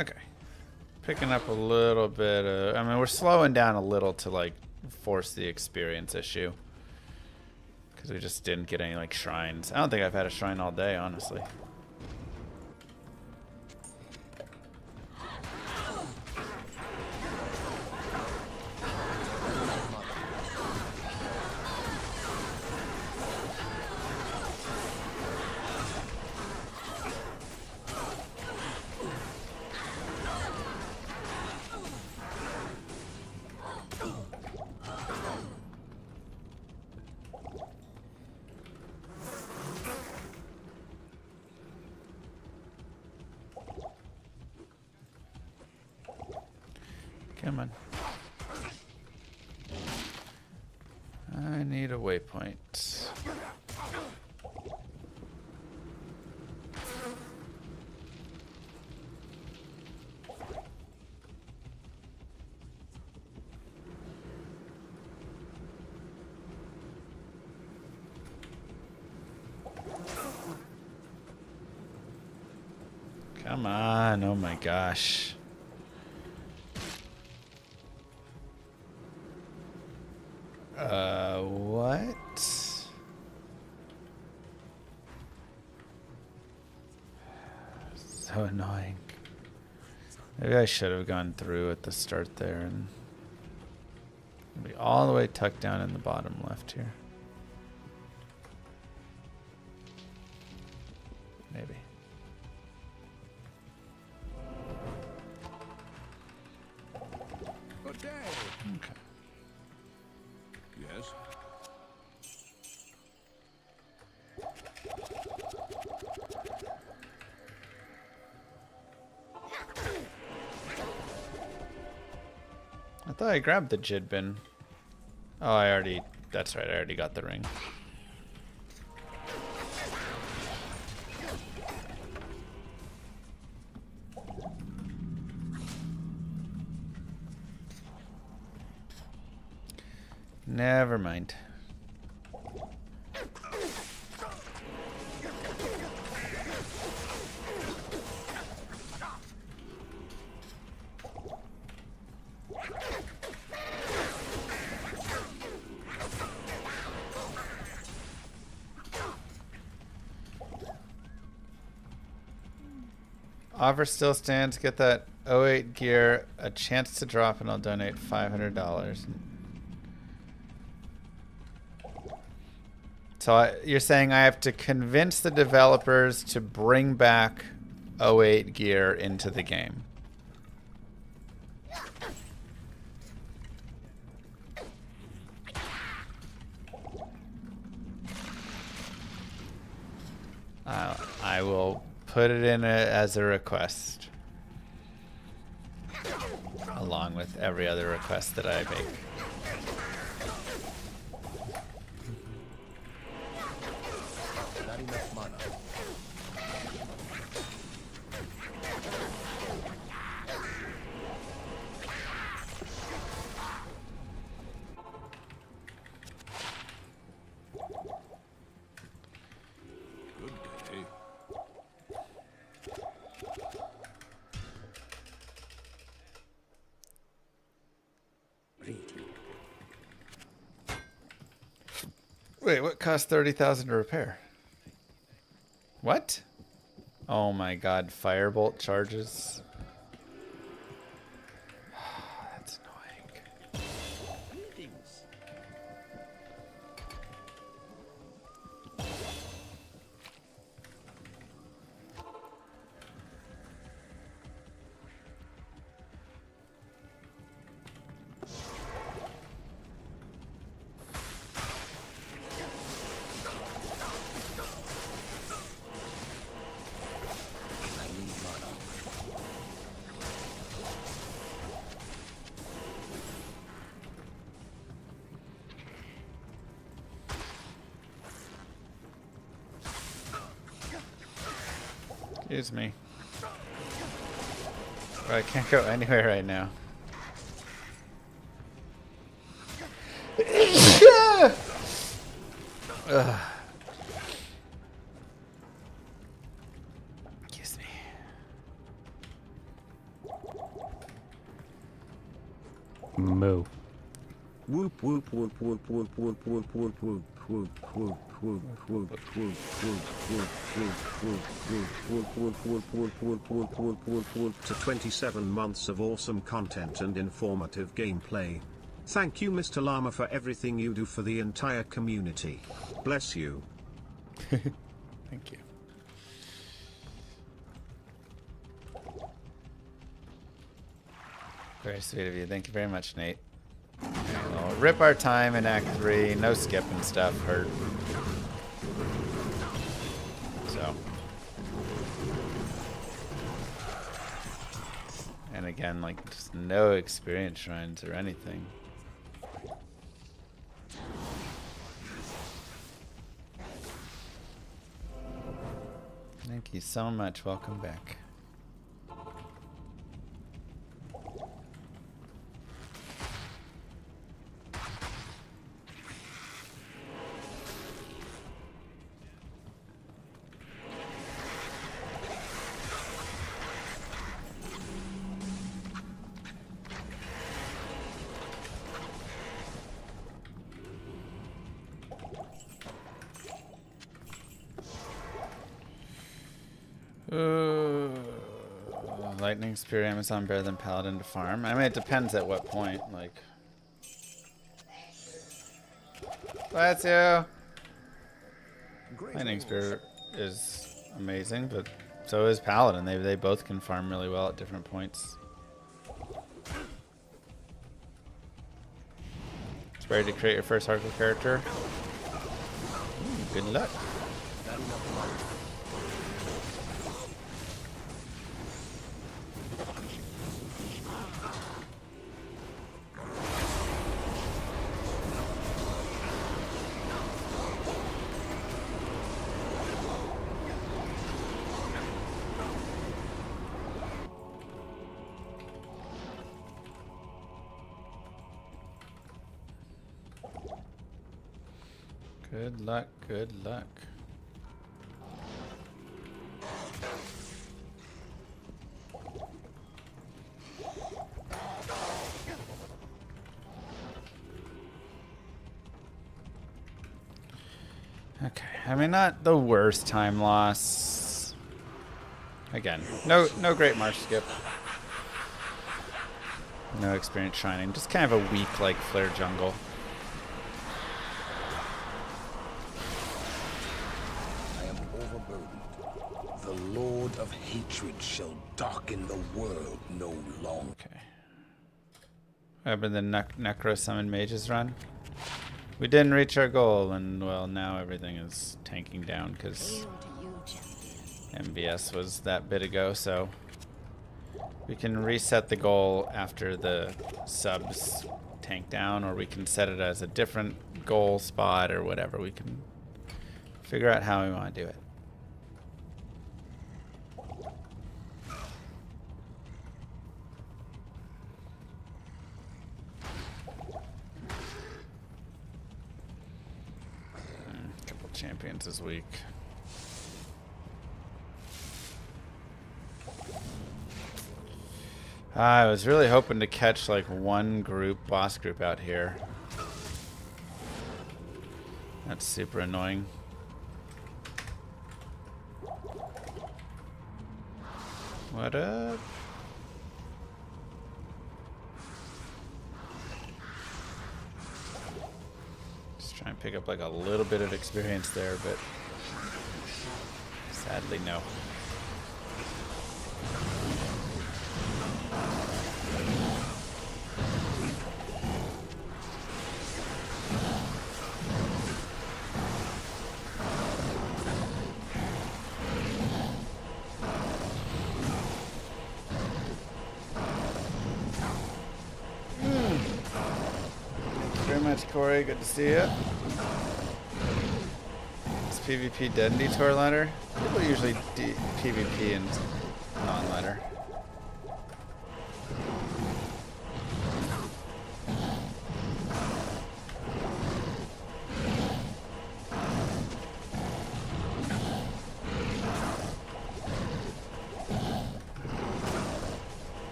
Speaker 1: Okay. Picking up a little bit of... I mean, we're slowing down a little to, like, force the experience issue. Because we just didn't get any, like, shrines. I don't think I've had a shrine all day, honestly. Come on. I need a waypoint. Come on. Oh my gosh. What? So annoying. Maybe I should have gone through at the start there and be all the way tucked down in the bottom left here. Maybe.
Speaker 7: Good day.
Speaker 1: Okay.
Speaker 7: Yes.
Speaker 1: I thought I grabbed the Jid bin. Oh, I already... That's right, I already got the ring. Never mind. Offer still stands. Get that '08 gear. A chance to drop, and I'll donate $500. So you're saying I have to convince the developers to bring back '08 gear into the game? I will put it in as a request, along with every other request that I make.
Speaker 3: Not enough mana.
Speaker 7: Good day.
Speaker 1: Wait, what cost 30,000 to repair? What? Oh my god, firebolt charges. That's annoying.
Speaker 3: I need mana.
Speaker 1: Excuse me. Oh, I can't go anywhere right now. Ugh. Excuse me.
Speaker 6: Moo.
Speaker 4: Whoop whoop whoop whoop whoop whoop whoop whoop whoop whoop whoop whoop whoop whoop whoop to 27 months of awesome content and informative gameplay. Thank you, Mr. Llama, for everything you do for the entire community. Bless you.
Speaker 1: Thank you. Very sweet of you. Thank you very much, Nate. We'll rip our time in Act 3. No skipping stuff. Hurt. So. And again, like, just no experience shrines or anything. Thank you so much. Welcome back. Lightning Spear Amazon better than Paladin to farm. I mean, it depends at what point. Like, bless you. Lightning Spear is amazing, but so is Paladin. They both can farm really well at different points. It's ready to create your first hardcore character. Good luck. Good luck, good luck. Okay, I mean, not the worst time loss. Again, no great march skip. No experience shining, just kind of a weak like flare jungle.
Speaker 3: The Lord of Hatred shall darken the world no longer.
Speaker 1: Okay. What happened to the Necro Summon Mages run? We didn't reach our goal, and well, now everything is tanking down because MVS was that bit ago, so we can reset the goal after the subs tank down, or we can set it as a different goal spot or whatever. We can figure out how we want to do it. Champions this week. I was really hoping to catch like one boss group out here. That's super annoying. What up? Try and pick up like a little bit of experience there, but sadly no. Very much, Corey. Good to see you. Is PvP dead in Detour ladder? People usually PvP in non-ladder.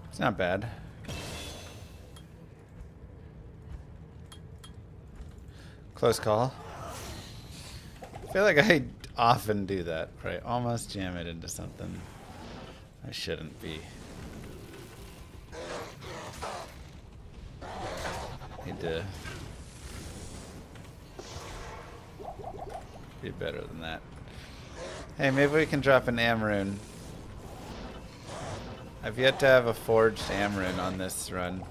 Speaker 1: It's not bad. Close call. I feel like I often do that, right? Almost jam it into something I shouldn't be. Need to be better than that. Hey, maybe we can drop an Amrune. I've yet to have a forged Amrune on this run.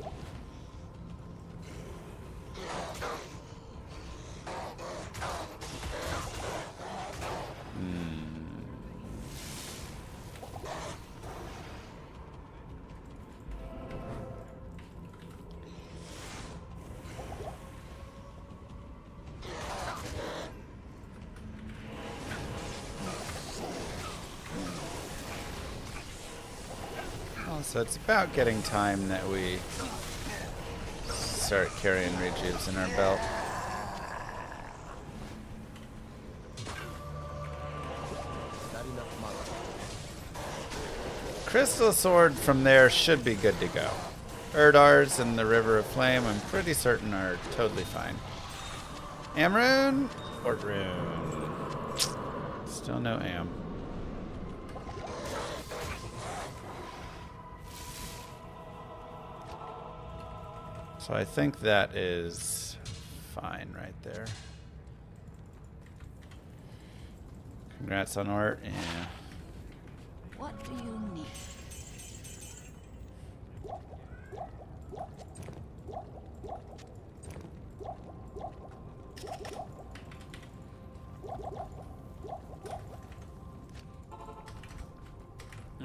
Speaker 1: So it's about getting time that we start carrying rejuves in our belt.
Speaker 3: Not enough mana.
Speaker 1: Crystal Sword from there should be good to go. Erdars and the River of Flame, I'm pretty certain are totally fine. Amrune or Rune? Still no Am. So I think that is fine right there. Congrats on art. Yeah.
Speaker 8: What do you need?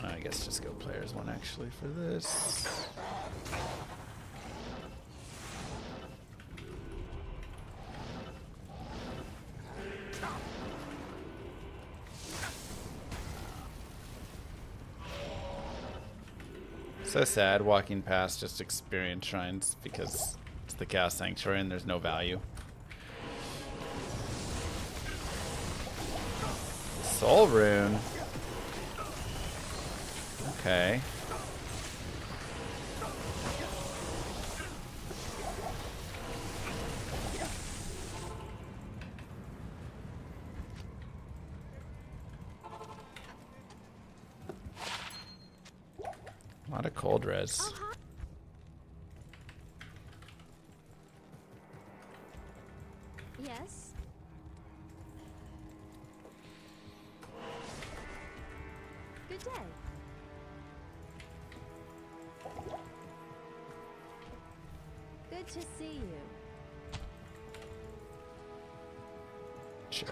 Speaker 1: I guess just go players one actually for this. So sad walking past just experience shrines because it's the Chaos Sanctuary and there's no value. Soul Rune. Okay. A lot of cold res.
Speaker 5: Yes. Good day. Good to see you.
Speaker 1: Sure.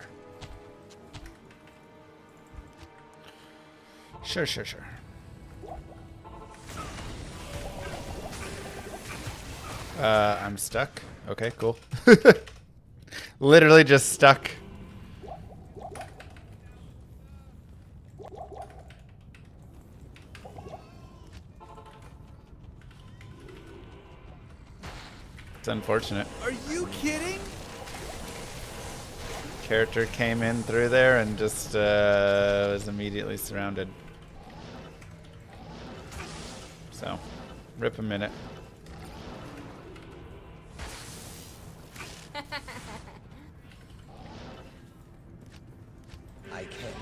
Speaker 1: Sure, sure, sure. I'm stuck. Okay, cool. Literally just stuck. It's unfortunate.
Speaker 2: Are you kidding?
Speaker 1: Character came in through there and just was immediately surrounded. So, rip a minute.
Speaker 3: I can't.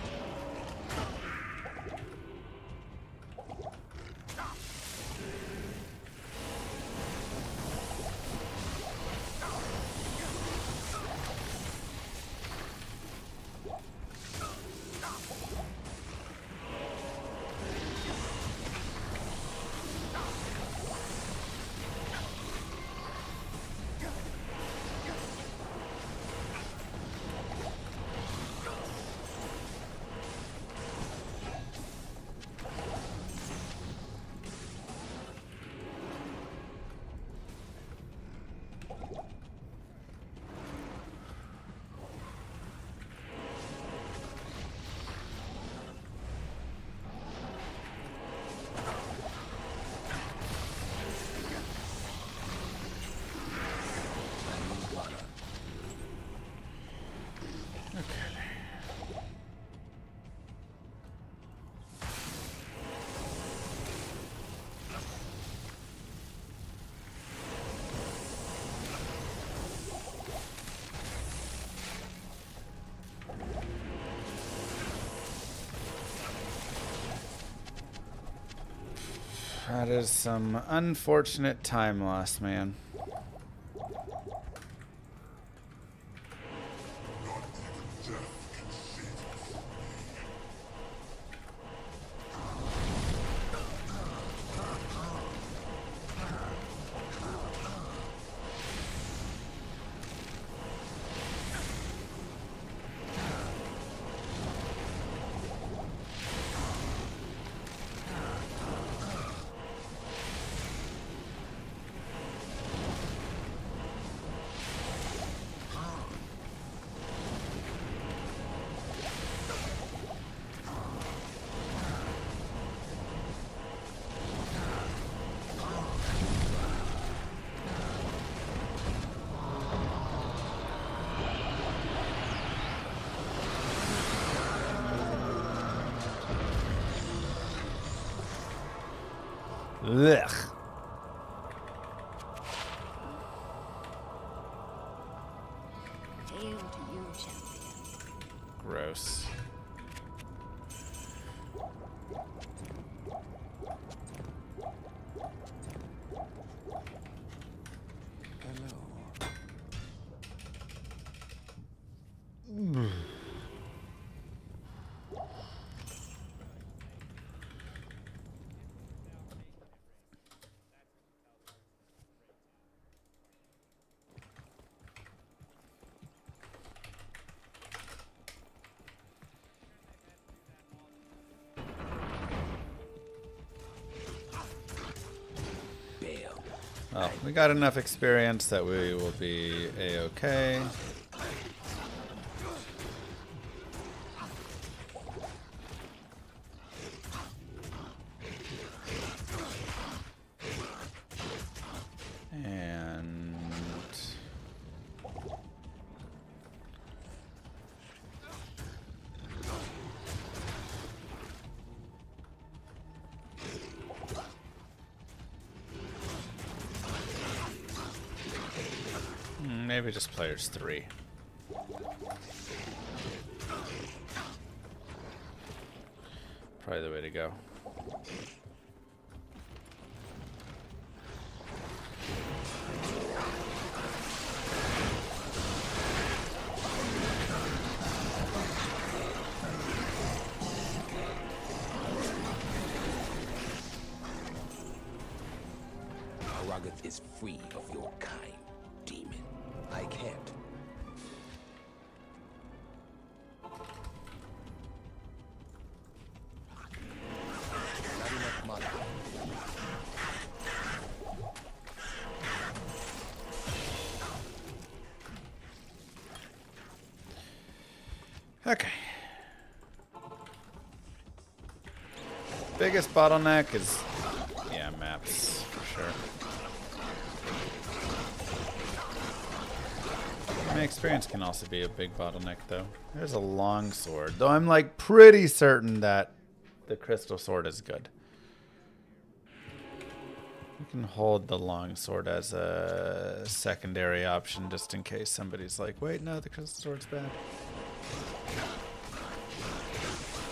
Speaker 1: That is some unfortunate time loss, man. Ugh.
Speaker 8: Hail to you, champion.
Speaker 1: Gross. Well, we got enough experience that we will be a-okay. And maybe just players 3. Probably the way to go.
Speaker 3: Aragath is free of your kind, demon. I can't. Not enough money.
Speaker 1: Okay. Biggest bottleneck is, yeah, maps for sure. My experience can also be a big bottleneck, though. There's a long sword, though I'm like pretty certain that the crystal sword is good. You can hold the long sword as a secondary option just in case somebody's like, wait, no, the crystal sword's bad.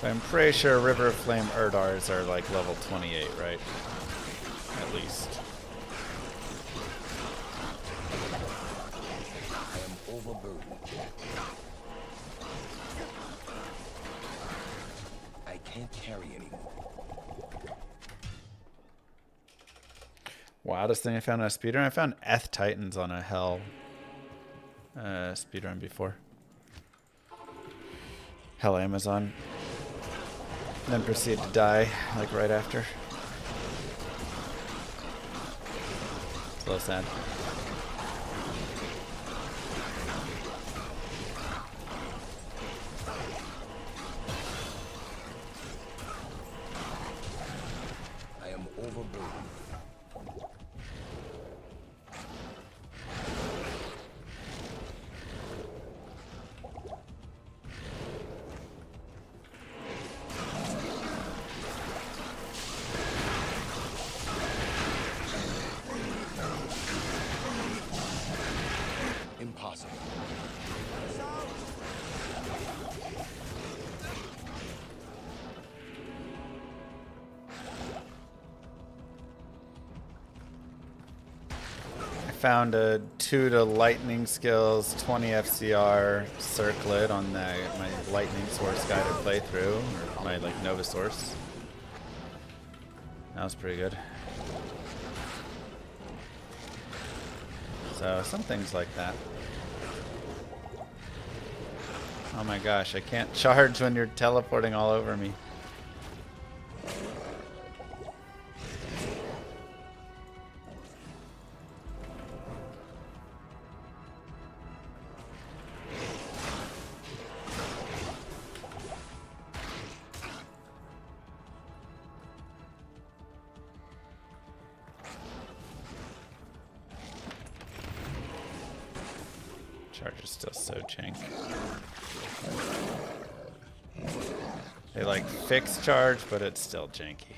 Speaker 1: But I'm pretty sure River of Flame Erdars are like level 28, right? At least.
Speaker 3: Overburdened. I can't carry anymore.
Speaker 1: Wildest thing I found on a speedrun? I found Eth Titans on a Hell speedrun before. Hell Amazon. Then proceed to die, like right after. It's a little sad.
Speaker 3: I am overburdened. Impossible.
Speaker 1: I found a 2 to lightning skills, 20 FCR circlet on my lightning source guided playthrough, or my like Nova source. That was pretty good. So some things like that. Oh my gosh, I can't charge when you're teleporting all over me. Charger's still so jank. They like fix charge, but it's still janky.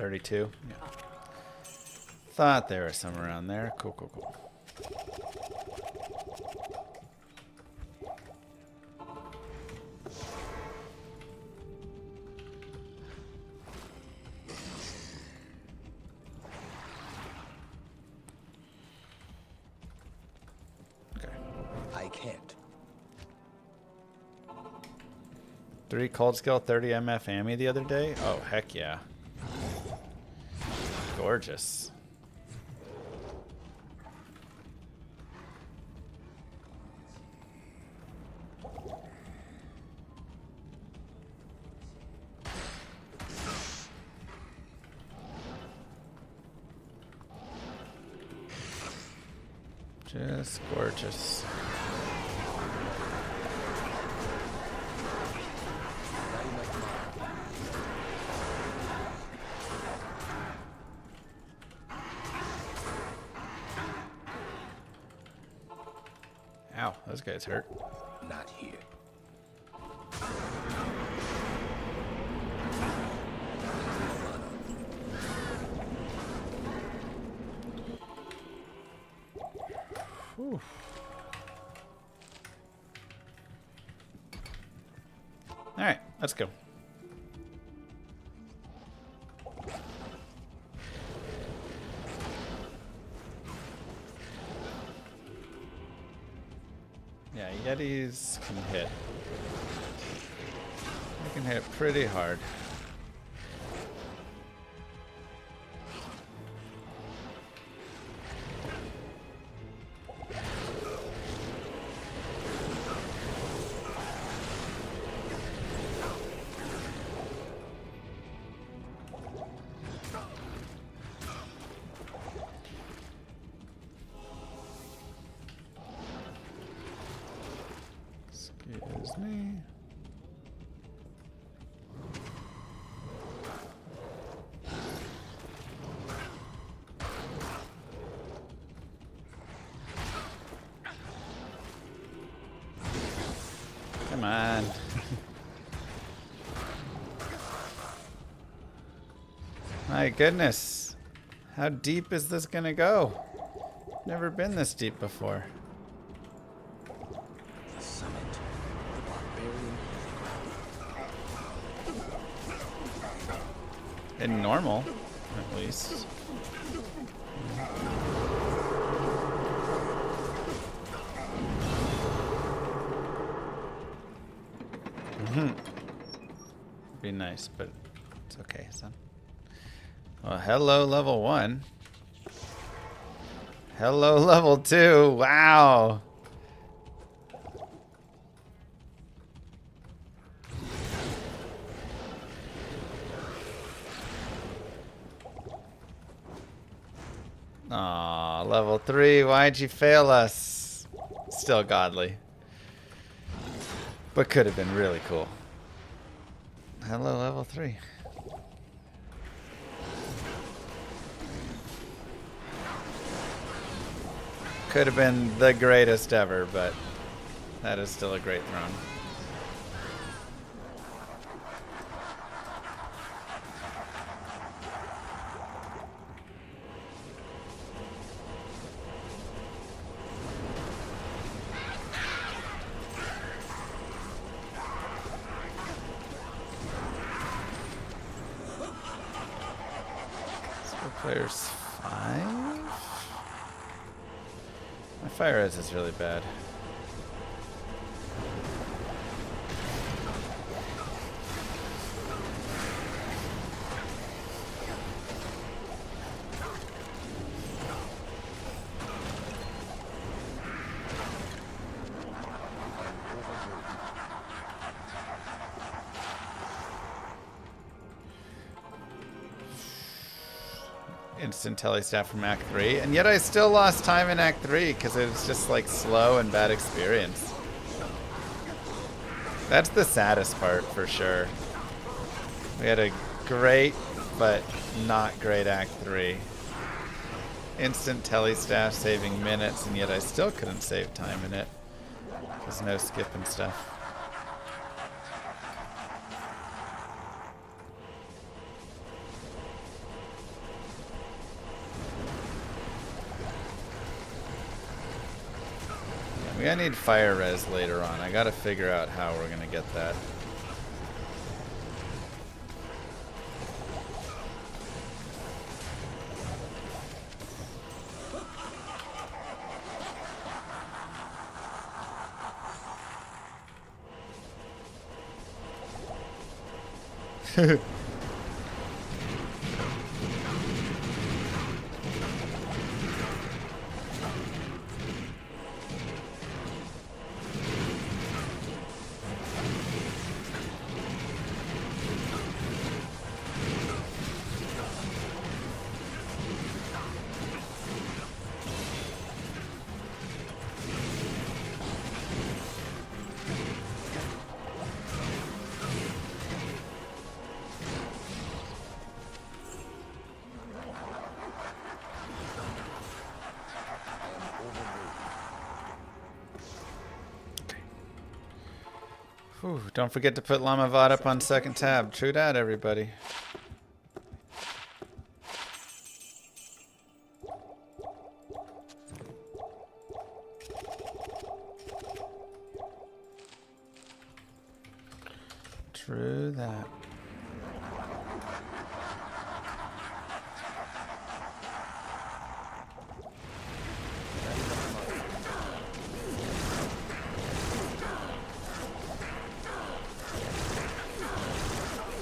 Speaker 1: 32. Yeah. Thought there was some around there. Cool, cool, cool.
Speaker 3: I can't.
Speaker 1: 3 cold skill, 30 MF Ammy the other day? Oh, heck yeah. Gorgeous. Just gorgeous. Ow, those guys hurt.
Speaker 3: Not here.
Speaker 1: Whew. All right, let's go. Yeah, Yetis can hit. They can hit pretty hard. Excuse me. Come on. My goodness. How deep is this gonna go? Never been this deep before.
Speaker 3: The summit. The barbarian.
Speaker 1: In normal, at least. Be nice, but it's okay, son. Well, hello, level 1. Hello, level 2. Wow. Aw, level 3. Why'd you fail us? Still godly. But could have been really cool. Hello, level 3. Could have been the greatest ever, but that is still a great throne. Players 5? My fire res is really bad. Instant tele staff from Act 3, and yet I still lost time in Act 3 because it was just like slow and bad experience. That's the saddest part for sure. We had a great but not great Act 3. Instant tele staff saving minutes, and yet I still couldn't save time in it. There's no skip and stuff. We gotta need fire res later on. I gotta figure out how we're gonna get that. Whew, don't forget to put Llama VOD up on second tab. True that, everybody. True that.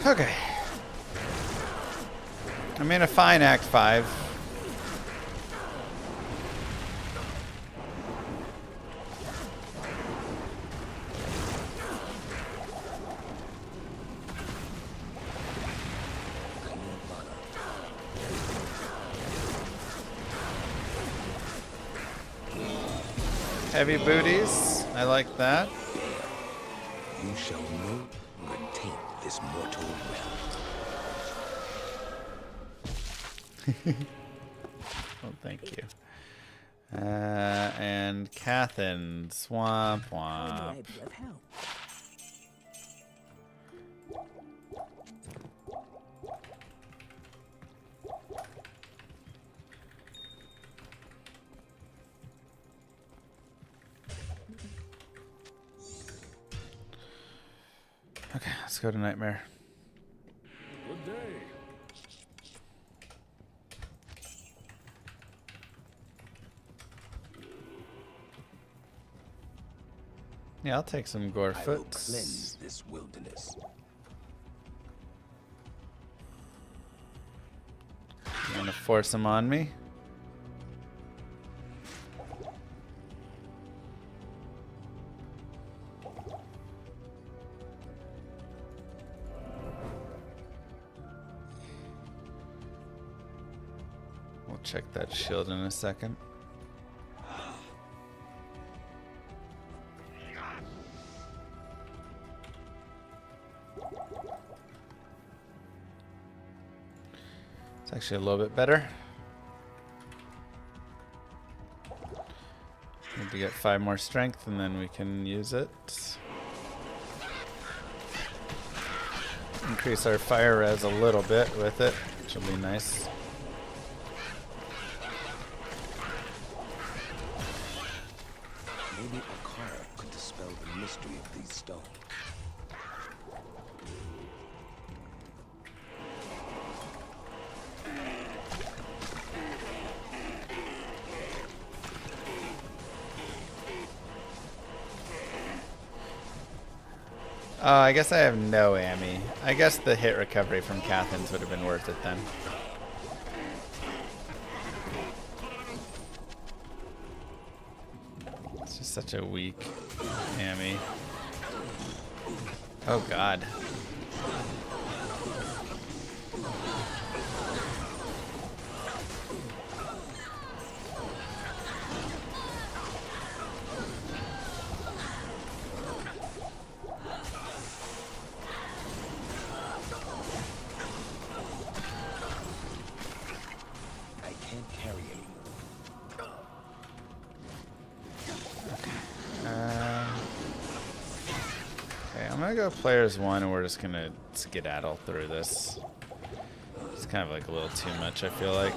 Speaker 1: Okay. I mean, a fine Act 5. Heavy booties. I like that.
Speaker 3: You shall know and taint this mortal realm.
Speaker 1: Well, thank you. And Cathin, swamp, womp. Okay, let's go to Nightmare.
Speaker 7: Good day.
Speaker 1: Yeah, I'll take some
Speaker 3: I will
Speaker 1: Gorefoots.
Speaker 3: cleanse this wilderness.
Speaker 1: You wanna force them on me? We'll check that shield in a second. It's actually a little bit better. Need to get 5 more strength and then we can use it. Increase our fire res a little bit with it, which will be nice.
Speaker 3: Maybe a card could dispel the mystery of these stones.
Speaker 1: I guess I have no ammy. I guess the hit recovery from Cathin's would have been worth it then. It's just such a weak ammy. Oh god. I'm gonna go players 1 and we're just gonna skedaddle through this. It's kind of like a little too much, I feel like.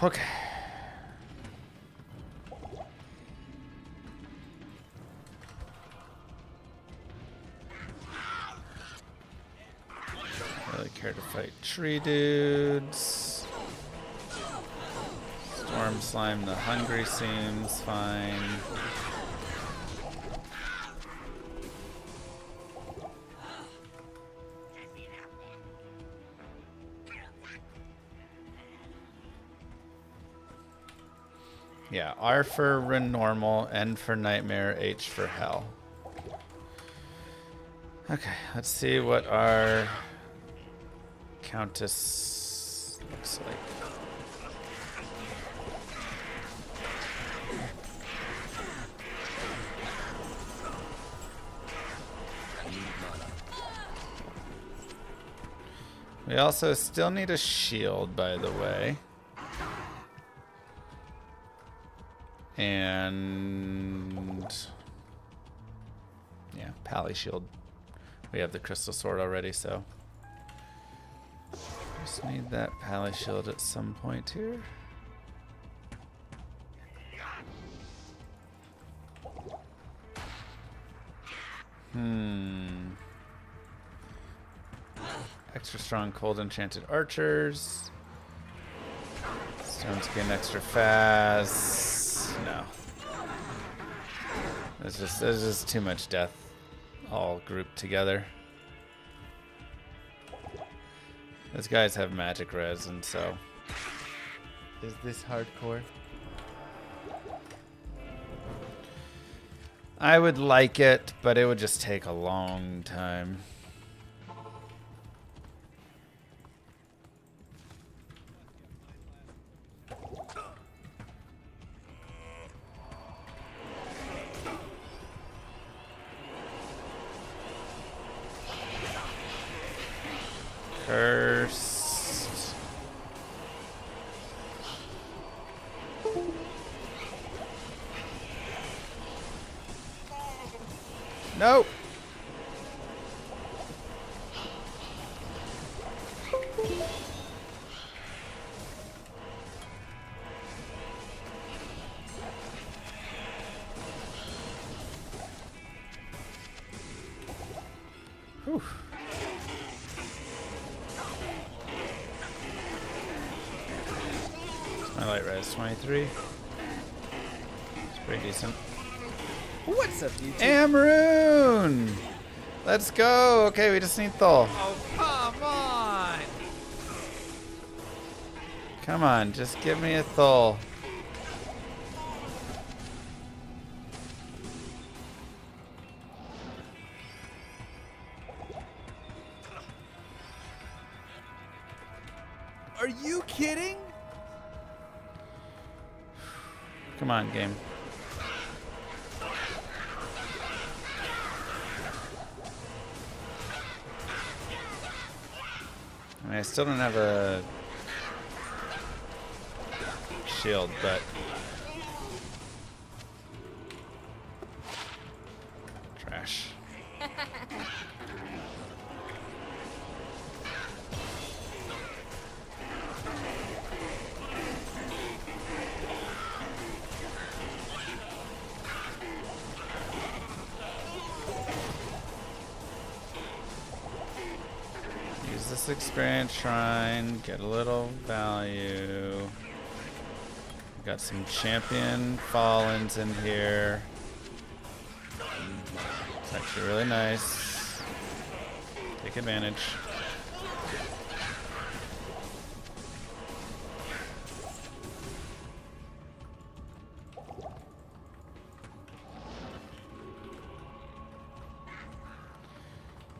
Speaker 1: Okay. Really care to fight tree dudes. Storm slime the hungry seems fine. Yeah, R for normal, N for nightmare, H for hell. Okay, let's see what our Countess looks like. We also still need a shield, by the way. And yeah, Pally shield. We have the crystal sword already, so just need that Pally shield at some point here. Extra strong cold enchanted archers. Stone skin extra fast. No. There's just too much death all grouped together. Those guys have magic res, and so is this hardcore? I would like it, but it would just take a long time. Cursed. Nope. Whew. My light res 23. It's pretty decent.
Speaker 2: What's up, YouTube?
Speaker 1: Amaroon! Let's go! Okay, we just need Thol.
Speaker 2: Oh, come on!
Speaker 1: Come on, just give me a Thol.
Speaker 2: Are you kidding?
Speaker 1: Come on, game. I mean, I still don't have a shield, but trash. Use this experience shrine, get a little value. Got some champion fallens in here. It's actually really nice. Take advantage.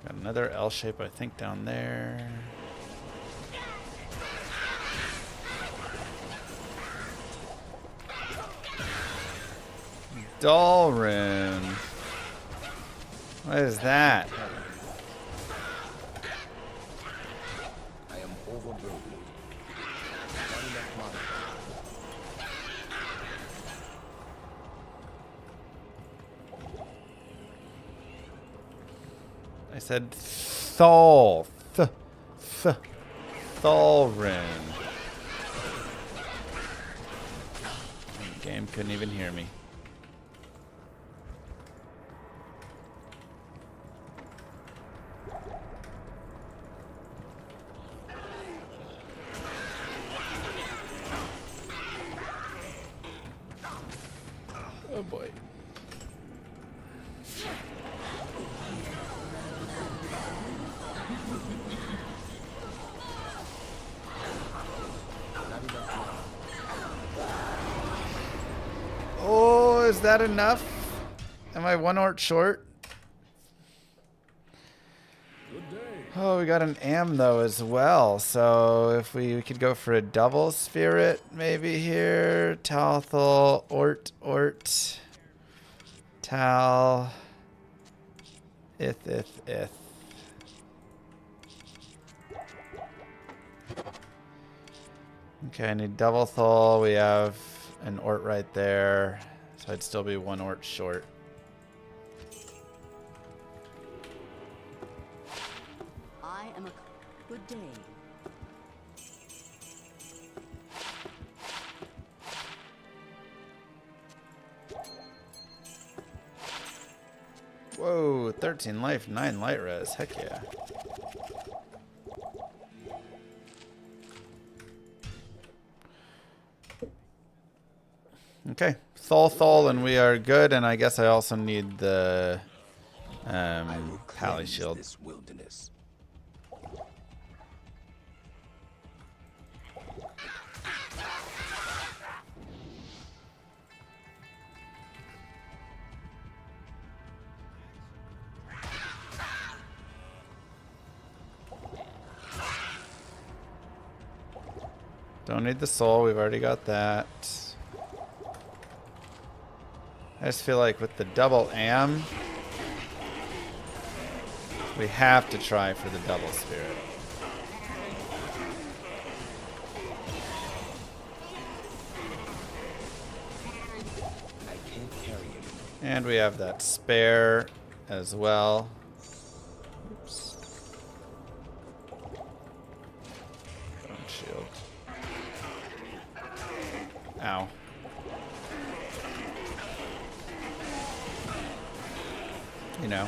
Speaker 1: Got another L shape, I think, down there. Dull rune. What is that?
Speaker 3: I am overburdened. Not enough mana.
Speaker 1: I said Thol. Thol rune. Game couldn't even hear me. Oh boy. Oh, is that enough? Am I one ort short?
Speaker 7: Good day.
Speaker 1: Oh, we got an am though as well. So if we could go for a double spirit maybe here. Talthal, ort. Tal. Ith. Okay, I need double thal. We have an ort right there. So I'd still be one ort short.
Speaker 8: I am a good day.
Speaker 1: Whoa, 13 life, 9 light res. Heck yeah. Okay, Thal, and we are good. And I guess I also need the
Speaker 3: I will
Speaker 1: Pally
Speaker 3: cleanse
Speaker 1: shield.
Speaker 3: this wilderness.
Speaker 1: Don't need the soul. We've already got that. I just feel like with the double am, we have to try for the double spirit.
Speaker 3: I can't carry it.
Speaker 1: And we have that spare as well. Oops. Don't shield. Ow. You know.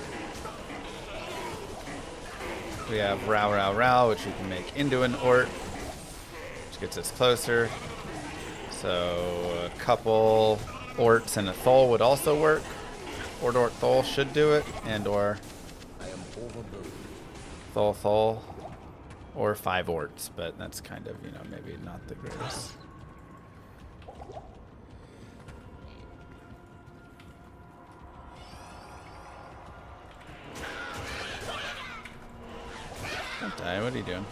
Speaker 1: We have Row, which we can make into an ort, which gets us closer. So a couple orts and a thol would also work. Ort thol should do it, and or
Speaker 3: I am overburdened.
Speaker 1: thol, or 5 orts, but that's kind of, you know, maybe not the greatest. Don't die, what are you doing?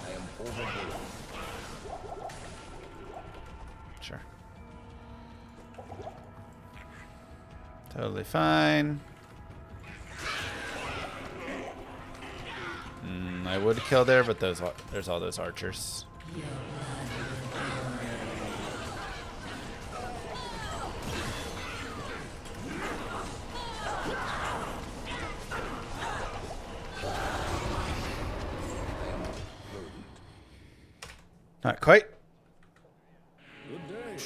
Speaker 3: I am overburdened.
Speaker 1: Sure. Totally fine. I would kill there, but there's all those archers. Not quite.
Speaker 7: Good day.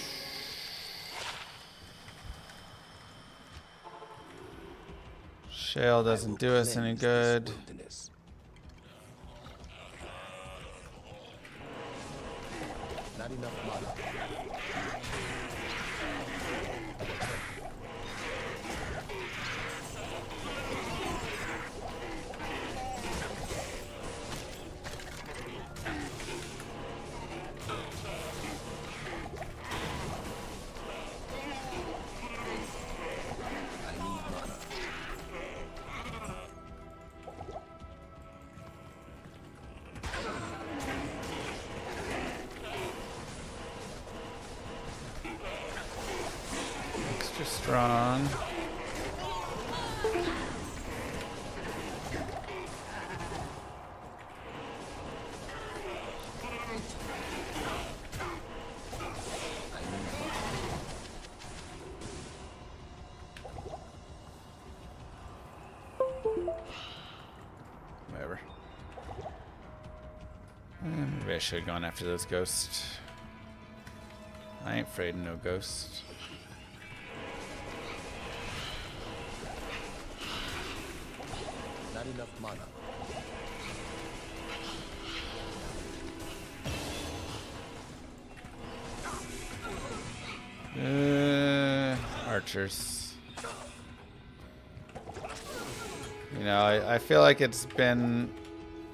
Speaker 1: Shale doesn't do us any good.
Speaker 3: Wilderness. Not enough mana. I need mana.
Speaker 1: Extra strong. Whatever. Maybe I should have gone after those ghosts. I ain't afraid of no ghosts.
Speaker 3: Not enough mana.
Speaker 1: Archers. You know, I feel like it's been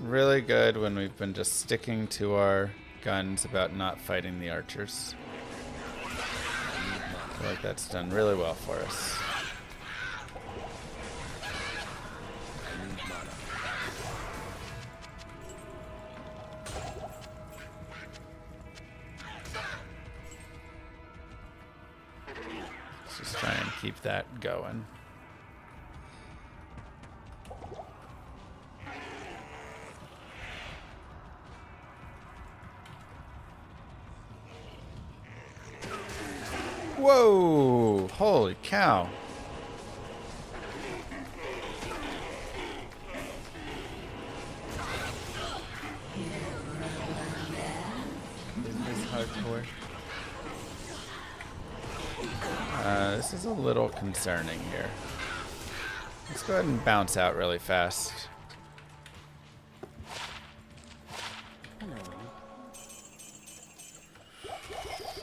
Speaker 1: really good when we've been just sticking to our guns about not fighting the archers. I feel like that's done really well for us. Let's just try and keep that going. Whoa! Holy cow. This is hardcore. This is a little concerning here. Let's go ahead and bounce out really fast.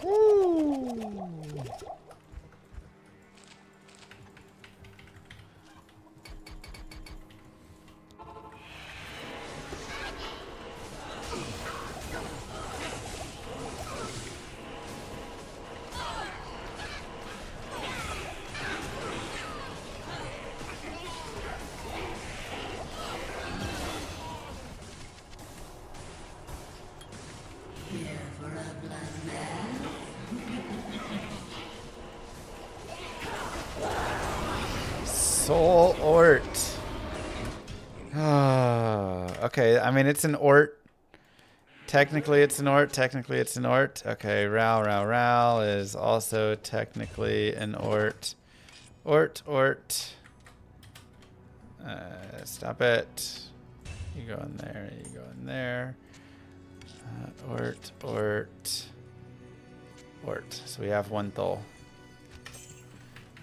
Speaker 1: Woo! Soul Ort. Okay, I mean, it's an Ort. Technically, it's an Ort. Technically, it's an Ort. Okay, Ral is also technically an Ort. Ort. Stop it. You go in there. You go in there. Ort. So we have one Thol.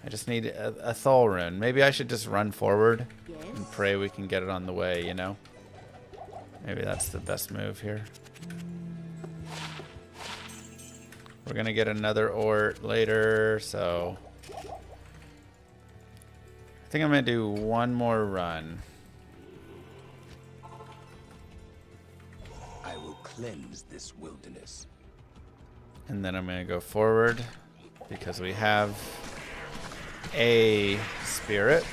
Speaker 1: I just need a Thol rune. Maybe I should just run forward and pray we can get it on the way, you know? Maybe that's the best move here. We're gonna get another Ort later, so... I think I'm gonna do one more run.
Speaker 3: I will cleanse this wilderness.
Speaker 1: And then I'm gonna go forward because we have a spirit.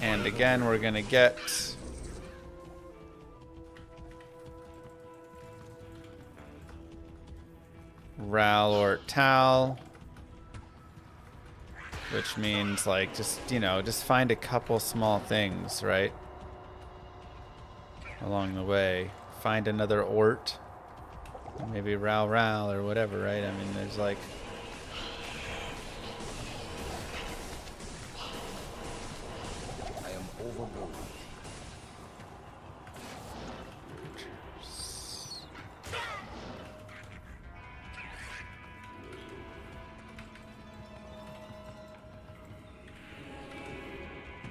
Speaker 1: And again, we're gonna get Ral or Tal, which means like just, you know, just find a couple small things, right? Along the way. Find another Ort. Maybe Ral or whatever, right? I mean, there's like...
Speaker 3: I am overboard.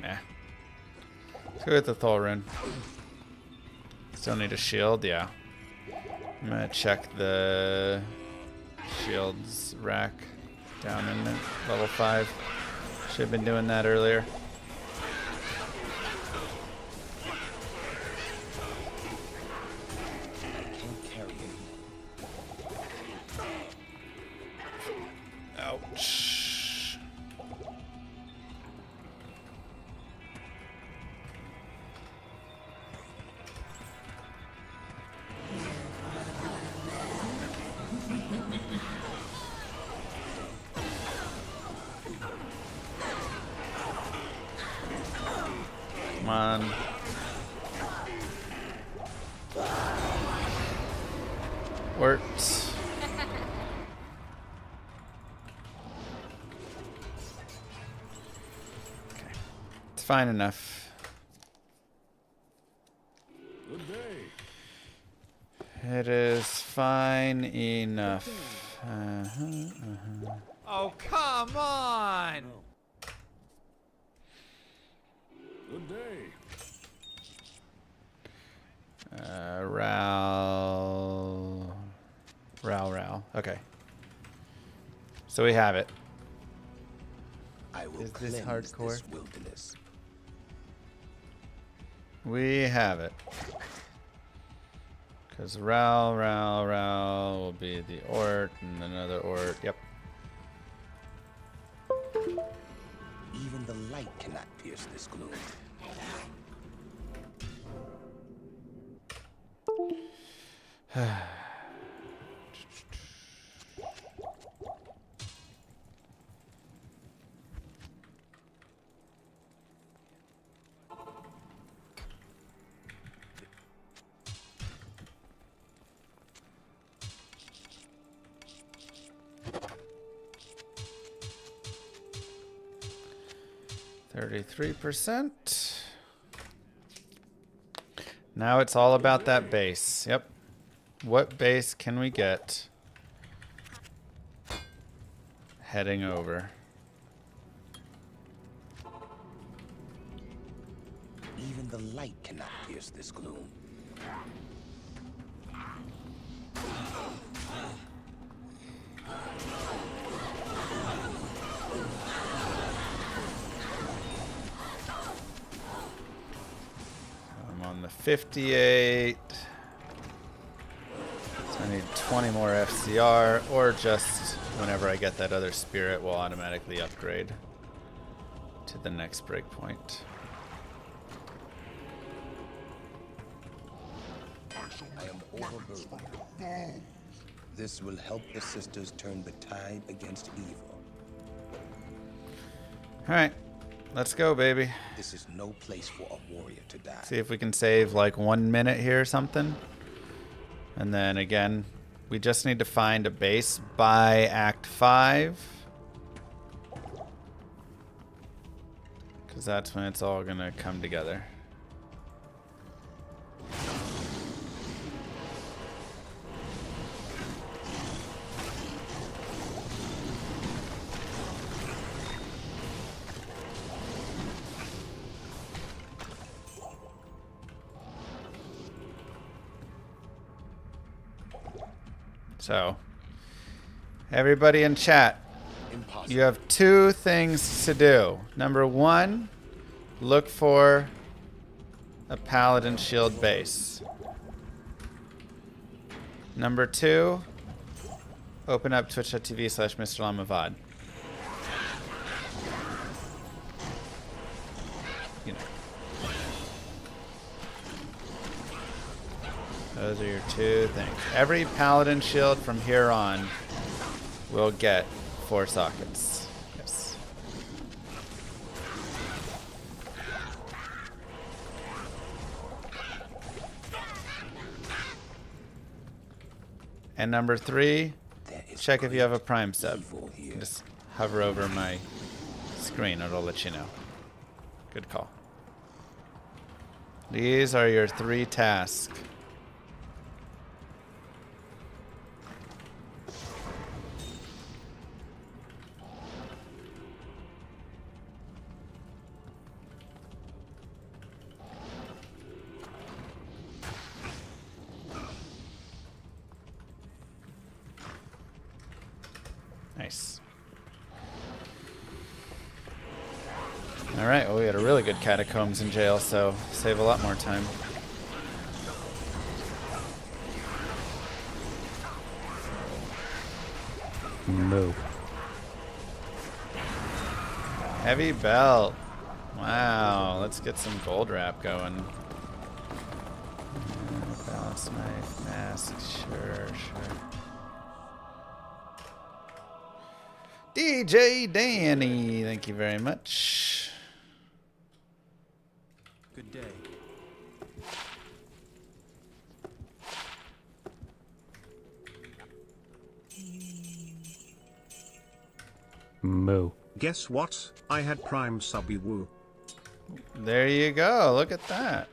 Speaker 1: Nah. Let's go with the Thol rune. Still need a shield, yeah. I'm gonna check the shields rack down in level 5. Should have been doing that earlier.
Speaker 3: I can't carry it.
Speaker 1: Ouch. Come on. Works. Okay. It's fine enough. It is fine enough.
Speaker 2: Oh, come on!
Speaker 7: Good day.
Speaker 1: Row. Okay. So we have it.
Speaker 3: I will
Speaker 1: Is this
Speaker 3: cleanse
Speaker 1: hardcore?
Speaker 3: this wilderness.
Speaker 1: We have it. Because Row will be the Ort and another Ort. Yep.
Speaker 3: Even the light cannot pierce this gloom.
Speaker 1: %. Now it's all about that base. Yep. What base can we get? Heading over.
Speaker 3: Even the light cannot pierce this gloom.
Speaker 1: I'm on the 58. So I need 20 more FCR, or just whenever I get that other spirit, will automatically upgrade to the next breakpoint.
Speaker 3: I am overburdened. This will help the sisters turn the tide against evil.
Speaker 1: Alright, let's go, baby.
Speaker 3: This is no place for a warrior to die.
Speaker 1: See if we can save like 1 minute here or something. And then again, we just need to find a base by Act 5. Because that's when it's all going to come together. So, everybody in chat,
Speaker 3: Impossible.
Speaker 1: you have 2 things to do. Number 1, look for a Paladin Shield base. Number 2, open up twitch.tv/Mr. Llama. You know. Those are your 2 things. Every Paladin Shield from here on will get 4 sockets. Yes. And number 3, check if you have a Prime sub. Just hover over my screen, it'll let you know. Good call. These are your 3 tasks. Nice. Alright, well we had a really good catacombs in jail, so save a lot more time.
Speaker 6: Moo.
Speaker 1: Heavy belt. Wow, let's get some gold wrap going. Balance knife, mask, sure. DJ Danny, thank you very much.
Speaker 9: Good day.
Speaker 6: Moo.
Speaker 4: Guess what? I had Prime Subby Woo.
Speaker 1: There you go, look at that.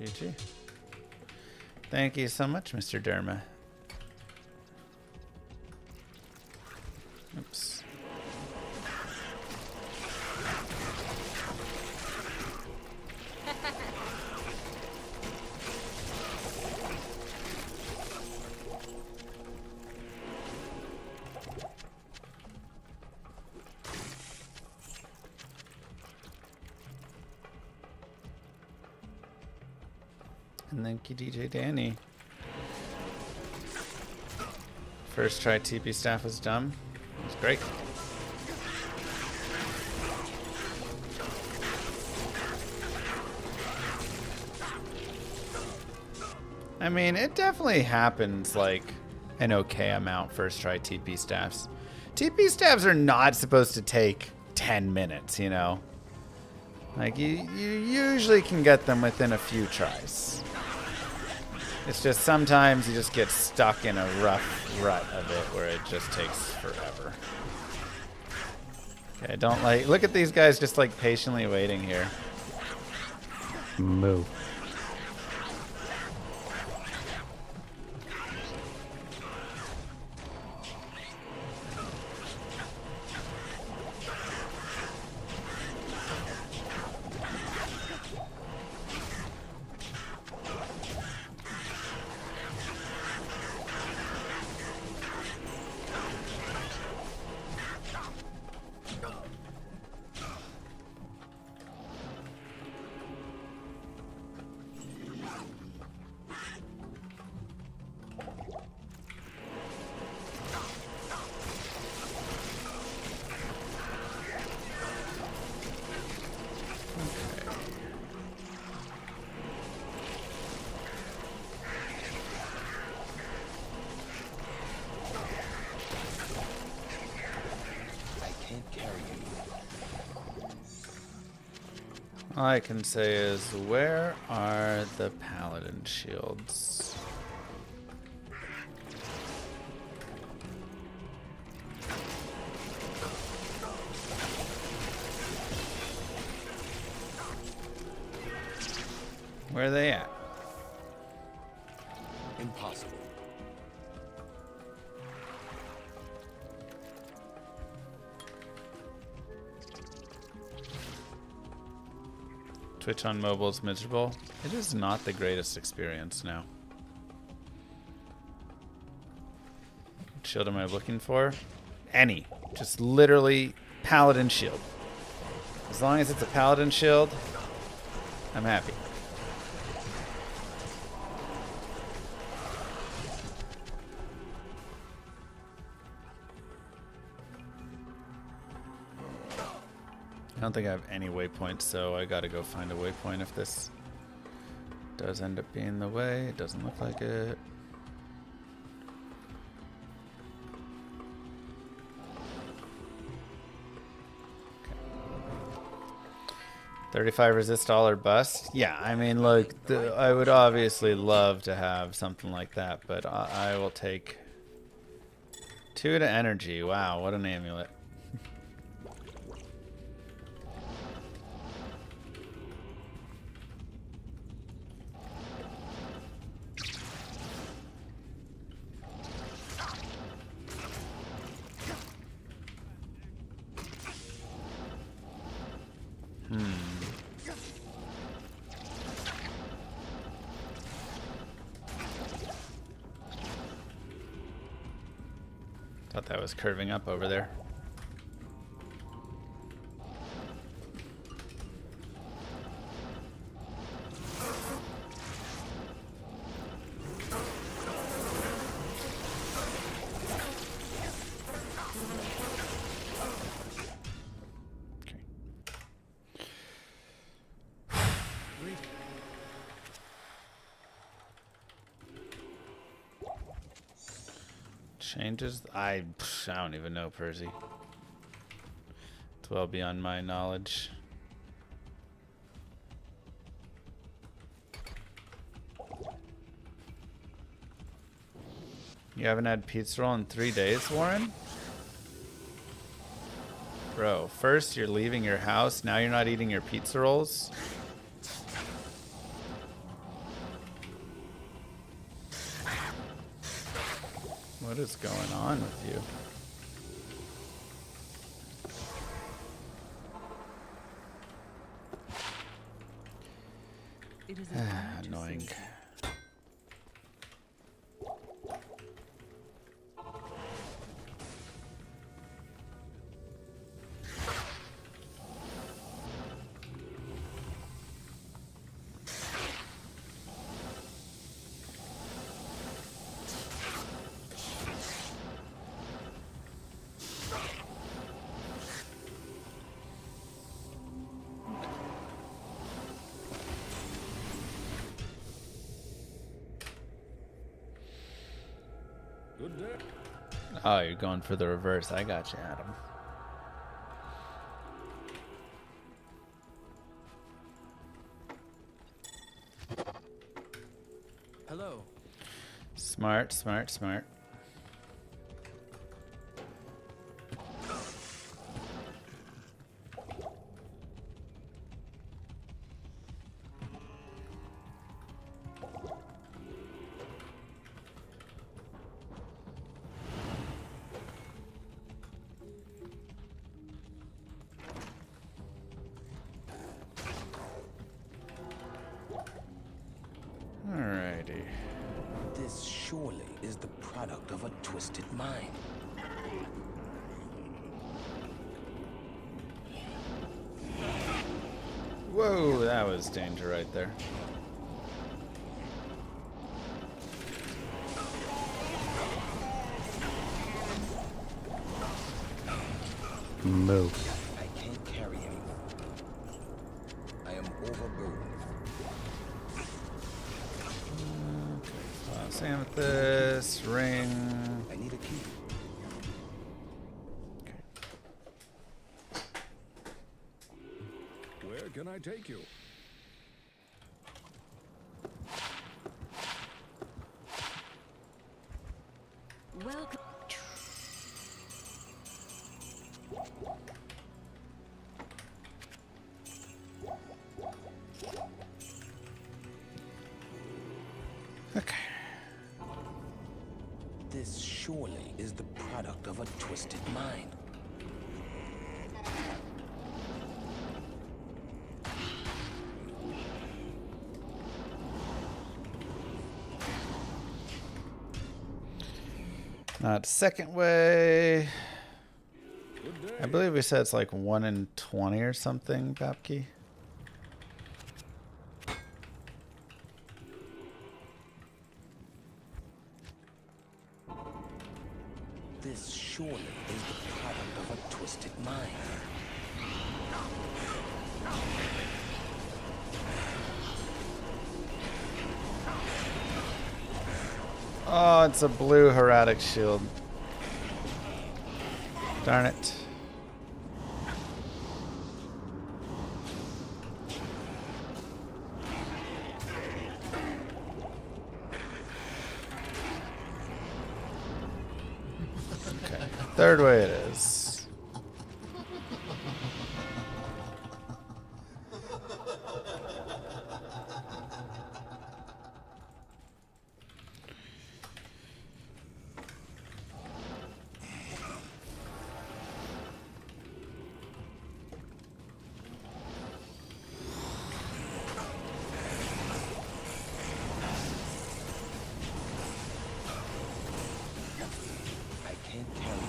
Speaker 1: GG. Thank you so much, Mr. Derma. Oops. And thank you, DJ Danny. First try TP staff was dumb. It was great. I mean, it definitely happens like an okay amount first try TP staffs. TP staffs are not supposed to take 10 minutes, you know? Like, you usually can get them within a few tries. It's just sometimes you just get stuck in a rough rut of it where it just takes forever. Okay, don't like... Look at these guys just like patiently waiting here.
Speaker 6: Moo.
Speaker 1: All I can say is, where are the paladin shields? Where are they at?
Speaker 3: Impossible.
Speaker 1: Twitch on mobile is miserable. It is not the greatest experience now. What shield am I looking for? Any. Just literally paladin shield. As long as it's a paladin shield, I'm happy. I don't think I have any waypoints, so I gotta go find a waypoint if this does end up being the way. It doesn't look like it. Okay. 35 resist all or bust. Yeah, I mean, look, I would obviously love to have something like that, but I will take 2 to energy. Wow, what an amulet. Thought that was curving up over there. Changes? I don't even know, Percy. It's well beyond my knowledge. You haven't had pizza roll in 3 days, Warren? Bro, first you're leaving your house, now you're not eating your pizza rolls? What is going on with you?
Speaker 8: It is an honor to
Speaker 1: Annoying.
Speaker 8: serve you.
Speaker 7: Good day.
Speaker 1: Oh, you're going for the reverse. I got you, Adam.
Speaker 3: Hello.
Speaker 1: Smart, smart, smart. Alrighty.
Speaker 3: This surely is the product of a twisted mind.
Speaker 1: Whoa, that was danger right there.
Speaker 6: Moo.
Speaker 3: I can't carry anymore. I am overburdened.
Speaker 1: Amethyst, ring.
Speaker 3: I need a key.
Speaker 7: Where can I take you?
Speaker 8: Welcome.
Speaker 1: Okay.
Speaker 3: This surely is the product of a twisted mind.
Speaker 1: Not second way.
Speaker 7: Good day.
Speaker 1: I believe we said it's like 1 in 20 or something, Babke.
Speaker 3: This surely is the product of a twisted mind.
Speaker 1: Oh, it's a blue Herodic shield. Darn it. Okay, third way it is.
Speaker 3: I can't carry it.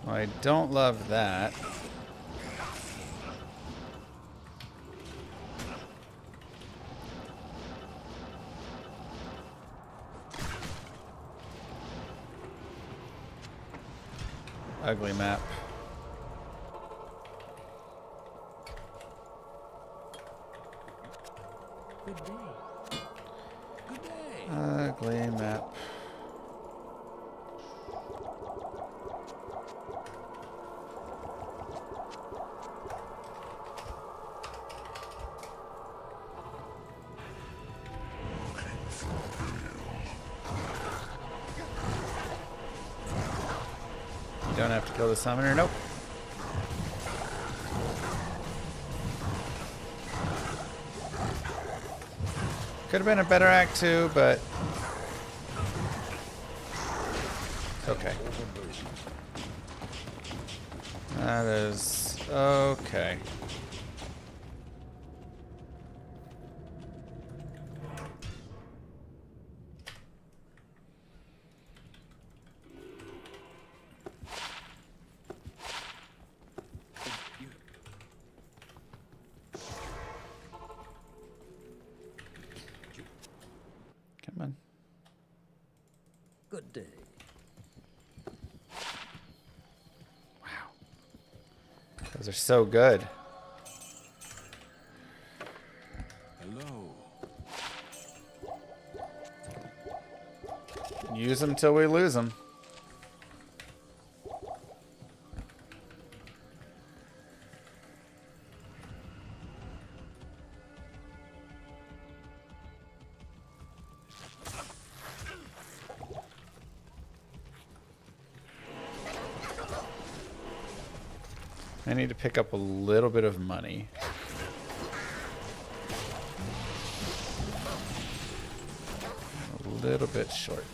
Speaker 1: Well, I don't love that. Ugly map.
Speaker 8: Good day.
Speaker 3: Good day.
Speaker 1: Ugly map. don't have to kill the summoner. Nope. Could have been a better act 2, but it's okay. That is okay. Come on.
Speaker 8: Good day.
Speaker 1: Those are so good.
Speaker 7: Hello.
Speaker 1: Use them till we lose them. I need to pick up a little bit of money. A little bit short.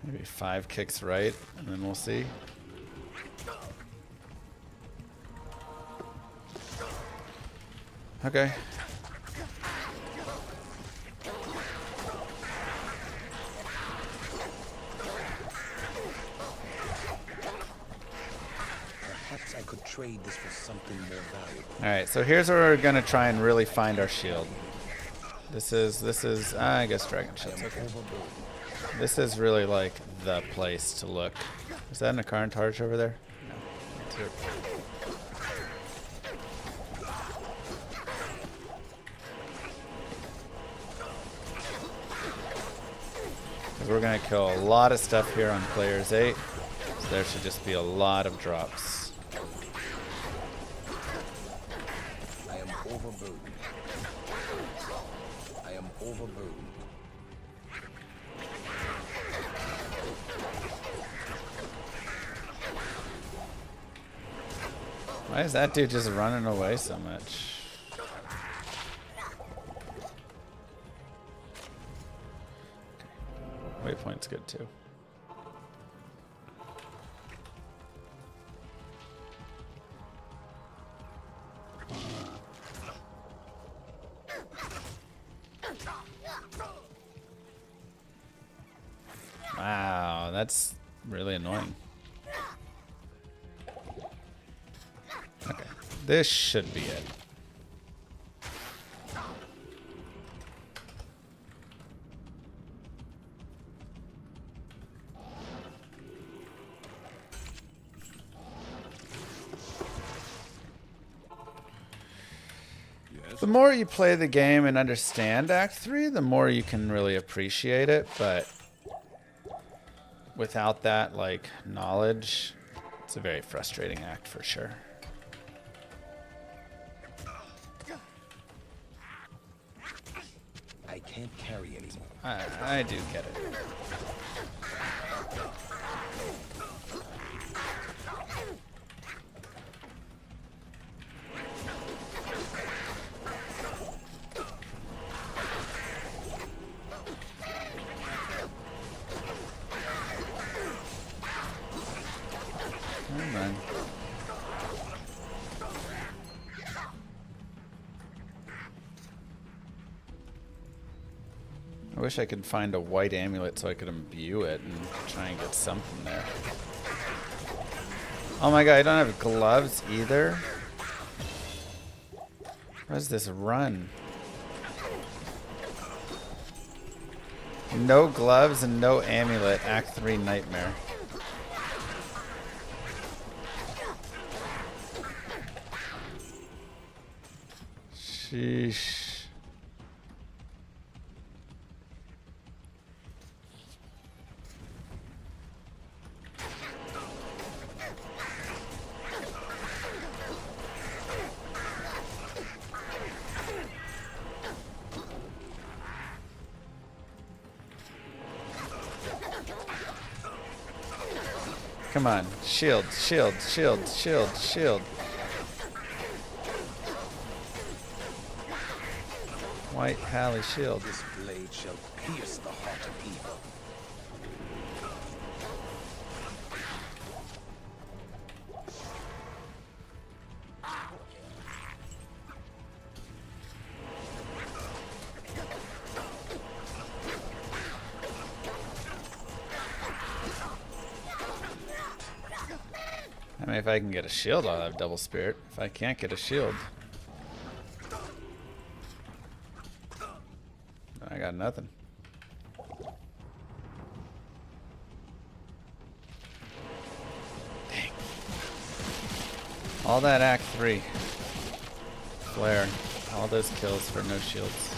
Speaker 1: Maybe 5 kicks right, and then we'll see. Okay.
Speaker 3: Perhaps I could trade this for something more valuable.
Speaker 1: Alright, so here's where we're gonna try and really find our shield. This is I guess Dragon Shield's okay. This is really like the place to look. Is that an Akaran over there? No. That's it. Because we're going to kill a lot of stuff here on players 8. So there should just be a lot of drops.
Speaker 3: I am overburdened. I am overburdened.
Speaker 1: Why is that dude just running away so much? Okay. Waypoint's good too. Wow, that's really annoying. Okay, this should be it. The more you play the game and understand Act 3, the more you can really appreciate it, but without that, like, knowledge, it's a very frustrating act for sure.
Speaker 3: I can't carry anymore.
Speaker 1: I do get it. Come on. I wish I could find a white amulet so I could imbue it and try and get something there. Oh my god, I don't have gloves either. What is this run? No gloves and no amulet, Act 3 nightmare. Sheesh. Come on. Shield, shield, shield, shield, shield. White Pally shield.
Speaker 3: This blade shall pierce the heart of evil.
Speaker 1: I mean, if I can get a shield, I'll have double spirit. If I can't get a shield, I got nothing. Dang. All that Act 3. Flare. All those kills for no shields.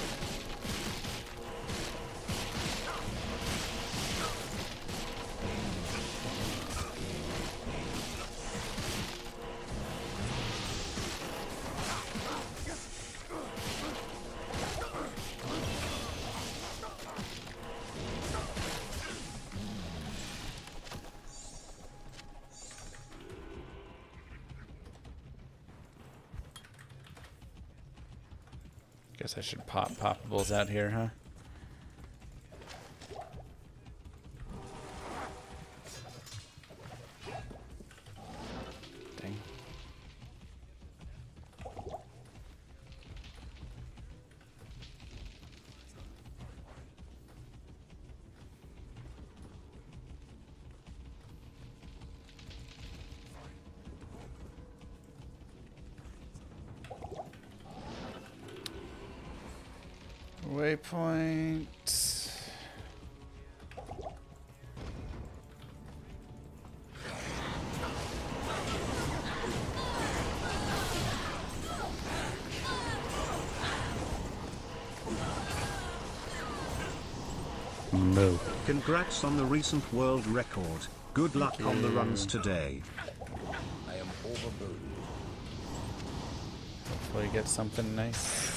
Speaker 1: Guess I should pop poppables out here, huh? Dang. Waypoint.
Speaker 6: Moo.
Speaker 4: Congrats on the recent world record. Good luck on the runs today.
Speaker 3: I am overburdened.
Speaker 1: Hopefully get something nice.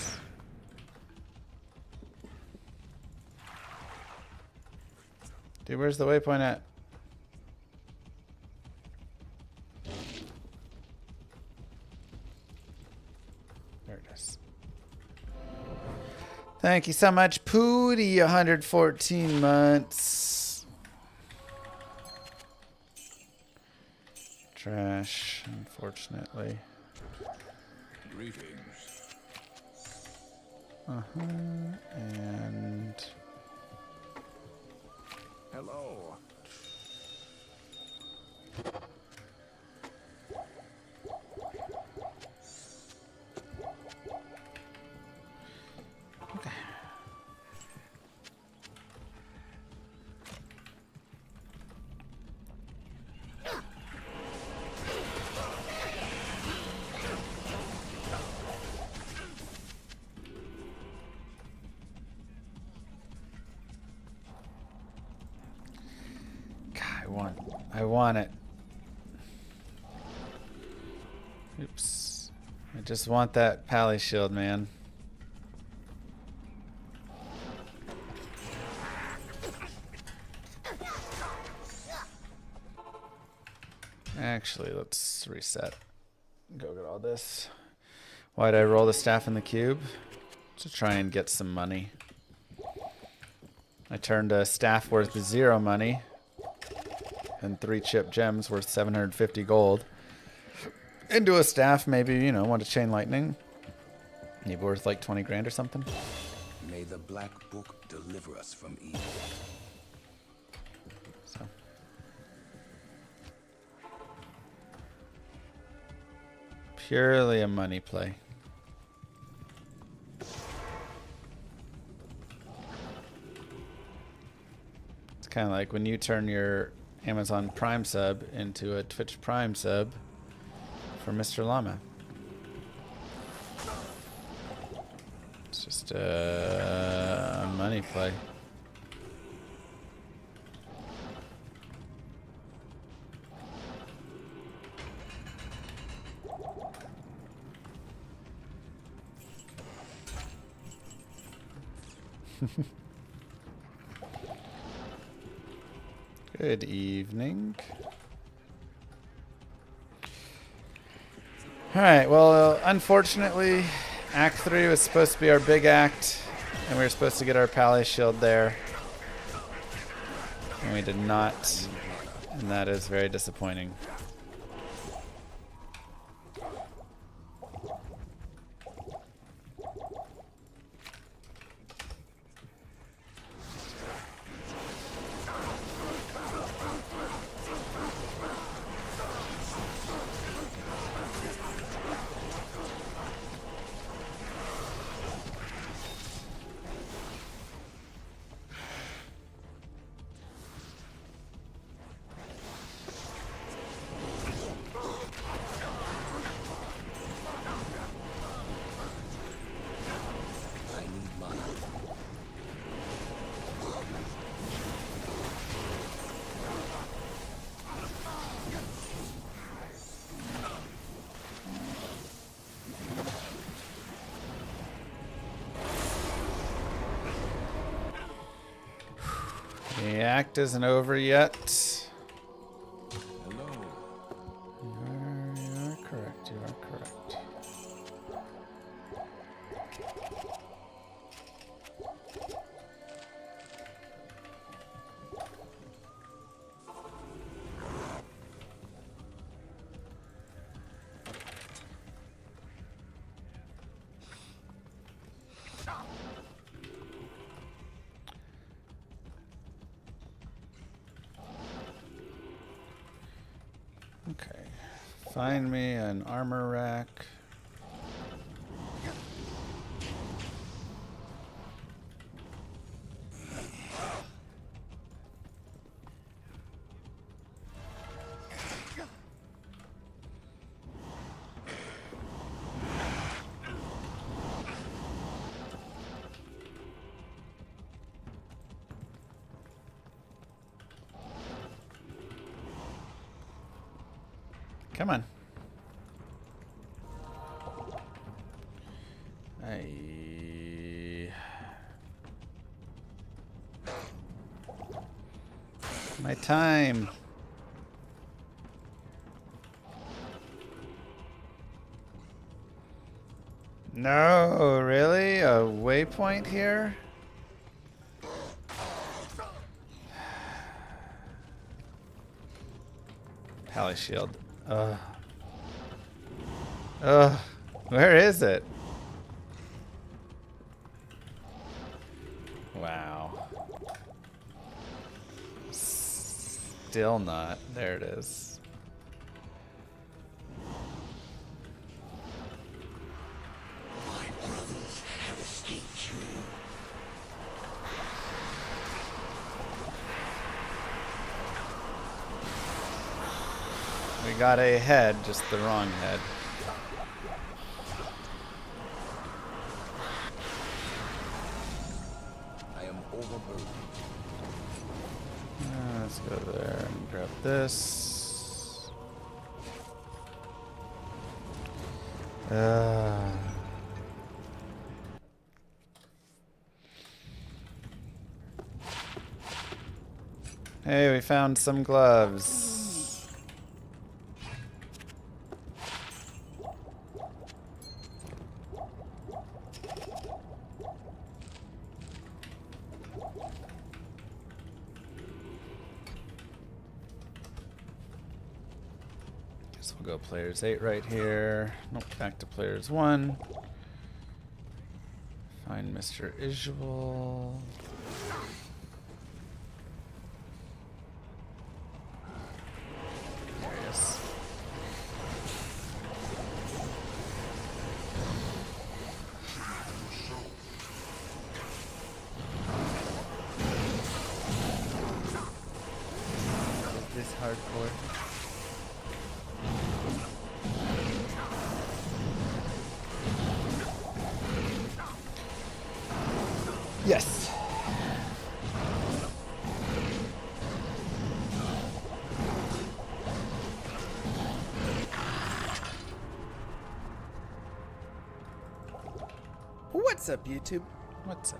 Speaker 1: Dude, where's the waypoint at? There it is. Thank you so much, Pooty. 114 months. Trash, unfortunately.
Speaker 7: Greetings.
Speaker 1: And
Speaker 7: Hello.
Speaker 1: okay. I want it. Oops. I just want that Pally shield, man. Actually, let's reset. Go get all this. Why'd I roll the staff in the cube? To try and get some money. I turned a staff worth 0 money and 3 chip gems worth 750 gold into a staff, maybe, you know, want to chain lightning. Maybe worth like 20 grand or something.
Speaker 3: May the Black Book deliver us from evil.
Speaker 1: So. Purely a money play. It's kind of like when you turn your Amazon Prime sub into a Twitch Prime sub for Mr. Llama. It's just a money play. Good evening. Alright, well, unfortunately, Act 3 was supposed to be our big act, and we were supposed to get our Pally Shield there. And we did not, and that is very disappointing.
Speaker 3: I need mana.
Speaker 1: The act isn't over yet.
Speaker 7: Hello.
Speaker 1: You are correct, you are correct. Okay, find me an armor rack. Come on. My time. No, really? A waypoint here? Pally Shield. Ugh. Ugh. Where is it? Wow. Still not. There it is. We got a head, just the wrong head.
Speaker 3: I am overburdened.
Speaker 1: Let's go there and grab this. Hey, we found some gloves. Guess we'll go players 8 right here. Nope, back to players 1. Find Mr. Isual. There he is. Is this hardcore?
Speaker 9: What's up, YouTube?
Speaker 1: What's up?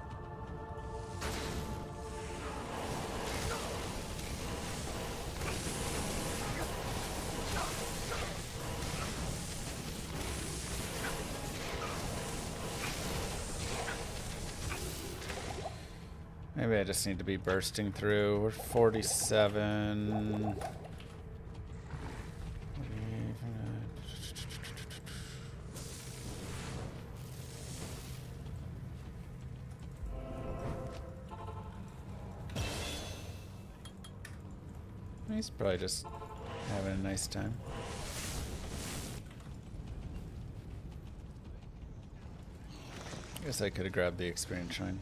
Speaker 1: Maybe I just need to be bursting through. We're 47. He's probably just having a nice time. Guess I could have grabbed the experience shrine.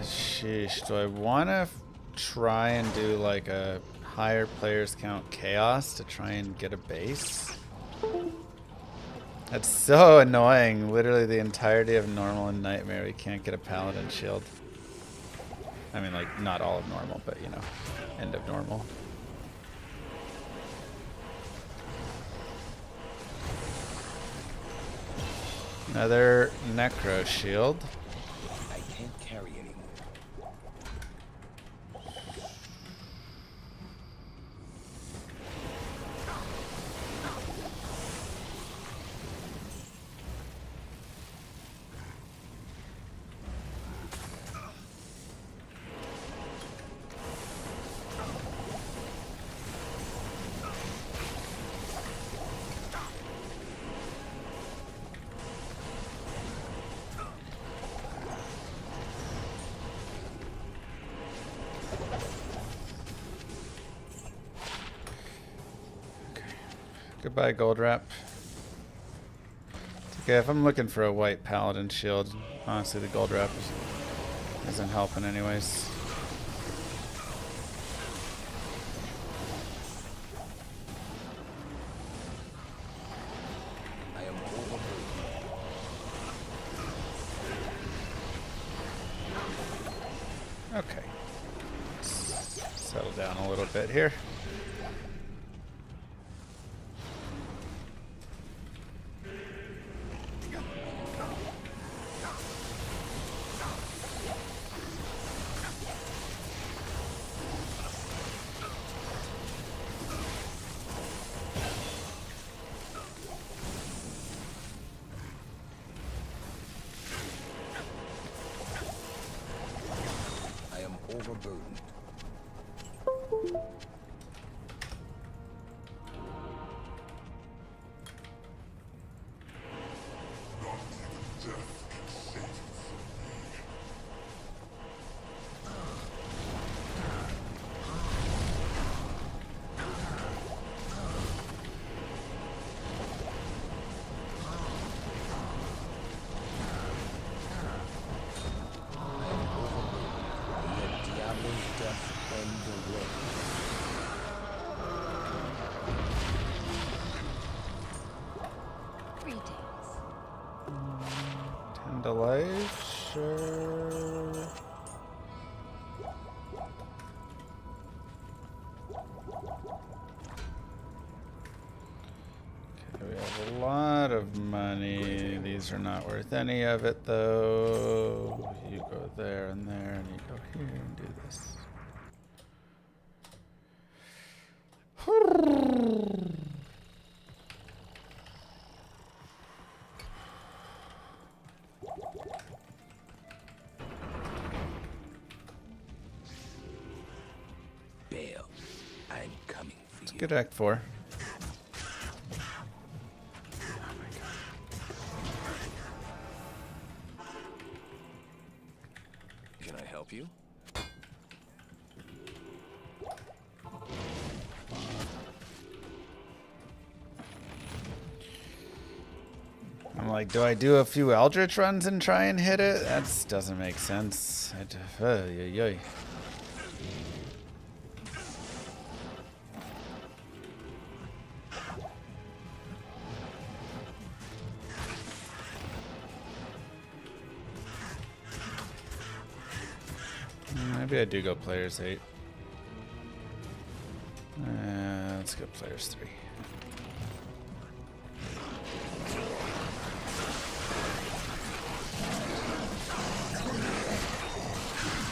Speaker 1: Sheesh. Do I want to try and do like a higher players count chaos to try and get a base? That's so annoying. Literally the entirety of normal and nightmare we can't get a paladin shield. I mean, like, not all of normal, but you know, end of normal. Another necro shield.
Speaker 3: I can't carry anymore.
Speaker 1: Goodbye, gold wrap. It's okay if I'm looking for a white paladin shield. Honestly, the gold wrap isn't helping anyways.
Speaker 3: I am overburdened.
Speaker 1: Okay. Settle down a little bit here.
Speaker 3: I am overburdened. Let Diablo's death end the world.
Speaker 5: Greetings.
Speaker 1: 10 to life, sure. Okay, we have a lot of money. These are not worth any of it, though. You go there and there, and you go here and do this.
Speaker 3: Bail, I'm coming for you.
Speaker 1: Good Act 4.
Speaker 3: Can I help you?
Speaker 1: I'm like, do I do a few Eldritch runs and try and hit it? That doesn't make sense. Maybe I do go players 8. Let's go players 3.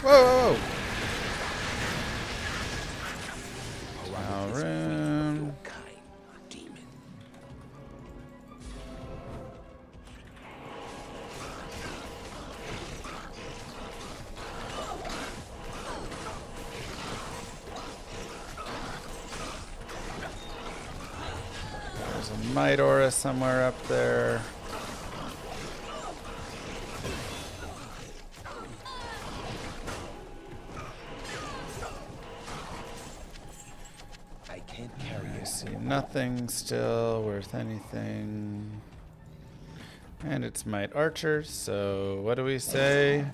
Speaker 1: Whoa! Wow, room.
Speaker 3: Kind demon.
Speaker 1: There's a Might Aura somewhere up there.
Speaker 3: I can't carry
Speaker 1: I
Speaker 3: it.
Speaker 1: see nothing still worth anything. And it's Might Archers, so what do we say?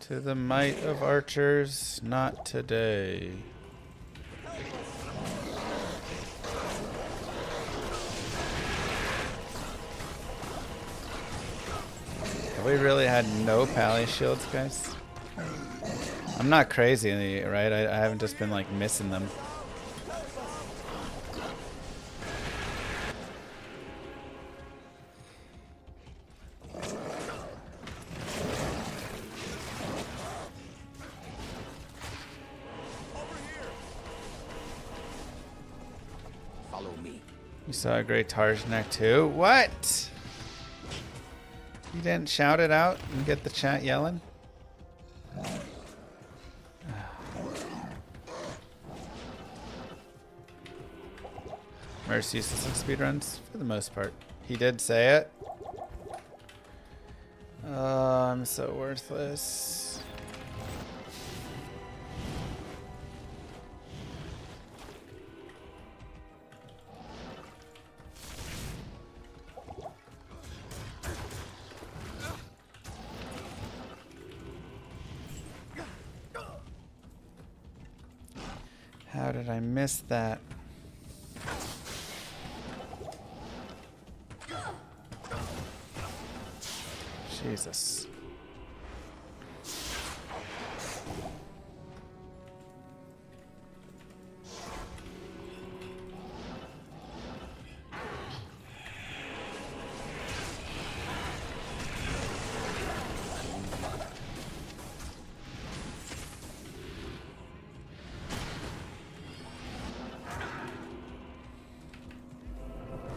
Speaker 1: To the might of archers, not today. Have we really had no pally shields, guys? I'm not crazy, right? I haven't just been like missing them.
Speaker 3: Follow me.
Speaker 1: You saw a great Tarznak too? What? You didn't shout it out and get the chat yelling? Mercy uses some speedruns for the most part. He did say it. Oh, I'm so worthless. How did I miss that? Jesus.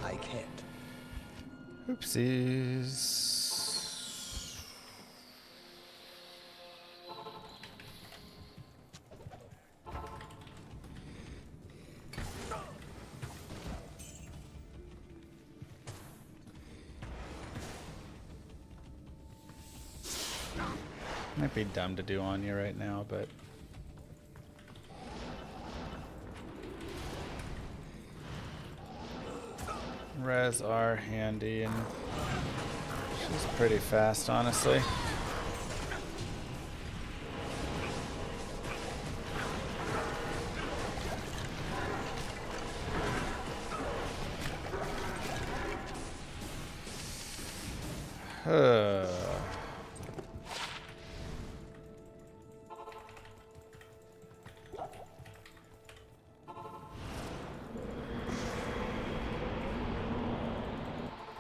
Speaker 3: I can't.
Speaker 1: Oopsies. Might be dumb to do on you right now, but res are handy and she's pretty fast, honestly.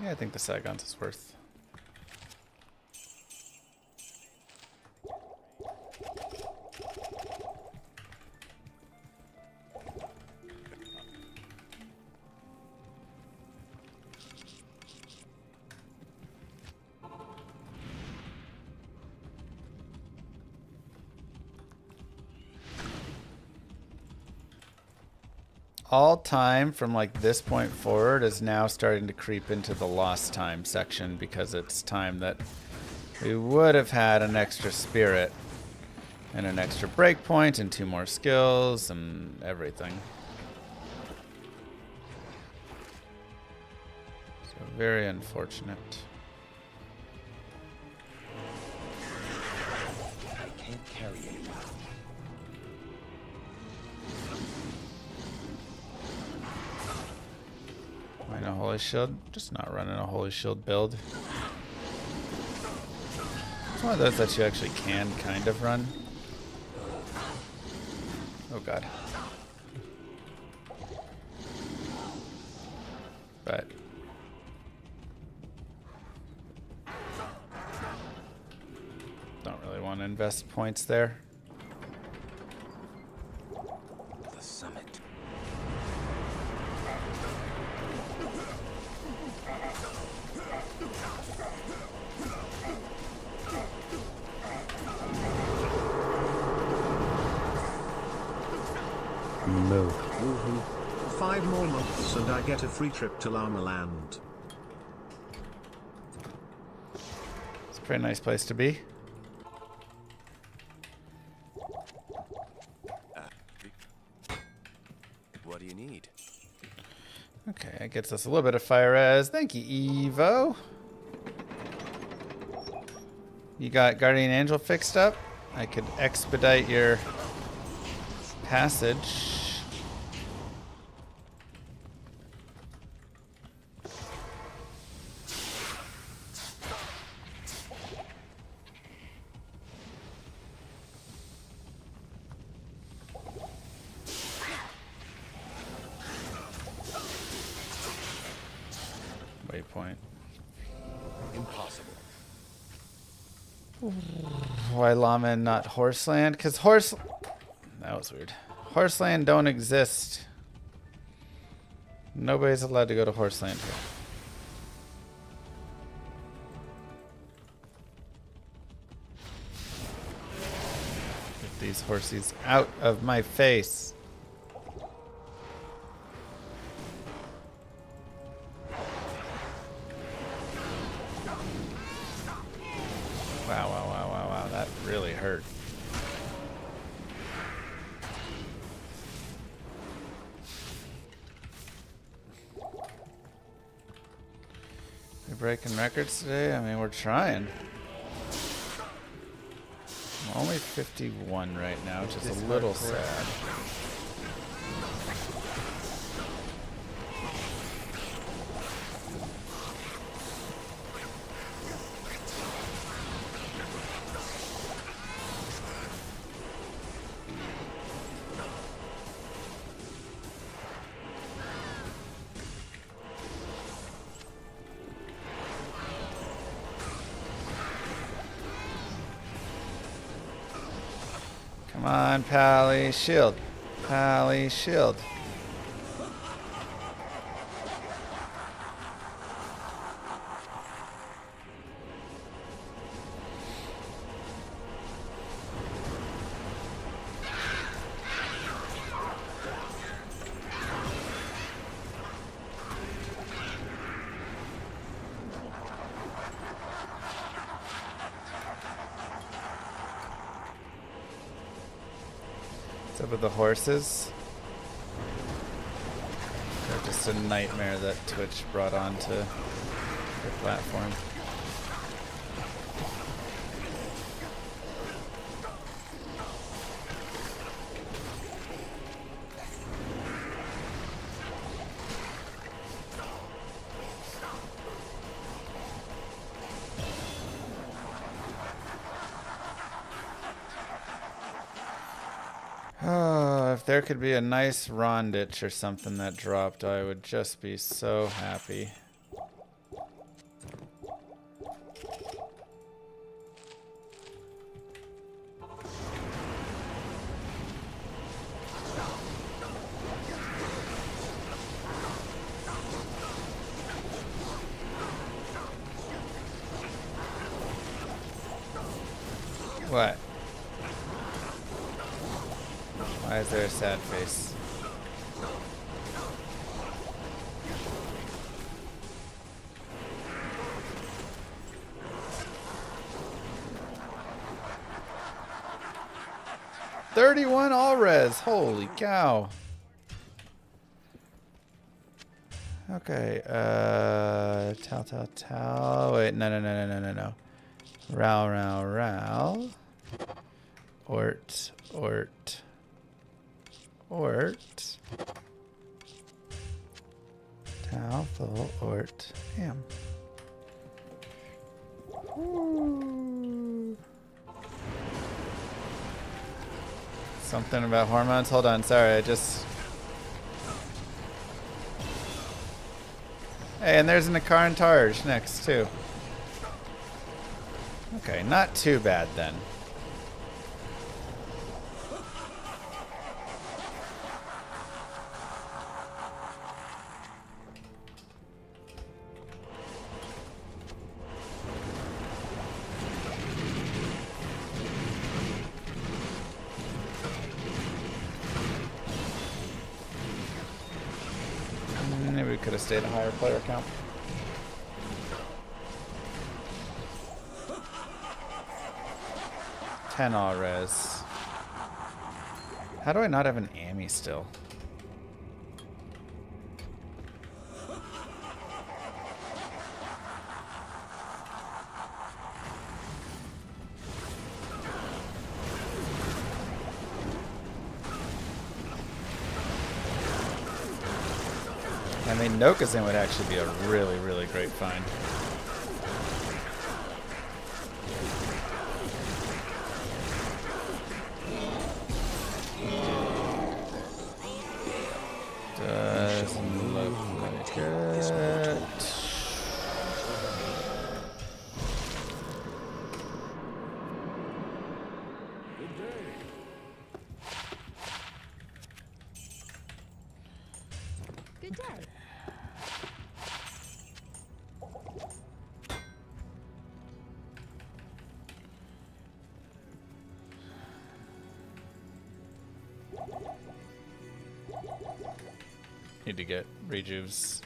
Speaker 1: Yeah, I think the Saigons is worth. All time from like this point forward is now starting to creep into the lost time section because it's time that we would have had an extra spirit and an extra breakpoint and 2 more skills and everything. So very unfortunate.
Speaker 3: I can't carry it.
Speaker 1: Why no Holy Shield? Just not running a Holy Shield build. It's one of those that you actually can kind of run. Oh god. But don't really want to invest points there.
Speaker 3: The summit.
Speaker 6: Move.
Speaker 4: Woohoo. 5 more months and I get a free trip to Llama Land.
Speaker 1: It's a pretty nice place to be.
Speaker 3: What do you need?
Speaker 1: Okay, that gets us a little bit of fire res. Thank you, Evo. You got Guardian Angel fixed up? I could expedite your passage. Waypoint.
Speaker 3: Impossible.
Speaker 1: Why Llama and not Horseland? Because Horse... That was weird. Horseland don't exist. Nobody's allowed to go to Horseland here. Get these horsies out of my face. Wow. That really hurt. We're breaking records today? I mean, we're trying. I'm only 51 right now, which is a little sad. Come on, Pally, shield. Pally, shield. What's up with the horses? They're just a nightmare that Twitch brought onto their platform. Oh, if there could be a nice Ronditch or something that dropped, I would just be so happy. What? Why is there a sad face? $31 all res. Holy cow. Okay, Tal. Wait, no. Ral. Ort. Talthal, Ort, Ham. Ooh. Something about hormones. Hold on, sorry, I just... Hey, and there's an Akarantarj next, too. Okay, not too bad then. Maybe we could have stayed a higher player count. Ten all res. How do I not have an Ami still? I mean, Nokazin would actually be a really, really great find. Doesn't look like it.
Speaker 5: Good day.
Speaker 1: Need to get rejuves.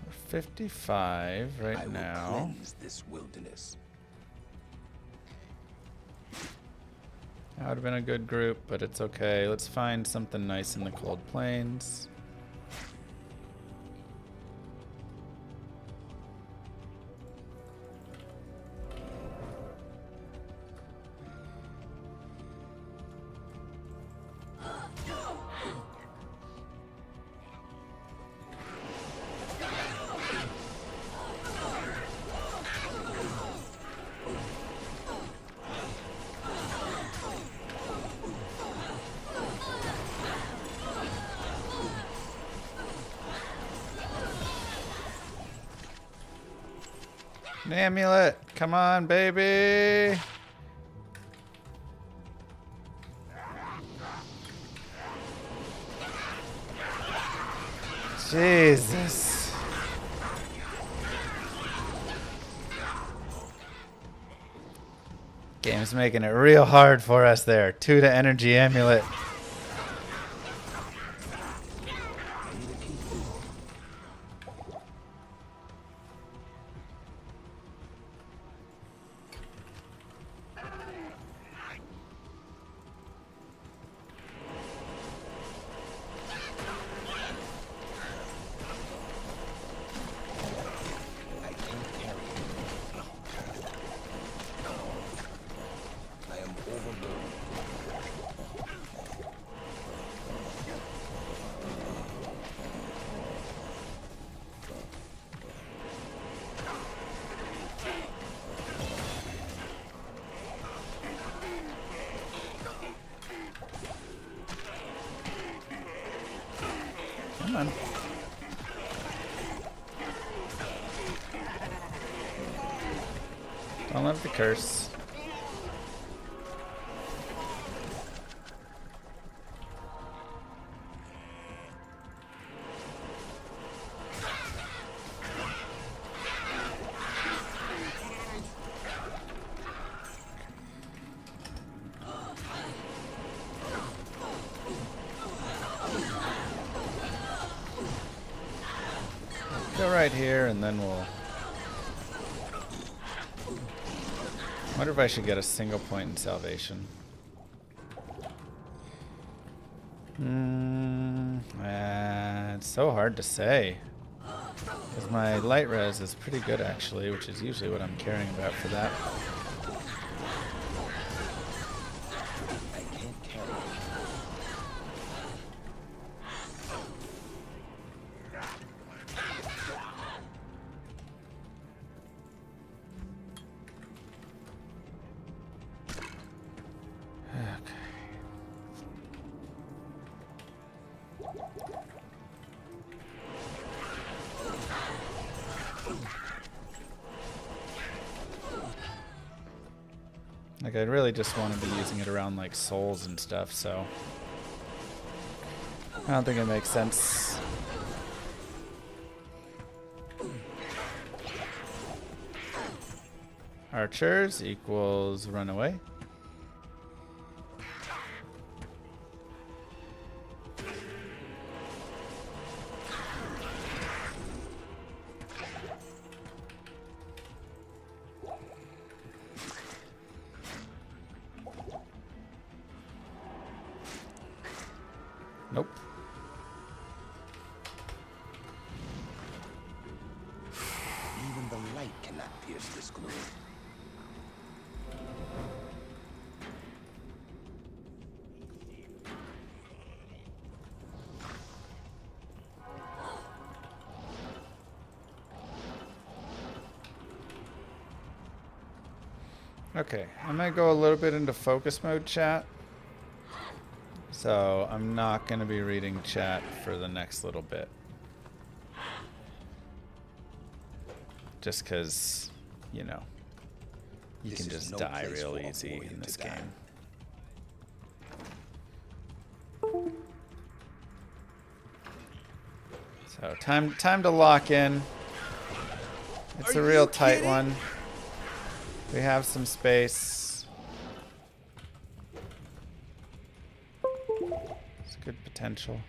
Speaker 1: We're 55
Speaker 3: I
Speaker 1: right
Speaker 3: will
Speaker 1: now.
Speaker 3: cleanse this wilderness.
Speaker 1: That would have been a good group, but it's okay. Let's find something nice in the cold plains. An amulet! Come on, baby! Jesus. Game's making it real hard for us there. 2 to energy amulet.
Speaker 3: I am overburdened.
Speaker 1: Come on. Don't love the curse. Go right here, and then we'll... Wonder if I should get a single point in salvation. It's so hard to say. Because my light res is pretty good, actually, which is usually what I'm caring about for that.
Speaker 3: I can't carry it.
Speaker 1: Like, I really just want to be using it around, like, souls and stuff, so... I don't think it makes sense. Archers equals runaway. Nope.
Speaker 3: Even the light cannot pierce this gloom.
Speaker 1: Okay, I'm gonna go a little bit into focus mode, chat. So I'm not gonna be reading chat for the next little bit. Just because, you know, you
Speaker 3: This
Speaker 1: can
Speaker 3: is
Speaker 1: just
Speaker 3: no
Speaker 1: die
Speaker 3: place
Speaker 1: real
Speaker 3: for a
Speaker 1: easy
Speaker 3: warrior
Speaker 1: in
Speaker 3: to
Speaker 1: this
Speaker 3: die.
Speaker 1: game. So time to lock in. It's a real tight one. We have some space. It's good potential.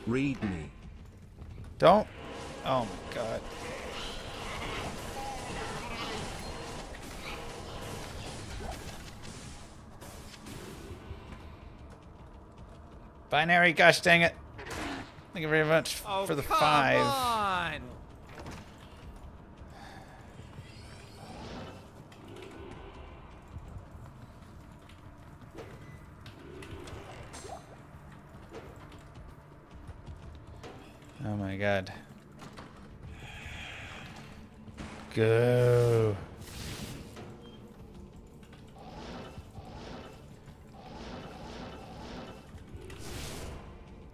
Speaker 4: Read me.
Speaker 1: Don't. Oh my god. Binary, gosh dang it. Thank you very much for the 5.
Speaker 2: On.
Speaker 1: Oh my god. Go.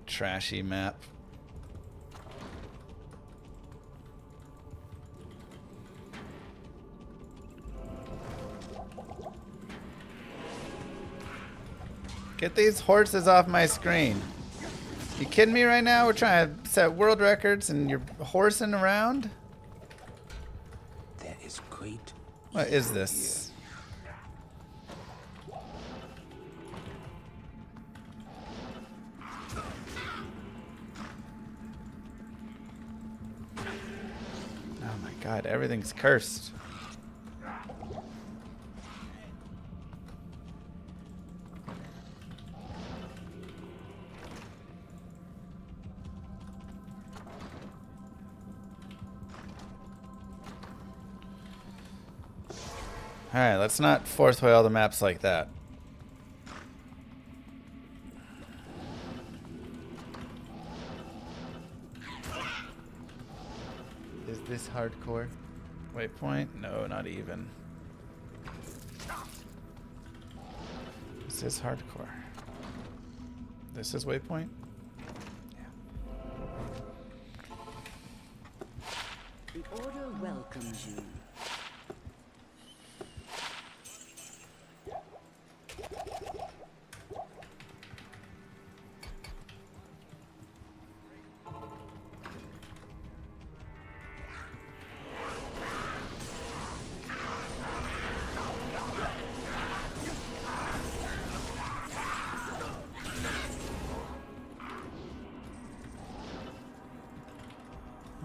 Speaker 1: Trashy map. Get these horses off my screen. You kidding me right now? We're trying to set world records and you're horsing around?
Speaker 3: There is great.
Speaker 1: What is this? Oh my god, everything's cursed. Alright, let's not fourth way all the maps like that. Is this hardcore? Waypoint? No, not even. This is hardcore. This is waypoint?
Speaker 8: The Order welcomes you.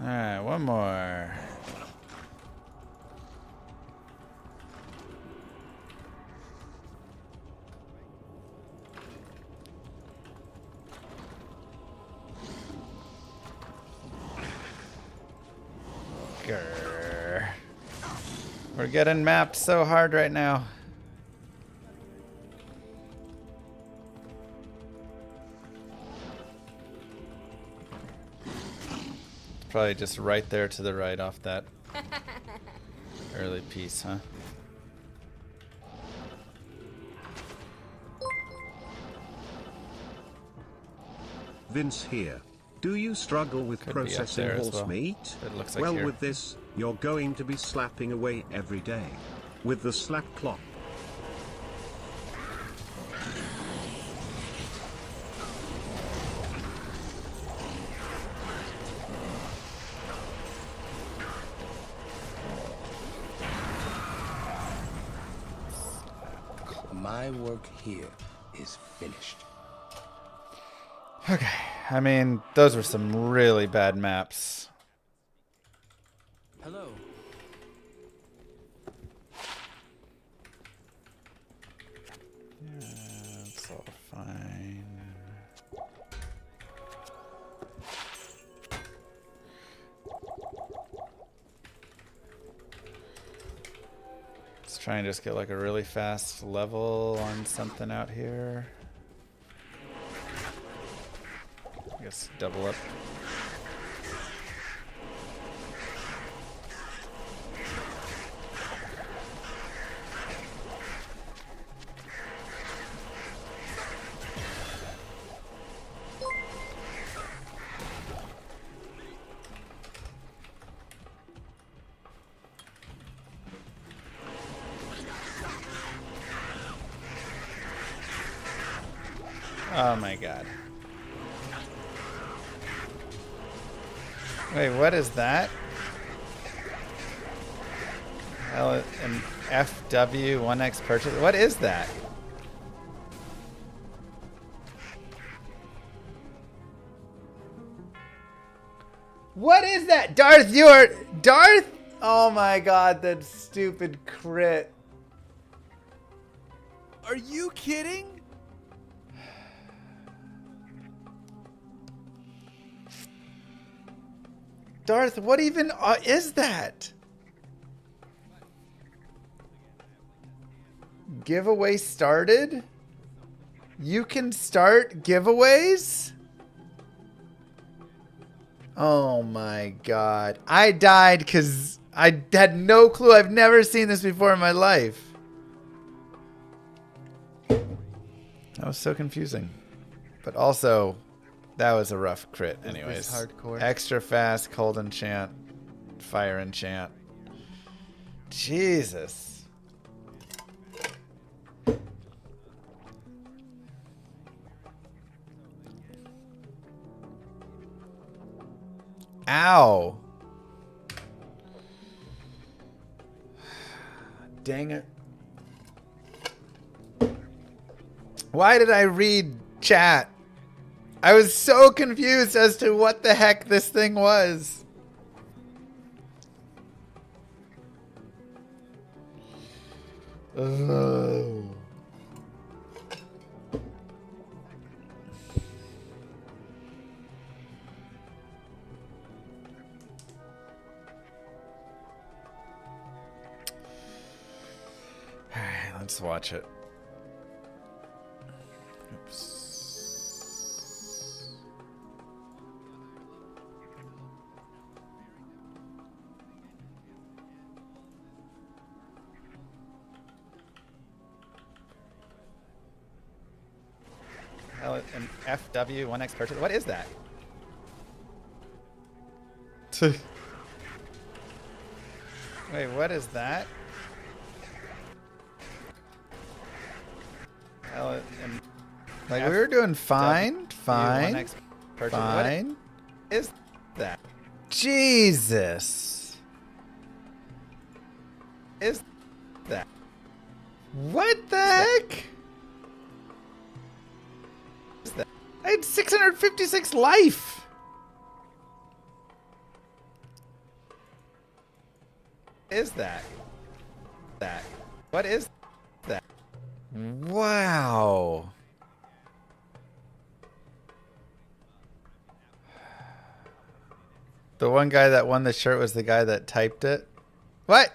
Speaker 1: Alright, one more. Grr. We're getting mapped so hard right now. Probably just right there to the right off that early piece, huh?
Speaker 4: Vince here. Do you struggle with
Speaker 1: Could be up
Speaker 4: processing
Speaker 1: there as
Speaker 4: horse
Speaker 1: well.
Speaker 4: meat?
Speaker 1: It looks like
Speaker 4: Well,
Speaker 1: here.
Speaker 4: with this, you're going to be slapping away every day. With the slap clock.
Speaker 3: My work here is finished.
Speaker 1: Okay. I mean, those were some really bad maps.
Speaker 7: Hello.
Speaker 1: Yeah, it's all fine. Let's try and just get like a really fast level on something out here. I guess double up. Oh my god. Wait, what is that? An FW 1X purchase? What is that? What is that? Darth, Darth? Oh my god, that stupid crit.
Speaker 2: Are you kidding?
Speaker 1: Darth, what even is that? Giveaway started? You can start giveaways? Oh my god. I died because I had no clue. I've never seen this before in my life. That was so confusing. But also, that was a rough crit anyways.
Speaker 6: hardcore?
Speaker 1: Extra fast, cold enchant, fire enchant. Jesus. Ow. Dang it. Why did I read chat? I was so confused as to what the heck this thing was. Oh. Alright, let's watch it. Oops. An FW 1X purchase. What is that? Wait, what is that? Like we were doing fine, fine. Fine. What is that? Jesus. Is that? What the heck? Is that? I had 656 life. Is that? That. What is that? Wow. The one guy that won the shirt was the guy that typed it. What?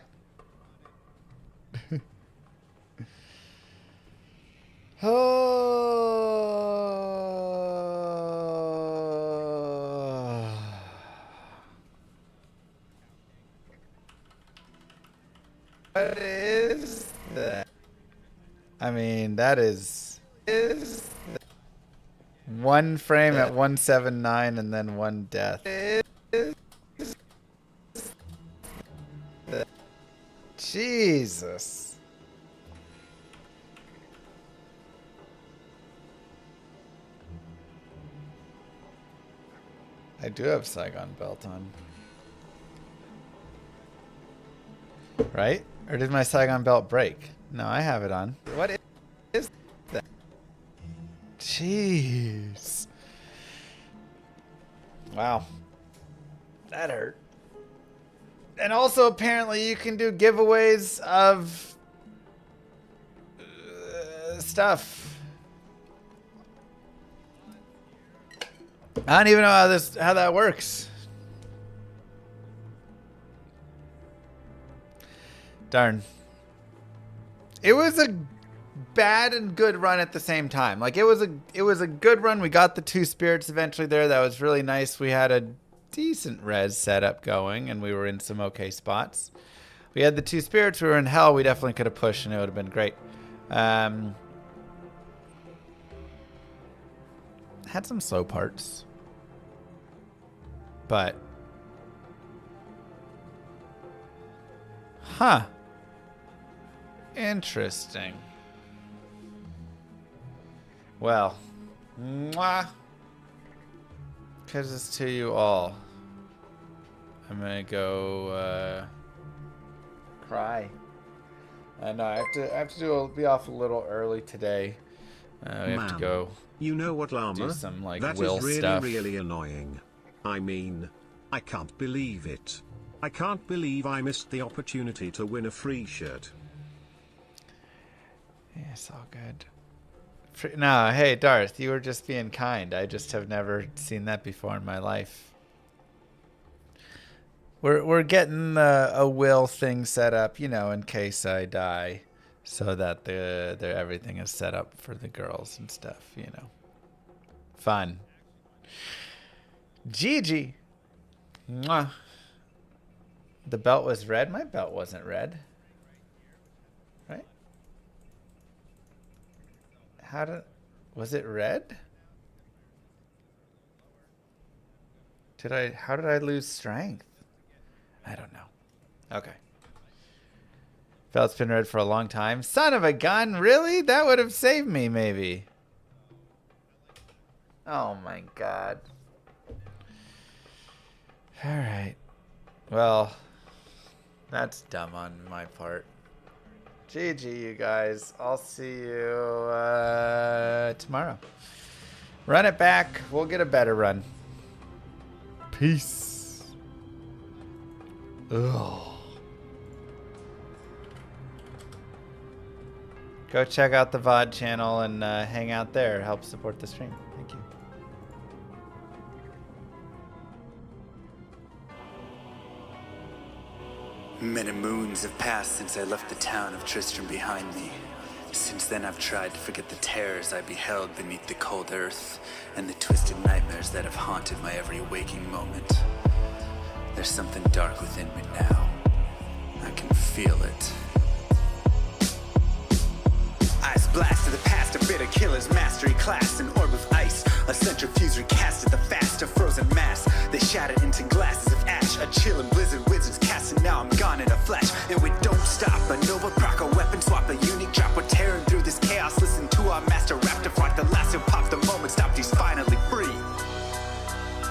Speaker 1: Oh. What is that? I mean, that is 1 frame at 179 and then 1 death. Jesus. I do have Saigon belt on. Right? Or did my Saigon belt break? No, I have it on. What is that? Jeez. Wow. That hurt. And also, apparently, you can do giveaways of stuff. I don't even know how that works. Darn. It was a bad and good run at the same time. Like it was a good run. We got the 2 spirits eventually there. That was really nice. We had a decent res setup going and we were in some okay spots. We had the 2 spirits. We were in hell. We definitely could have pushed and it would have been great. Had some slow parts. But huh. Interesting. Well, mwah. Kisses to you all. I'm gonna go cry. I know I have to be off a little early today. We have to go.
Speaker 4: You know what, Llama?
Speaker 1: Do some like
Speaker 4: that
Speaker 1: will
Speaker 4: is really,
Speaker 1: stuff.
Speaker 4: really annoying. I mean, I can't believe it. I can't believe I missed the opportunity to win a free shirt.
Speaker 1: Yeah, it's all good. No, hey Darth, you were just being kind. I just have never seen that before in my life. We're getting a will thing set up, you know, in case I die, so that the everything is set up for the girls and stuff, you know. Fun. Gigi. Mwah. The belt was red. My belt wasn't red. Right? Was it red? How did I lose strength? I don't know. Okay. Belt's been red for a long time. Son of a gun, really? That would have saved me, maybe. Oh my god. Alright. Well, that's dumb on my part. GG, you guys. I'll see you tomorrow. Run it back. We'll get a better run. Peace. Ugh. Go check out the VOD channel and hang out there. Help support the stream. Thank you.
Speaker 9: Many moons have passed since I left the town of Tristram behind me. Since then I've tried to forget the terrors I beheld beneath the cold earth and the twisted nightmares that have haunted my every waking moment. There's something dark within me now. I can feel it. Eyes blast to the past, a bitter killer's mastery class, an orb of ice, a centrifuge recasted the fast, a frozen mass. They shattered into glasses of ash, a chill and blizzard wizards cast, and now I'm gone in a flash. And we don't stop, a Nova proc, a weapon swap, a unique drop. We're tearing through this chaos, listen to our master rap to rock the lasso pop. The moment stopped, he's finally free.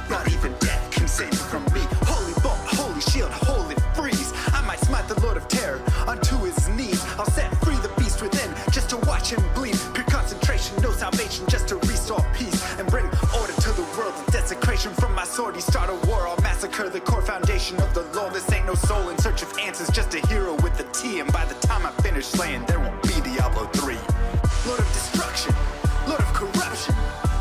Speaker 9: Not even death can save me from me. Holy bolt, holy shield, holy freeze. I might smite the Lord of Terror unto his knees. I'll set free the beast within just to watch him bleed. Pure concentration, no salvation, just to restore peace and bring order to the world. The desecration from my sword, he start a war. I'll massacre the core foundation of the law. This ain't no soul in search of answers, just a hero with a T. And by the time I finish slaying, there won't be Diablo 3. Lord of destruction, Lord of corruption,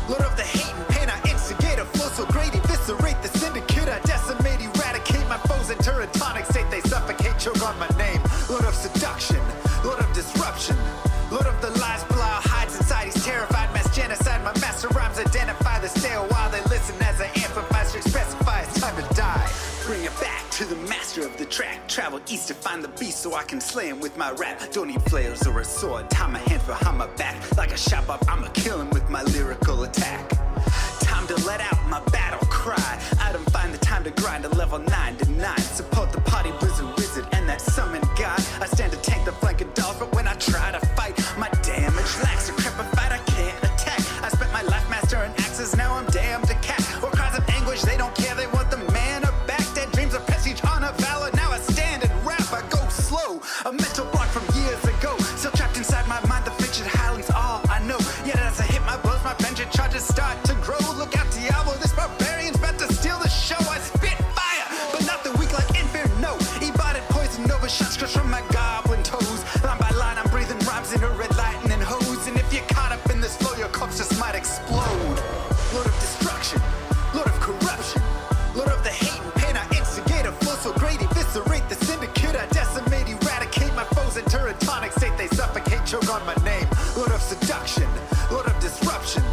Speaker 9: Lord of the hate and pain. I instigate a flow so great, eviscerate the syndicate. I decimate, eradicate my foes in turretonic state. They suffocate, choke on my name. Lord of seduction, Lord of disruption, Lord of the lies, Belial hides inside. He's terrified, mass genocide. My master rhymes identify the stale while they listen as I amplify, specify it's time to die. Bring it back to the master of the track. Travel east to find the beast so I can slay him with my rap. Don't need flails or a sword. Tie my hands behind my back. Like a shop up, I'ma kill him with my lyrical attack. Time to let out my battle cry. I don't find the time to grind a level 99. Support the party blizzard wizard and that summon god. I stand to tank the flanking dolls, but when I try to fight, my damage lacks. Decrepified, I can't attack. I spent my life mastering axes, now I'm damned to cat. Or cries of anguish, they don't care, they want the mana back. Dead dreams of prestige, honor, valor. Now I stand and rap, I go slow. A mental block from years ago, still trapped inside my mind. The fiction howling's all I know. Yet as I hit my blows, my vengeance charges start to grow. Look out, Diablo, this barbarian's about to steal the show. I spit fire, but not the weak like Inferno. E-botted poison over shots crush from my goblin toes. Line by line, I'm breathing rhymes into red lightning hose. And if you're caught up in this flow, your corpse just might explode. Lord of destruction, Lord of corruption, Lord of the hate and pain. I instigate a flow so great, eviscerate the syndicate. I decimate, eradicate my foes enter a tonic state. They suffocate, choke on my name. Lord of seduction, Lord of disruption,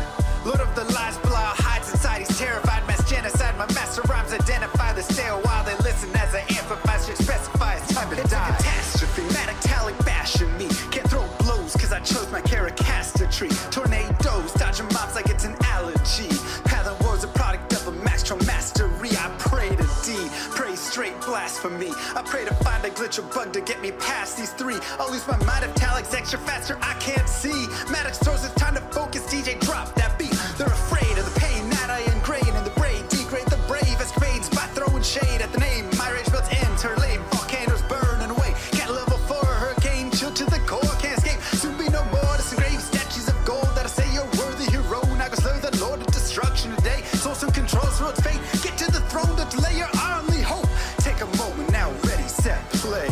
Speaker 9: Lord of the lies, Belial hides inside. He's terrified, mass genocide. My master rhymes identify the stale while they listen as I amplify. Shit specify it's time to die. It's a catastrophe, metallic bashing me. Can't throw blows cause I chose my caricature. Tornadoes, dodging mobs like it's an allergy. Pattern wars a product of a master mastery. I pray to D, pray straight blasphemy. I pray to find a glitch or bug to get me past these three. I'll lose my mind if Talik's extra faster, I can't see. Maddox throws it's time to focus, DJ drop that beat. They're afraid of the pain that I ingrain in the brain. Degrade the brave escapades by throwing shade at the name. My rage builds enter lane, volcanoes burning away. Cat level 4, hurricane, chill to the core, can't escape. Soon be no more disengrave statues of gold that'll say you're worthy hero. Now go slay the lord of destruction today. Source and controls through its fate. Get to the throne, don't delay your only hope. Take a moment now, ready, set, play.